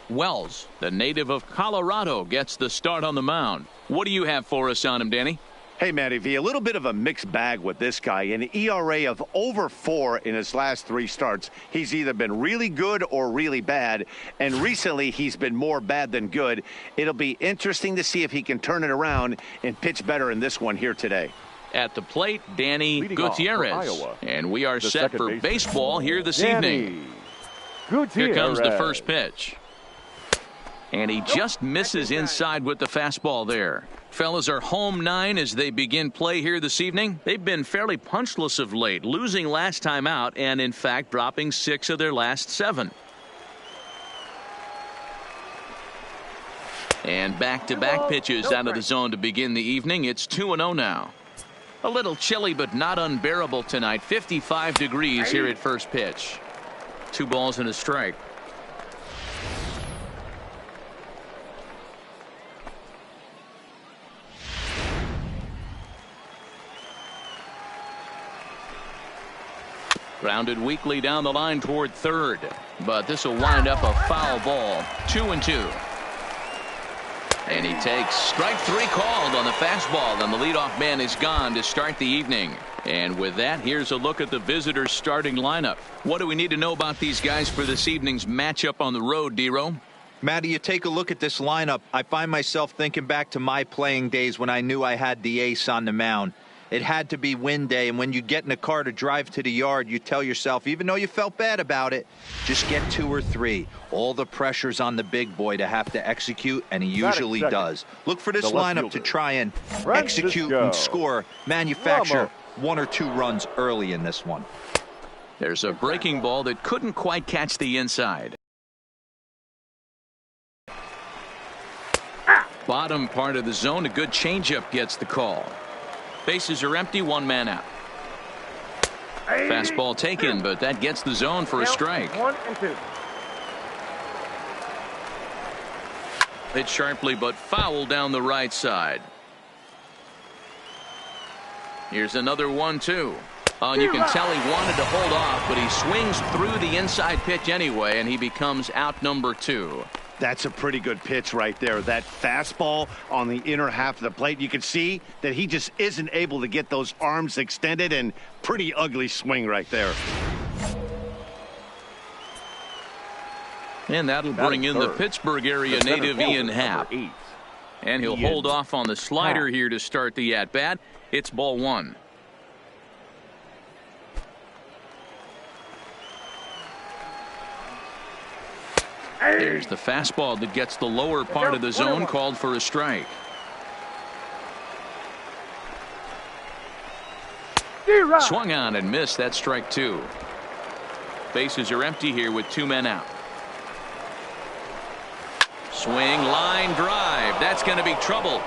Wells, the native of Colorado, gets the start on the mound. What do you have for us on him, Danny? Hey, Matty V, a little bit of a mixed bag with this guy. An ERA of over 4 in his last 3 starts. He's either been really good or really bad, and recently he's been more bad than good. It'll be interesting to see if he can turn it around and pitch better in this one here today. At the plate, Danny Gutierrez. And we are set for baseball here this evening. Here comes the first pitch. And he just misses inside with the fastball there. Fellas are home 9 as they begin play here this evening. They've been fairly punchless of late, losing last time out and, in fact, dropping 6 of their last 7. And back-to-back pitches out of the zone to begin the evening. It's 2-0 now. A little chilly but not unbearable tonight. 55 degrees here at first pitch. 2 balls and a strike. Grounded weakly down the line toward third, but this will wind up a foul ball. 2-2. And he takes strike 3 called on the fastball, and the leadoff man is gone to start the evening. And with that, here's a look at the visitors' starting lineup. What do we need to know about these guys for this evening's matchup on the road, D-Row? Matty, you take a look at this lineup. I find myself thinking back to my playing days when I knew I had the ace on the mound. It had to be win day, and when you get in a car to drive to the yard, you tell yourself, even though you felt bad about it, just get 2 or 3. All the pressure's on the big boy to have to execute, and he usually does. Look for this lineup to try and execute and score, manufacture 1 or 2 runs early in this one. There's a breaking ball that couldn't quite catch the inside. Bottom part of the zone, a good changeup gets the call. Bases are empty, 1 man out. Fastball taken, but that gets the zone for a strike. 1 and 2. Hit sharply, but foul down the right side. Here's another 1-2. And you can tell he wanted to hold off, but he swings through the inside pitch anyway, and he becomes out number 2. That's a pretty good pitch right there. That fastball on the inner half of the plate. You can see that he just isn't able to get those arms extended, and pretty ugly swing right there. And that'll bring in the Pittsburgh area native Ian Happ. And he'll hold off on the slider here to start the at-bat. It's ball 1. There's the fastball that gets the lower part of the zone, called for a strike. Swung on and missed. That strike 2. Bases are empty here with 2 men out. Swing, line drive. That's going to be trouble.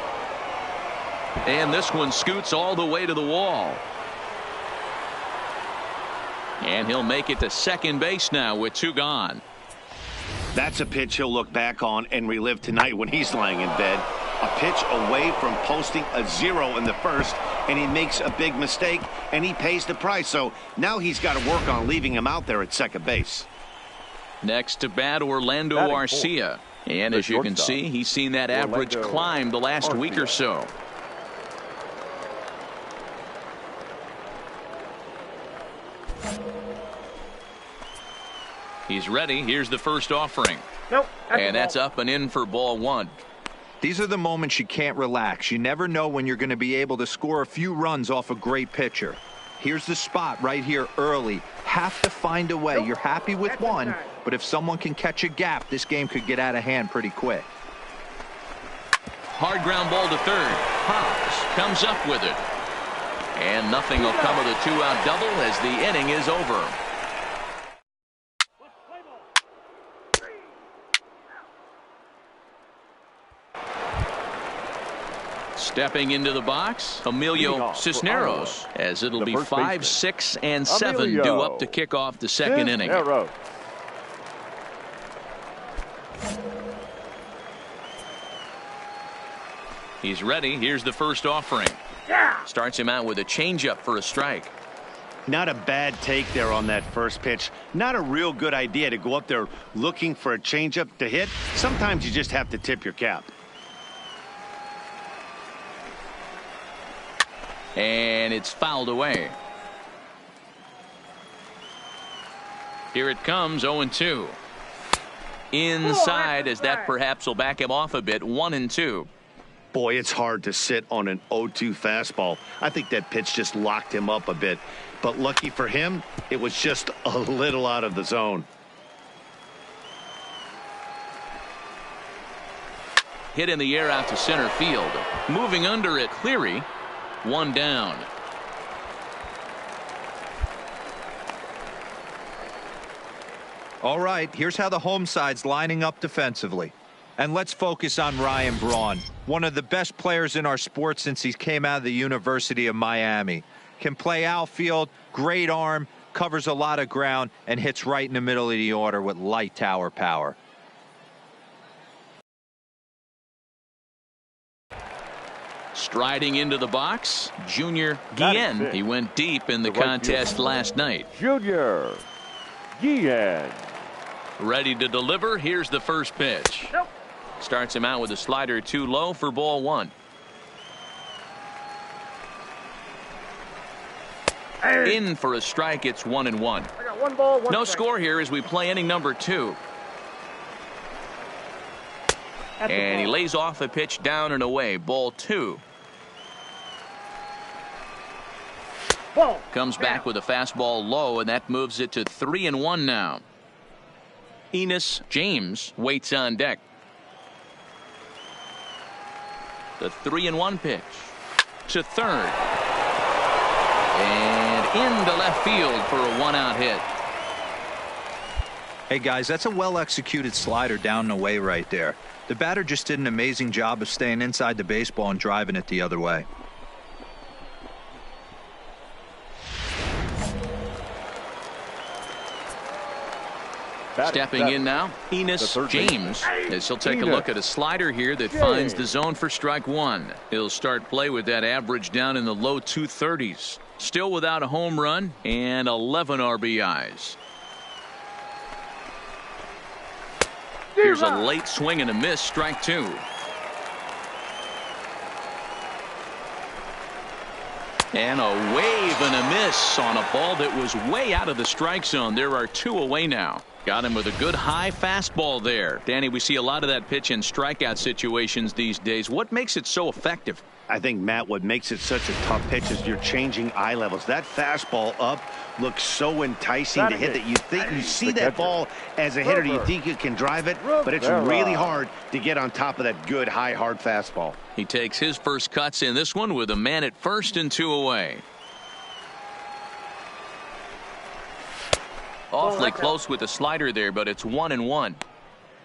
And this one scoots all the way to the wall. And he'll make it to second base now with 2 gone. That's a pitch he'll look back on and relive tonight when he's lying in bed. A pitch away from posting a 0 in the first, and he makes a big mistake, and he pays the price. So now he's got to work on leaving him out there at second base. Next to bat, Orlando Arcia. And as you can see, he's seen that average climb the last week or so. He's ready. Here's the first offering. Nope. And that's up and in for ball one. These are the moments you can't relax. You never know when you're going to be able to score a few runs off a great pitcher. Here's the spot right here early. Have to find a way. You're happy with one, but if someone can catch a gap, this game could get out of hand pretty quick. Hard ground ball to third. Hobbs comes up with it. And nothing will come of the two-out double as the inning is over. Stepping into the box, Emilio Cisneros, as it'll be 5, 6, and 7 due up to kick off the second inning. He's ready. Here's the first offering. Starts him out with a changeup for a strike. Not a bad take there on that first pitch. Not a real good idea to go up there looking for a changeup to hit. Sometimes you just have to tip your cap. And it's fouled away. Here it comes, 0-2. Inside, as that perhaps will back him off a bit, 1-2. Boy, it's hard to sit on an 0-2 fastball. I think that pitch just locked him up a bit. But lucky for him, it was just a little out of the zone. Hit in the air out to center field. Moving under it, Cleary. One down. All right, here's how the home side's lining up defensively. And let's focus on Ryan Braun, one of the best players in our sport since he came out of the University of Miami. Can play outfield, great arm, covers a lot of ground, and hits right in the middle of the order with light tower power. Striding into the box, Junior Guillen. He went deep in the contest last night. Junior Guillen. Ready to deliver. Here's the first pitch. Starts him out with a slider too low for ball one. In for a strike. It's 1-1. I got one ball, one no strike. score here as we play inning number 2. And he lays off a pitch down and away. Ball 2. Comes back with a fastball low, and that moves it to 3-1 now. Enos James waits on deck. The 3-1 pitch to third. And into left field for a one-out hit. Hey guys, that's a well-executed slider down and away right there. The batter just did an amazing job of staying inside the baseball and driving it the other way. Stepping in now, Enos James, as he'll take a look at a slider here that finds the zone for strike one. He'll start play with that average down in the low 230s. Still without a home run and 11 RBIs. Here's a late swing and a miss, strike 2. And a wave and a miss on a ball that was way out of the strike zone. There are 2 away now. Got him with a good high fastball there. Danny, we see a lot of that pitch in strikeout situations these days. What makes it so effective? I think, Matt, what makes it such a tough pitch is you're changing eye levels. That fastball up looks so enticing to hit that you think you see that ball as a hitter. You think you can drive it, but it's really hard to get on top of that good, high, hard fastball. He takes his first cuts in this one with a man at first and 2 away. Awfully close with the slider there, but it's 1-1.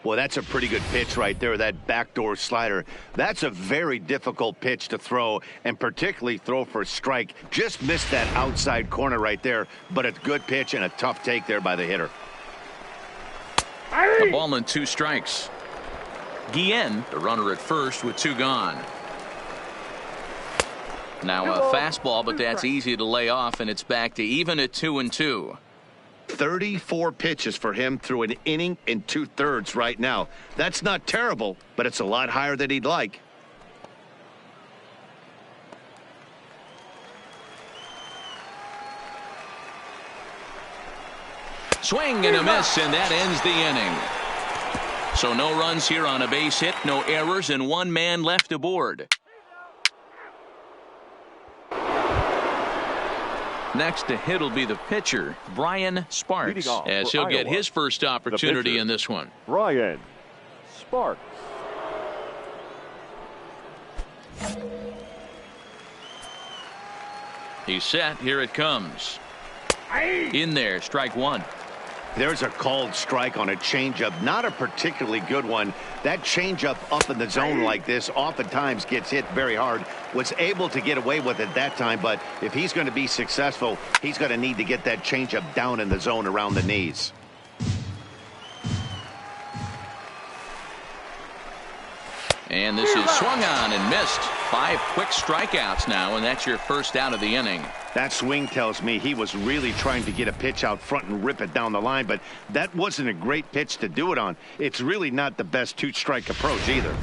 Well, that's a pretty good pitch right there, that backdoor slider. That's a very difficult pitch to throw, and particularly throw for a strike. Just missed that outside corner right there, but a good pitch and a tough take there by the hitter. A ball and 2 strikes. Guillen, the runner at first with 2 gone. Now a fastball, but that's easy to lay off, and it's back to even at 2-2. 34 pitches for him through an inning and 2/3 right now. That's not terrible, but it's a lot higher than he'd like. Swing and a miss, and that ends the inning. So no runs here on a base hit, no errors, and one man left aboard. Next to hit will be the pitcher, Brian Sparks, as he'll get his first opportunity in this one. Brian Sparks. He's set. Here it comes. In there, strike one. There's a called strike on a changeup, not a particularly good one. That changeup up in the zone like this oftentimes gets hit very hard. Was able to get away with it that time, but if he's going to be successful, he's going to need to get that changeup down in the zone around the knees. And this is swung on and missed. 5 quick strikeouts now, and that's your first out of the inning. That swing tells me he was really trying to get a pitch out front and rip it down the line, but that wasn't a great pitch to do it on. It's really not the best 2-strike approach either.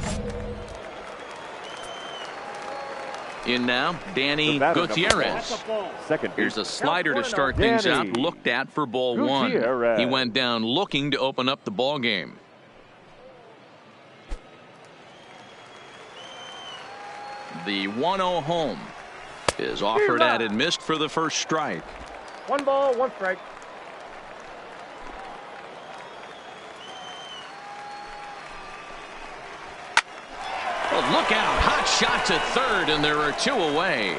In now, Danny Gutierrez. Here's a slider to start things out, looked at for ball one. He went down looking to open up the ball game. The 1-0 home is offered at and missed for the first strike. 1 ball, 1 strike. Well, look out. Hot shot to third, and there are 2 away.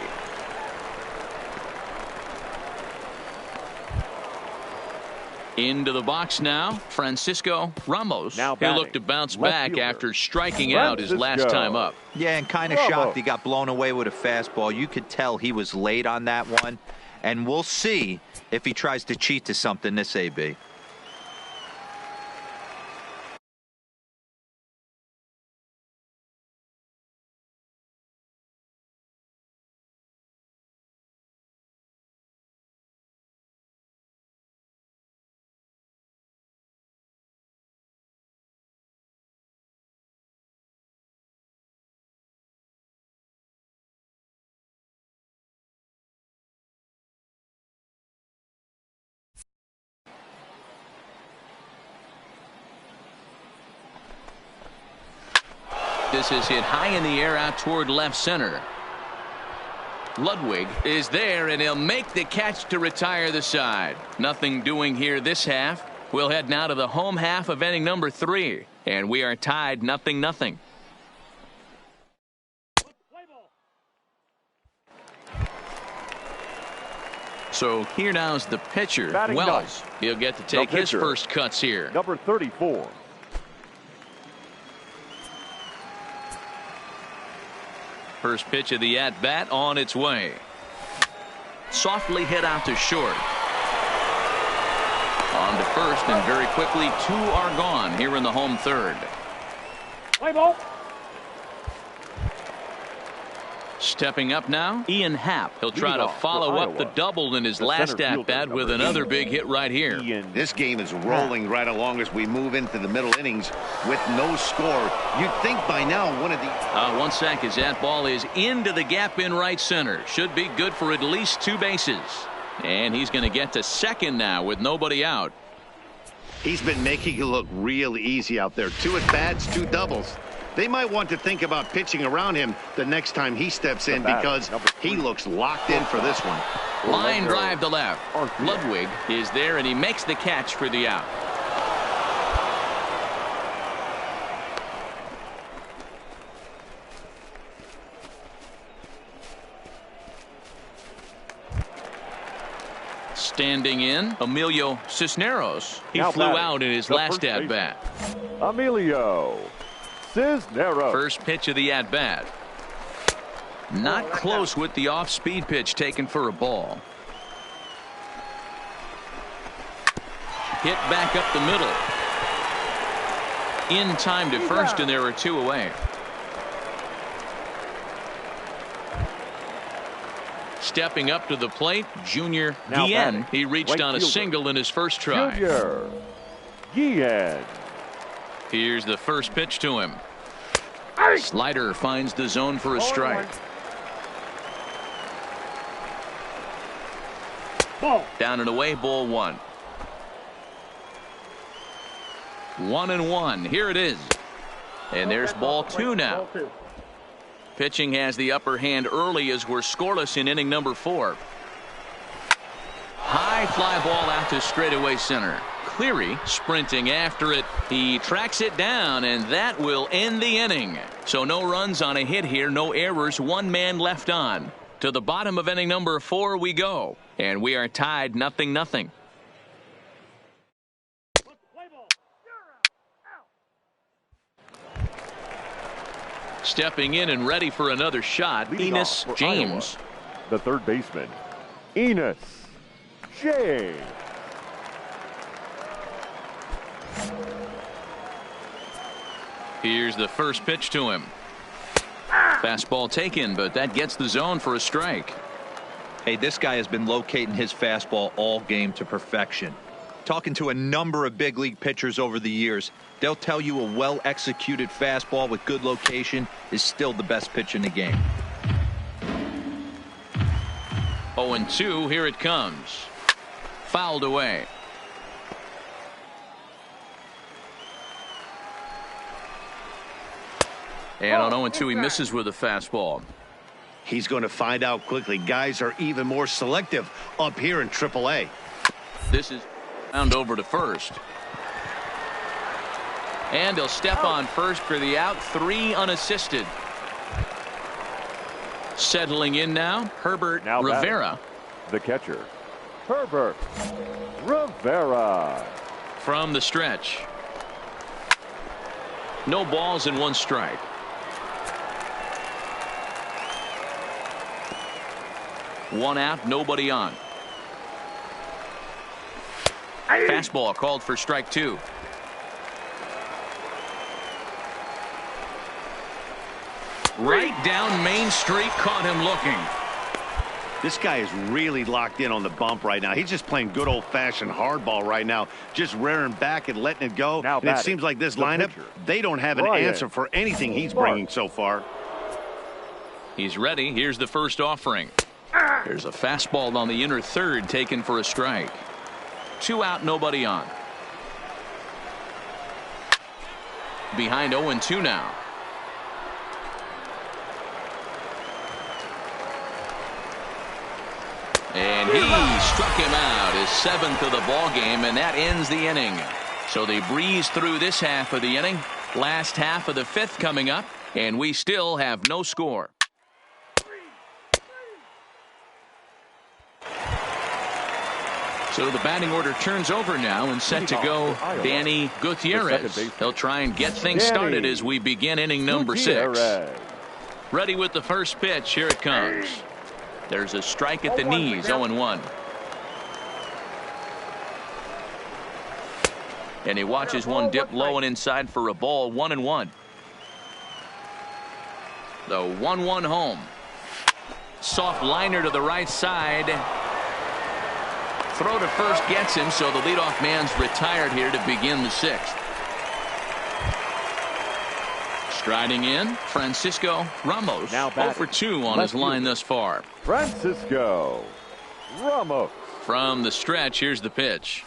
Into the box now, Francisco Ramos. He'll look to bounce back after striking out his last time up. Yeah, and kind of shocked he got blown away with a fastball. You could tell he was late on that one, and we'll see if he tries to cheat to something this AB. This is hit high in the air out toward left center. Ludwig is there, and he'll make the catch to retire the side. Nothing doing here this half. We'll head now to the home half of inning number 3, and we are tied 0-0. So here now is the pitcher, Wells. He'll get to take his first cuts here. Number 34. First pitch of the at-bat on its way. Softly hit out to short. On to first, and very quickly 2 are gone here in the home third. Play ball. Stepping up now, Ian Happ. He'll try to follow up the double in his last at-bat with another big hit right here. This game is rolling right along as we move into the middle innings with no score. You'd think by now one of the... 1 sec as that ball is into the gap in right center. Should be good for at least 2 bases. And he's going to get to second now with nobody out. He's been making it look real easy out there. 2 at-bats, 2 doubles. They might want to think about pitching around him the next time he steps in because he looks locked in for this one. Line drive to left. Ludwig is there, and he makes the catch for the out. Standing in, Emilio Cisneros. He flew out in his last at-bat. Emilio Cisneros. First pitch of the at-bat. Not close with the off-speed pitch taken for a ball. Hit back up the middle. In time to first, and there are 2 away. Stepping up to the plate, Junior Guillen. He reached right on a fielder, single in his first try. Junior Guillen. Here's the first pitch to him. Slider finds the zone for a strike. Ball. Down and away, ball one. 1-1. Here it is. And there's ball two now. Pitching has the upper hand early as we're scoreless in inning number 4. High fly ball out to straightaway center. Cleary sprinting after it. He tracks it down, and that will end the inning. So no runs on a hit here, no errors, one man left on. To the bottom of inning number 4 we go, and we are tied 0-0. Stepping in and ready for another shot, Enos James. Iowa, the third baseman, Enos James. Here's the first pitch to him. Fastball taken, but that gets the zone for a strike. Hey, this guy has been locating his fastball all game to perfection. Talking to a number of big league pitchers over the years, they'll tell you a well-executed fastball with good location is still the best pitch in the game. 0-2, here it comes. Fouled away. And on 0-2, he misses with a fastball. He's going to find out quickly. Guys are even more selective up here in AAA. This is round over to first. And he'll step on first for the out. 3 unassisted. Settling in now, Herbert Rivera. The catcher, Herbert Rivera. From the stretch. No balls and 1 strike. One out, nobody on. Fastball called for strike 2. Right down Main Street, caught him looking. This guy is really locked in on the bump right now. He's just playing good old-fashioned hardball right now, just rearing back and letting it go. And it seems like this lineup, they don't have an answer for anything he's bringing so far. He's ready. Here's the first offering. There's a fastball on the inner third taken for a strike. 2 out, nobody on. Behind 0-2 now. And he struck him out, his 7th of the ball game, and that ends the inning. So they breeze through this half of the inning. Last half of the 5th coming up, and we still have no score. So the batting order turns over now, and set to go Danny Gutierrez. He'll try and get things started as we begin inning number 6. Ready with the first pitch. Here it comes. There's a strike at the knees. 0-1. And he watches one dip low and inside for a ball. 1-1. The 1-1 home. Soft liner to the right side. Throw to first gets him, so the leadoff man's retired here to begin the 6th. Striding in, Francisco Ramos. Now 0 for 2 on his line thus far. Francisco Ramos. From the stretch, here's the pitch.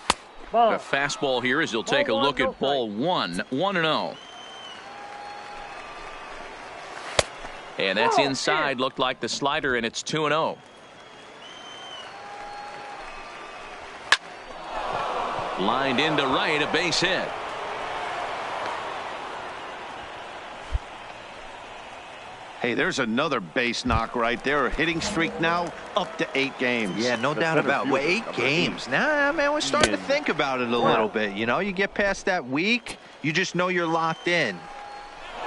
A fastball here as he'll take a look at ball 1. 1-0. And that's inside. Looked like the slider, and it's 2-0. Lined into right, a base hit. Hey, there's another base knock right there. A hitting streak now up to 8 games. Yeah, no doubt about it. 8 games. Nah, man, we're starting to think about it a little bit. You know, you get past that week, you just know you're locked in.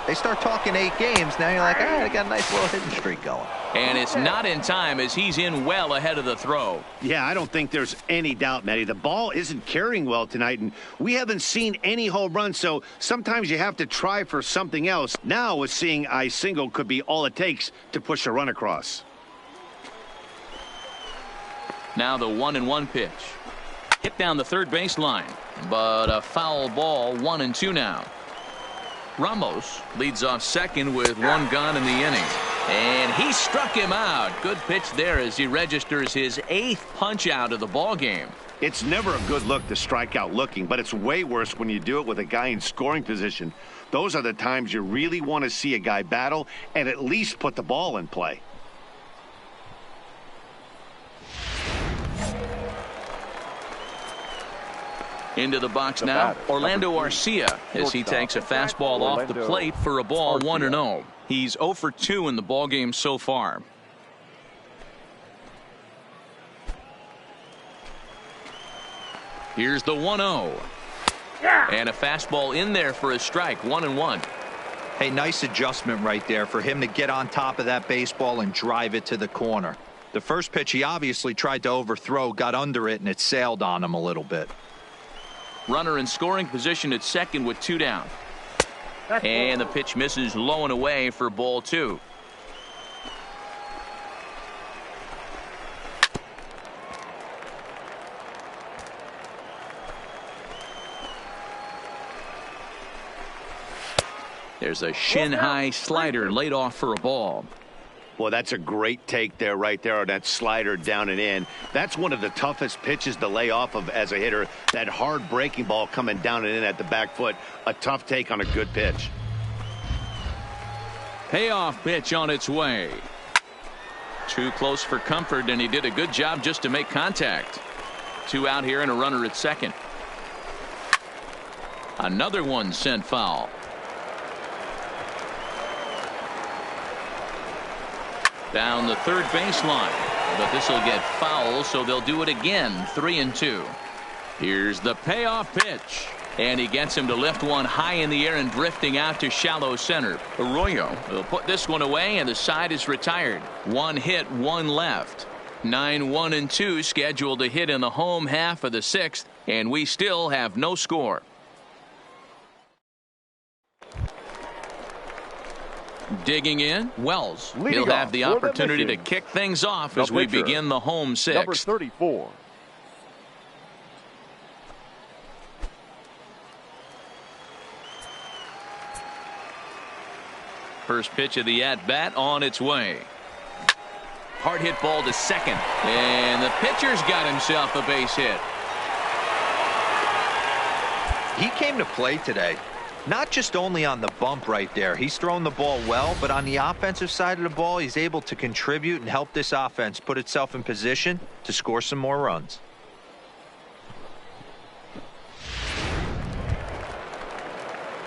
They start talking 8 games, now you're like, all right, I got a nice little hitting streak going. And it's not in time as he's in well ahead of the throw. Yeah, I don't think there's any doubt, Matty. The ball isn't carrying well tonight, and we haven't seen any home runs, so sometimes you have to try for something else. Now, with seeing I single could be all it takes to push a run across. Now the 1-1 pitch. Hit down the third baseline, but a foul ball. 1-2 now. Ramos leads off second with one gone in the inning. And he struck him out. Good pitch there as he registers his 8th punch out of the ball game. It's never a good look to strike out looking, but it's way worse when you do it with a guy in scoring position. Those are the times you really want to see a guy battle and at least put the ball in play. Into the box now, Orlando Arcia, as he takes a fastball off the plate for a ball. 1-0. He's 0 for 2 in the ball game so far. Here's the 1-0. And a fastball in there for a strike. 1-1. Hey, nice adjustment right there for him to get on top of that baseball and drive it to the corner. The first pitch he obviously tried to overthrow, got under it, and it sailed on him a little bit. Runner in scoring position at second with 2 down. And the pitch misses low and away for ball 2. There's a shin-high slider laid off for a ball. Well, that's a great take there, right there, on that slider down and in. That's one of the toughest pitches to lay off of as a hitter. That hard breaking ball coming down and in at the back foot. A tough take on a good pitch. Payoff pitch on its way. Too close for comfort, and he did a good job just to make contact. 2 out here and a runner at second. Another one sent foul. Down the third baseline, but this will get foul, so they'll do it again. 3-2. Here's the payoff pitch, and he gets him to lift one high in the air and drifting out to shallow center. Arroyo will put this one away, and the side is retired. 1 hit, 1 left. 9-1-2 scheduled to hit in the home half of the 6th, and we still have no score. Digging in, Wells. He'll have the opportunity to kick things off as we begin the home 6th. Number 34. First pitch of the at-bat on its way. Hard hit ball to second, and the pitcher's got himself a base hit. He came to play today. Not just only on the bump right there. He's thrown the ball well, but on the offensive side of the ball, he's able to contribute and help this offense put itself in position to score some more runs.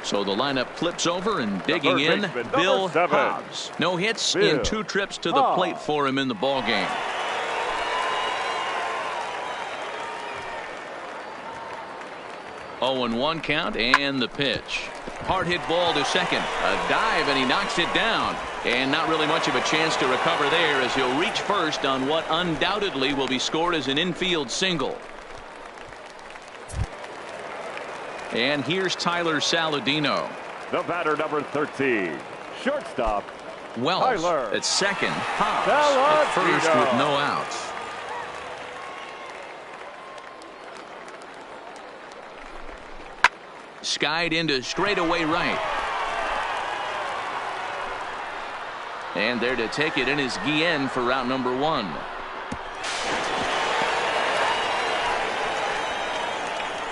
So the lineup flips over, and digging in, Bill Hobbs. No hits in 2 trips to the plate for him in the ball game. Oh, and 1 count, and the pitch. Hard hit ball to second. A dive, and he knocks it down. And not really much of a chance to recover there as he'll reach first on what undoubtedly will be scored as an infield single. And here's Tyler Saladino. The batter, number 13. Shortstop, Wells Tyler at second. Hobbs at first with no outs. Skied into straightaway right. And there to take it in is Guillen for route number 1.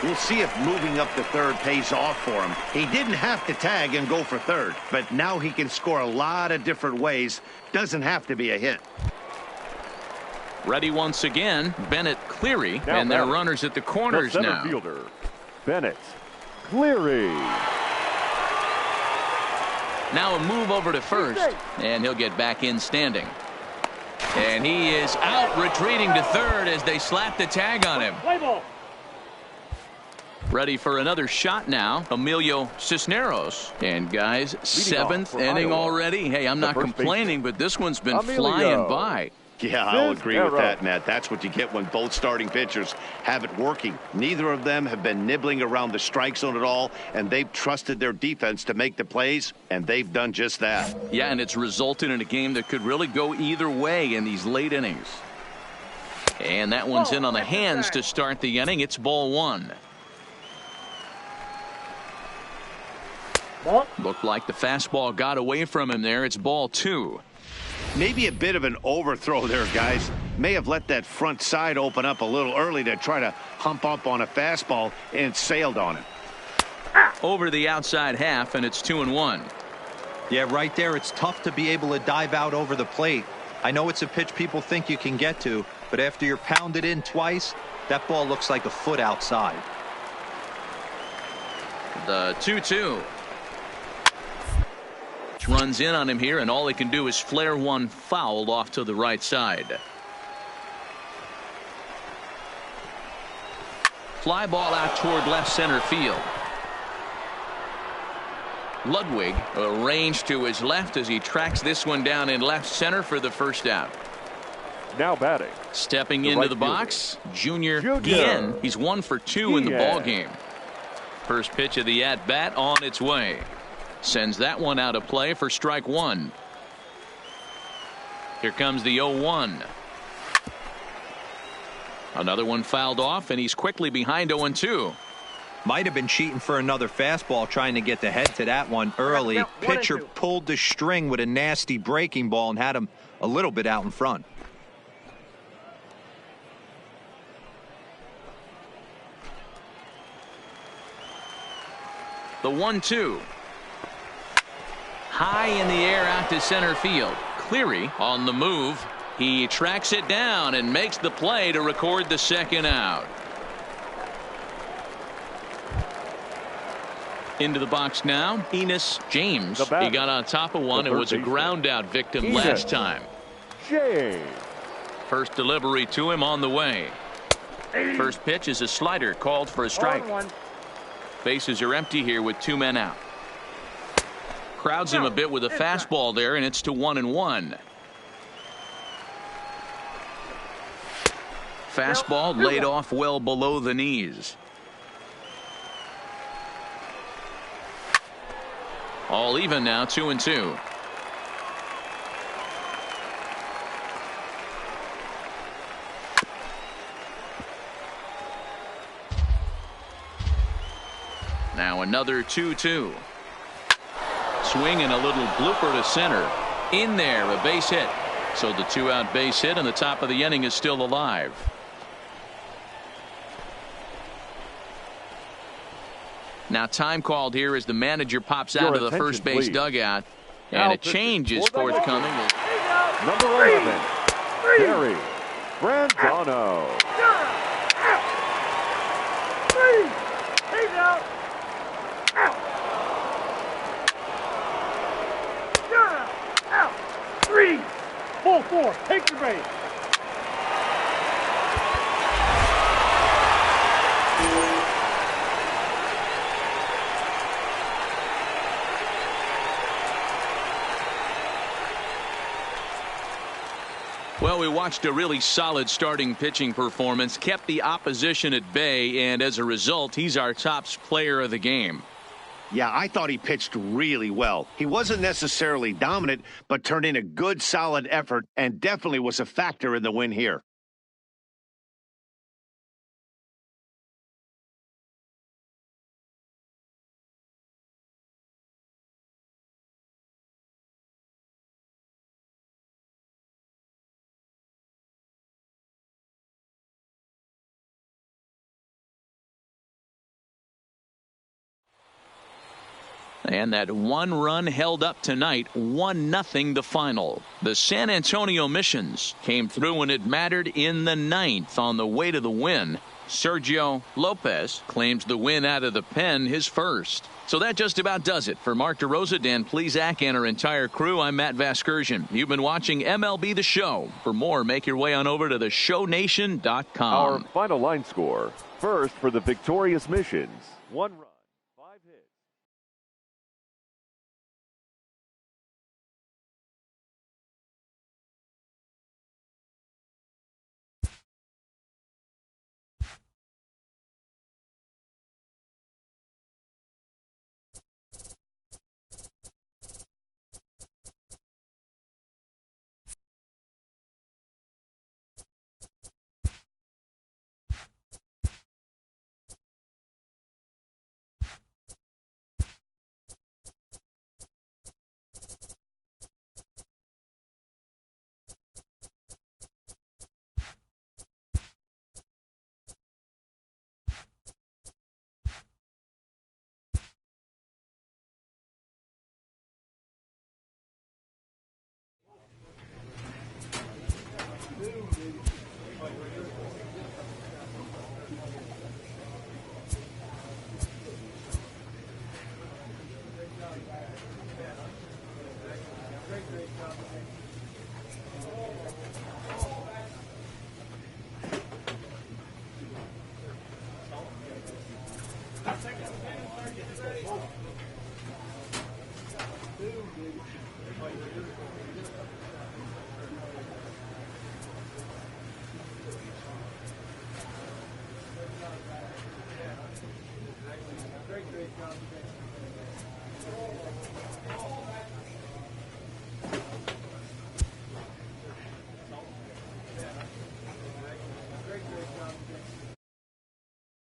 We'll see if moving up to third pays off for him. He didn't have to tag and go for third, but now he can score a lot of different ways. Doesn't have to be a hit. Ready once again, Bennett, Cleary, and their runners at the corners the now. Fielder, Bennett, Cleary. Now a move over to first, and he'll get back in standing. And he is out, retreating to third as they slap the tag on him. Play ball. Ready for another shot now, Emilio Cisneros. And guys, 7th inning already. Hey, I'm not complaining, but this one's been flying by. Yeah, I'll agree with that, Matt. That's what you get when both starting pitchers have it working. Neither of them have been nibbling around the strike zone at all, and they've trusted their defense to make the plays, and they've done just that. Yeah, and it's resulted in a game that could really go either way in these late innings. And that one's in on the hands to start the inning. It's ball one. Looked like the fastball got away from him there. It's ball two. Maybe a bit of an overthrow there, guys. May have let that front side open up a little early to try to hump up on a fastball and sailed on it. Over the outside half, and it's 2-1. Yeah, right there. It's tough to be able to dive out over the plate. I know it's a pitch people think you can get to, but after you're pounded in twice, that ball looks like a foot outside. The 2-2. Runs in on him here, and all he can do is flare one foul off to the right side. Fly ball out toward left center field. Ludwig arranged to his left as he tracks this one down in left center for the first out. Now batting. Stepping into the box, Junior Guillen. He's 1 for 2 in the ball game. First pitch of the at bat on its way. Sends that one out of play for strike one. Here comes the 0-1. Another one fouled off, and he's quickly behind 0-2. Might have been cheating for another fastball, trying to get the head to that one early. Pitcher pulled the string with a nasty breaking ball and had him a little bit out in front. The 1-2. High in the air out to center field. Cleary on the move. He tracks it down and makes the play to record the second out. Into the box now, Enos James. He got on top of one and was a ground out victim last time. James. First delivery to him on the way. First pitch is a slider called for a strike. Bases are empty here with 2 men out. Crowds him a bit with a fastball there, and it's to 1-1. Fastball laid off well below the knees. All even now, 2-2. Now another 2-2. Swing and a little blooper to center. In there, a base hit. So the 2-out base hit, and the top of the inning is still alive. Now time called here as the manager pops out of the first base dugout. And a change is forthcoming. Number 11, Barry Brandano. He's out. 3, 4, take your base. Well, we watched a really solid starting pitching performance, kept the opposition at bay, and as a result, he's our top player of the game. Yeah, I thought he pitched really well. He wasn't necessarily dominant, but turned in a good, solid effort and definitely was a factor in the win here. And that one run held up tonight, 1-0 the final. The San Antonio Missions came through when it mattered in the 9th on the way to the win. Sergio Lopez claims the win out of the pen, his first. So that just about does it. For Mark DeRosa, Dan Plesac, and our entire crew, I'm Matt Vasgersian. You've been watching MLB The Show. For more, make your way on over to theshownation.com. Our final line score. First for the victorious Missions. 1 run.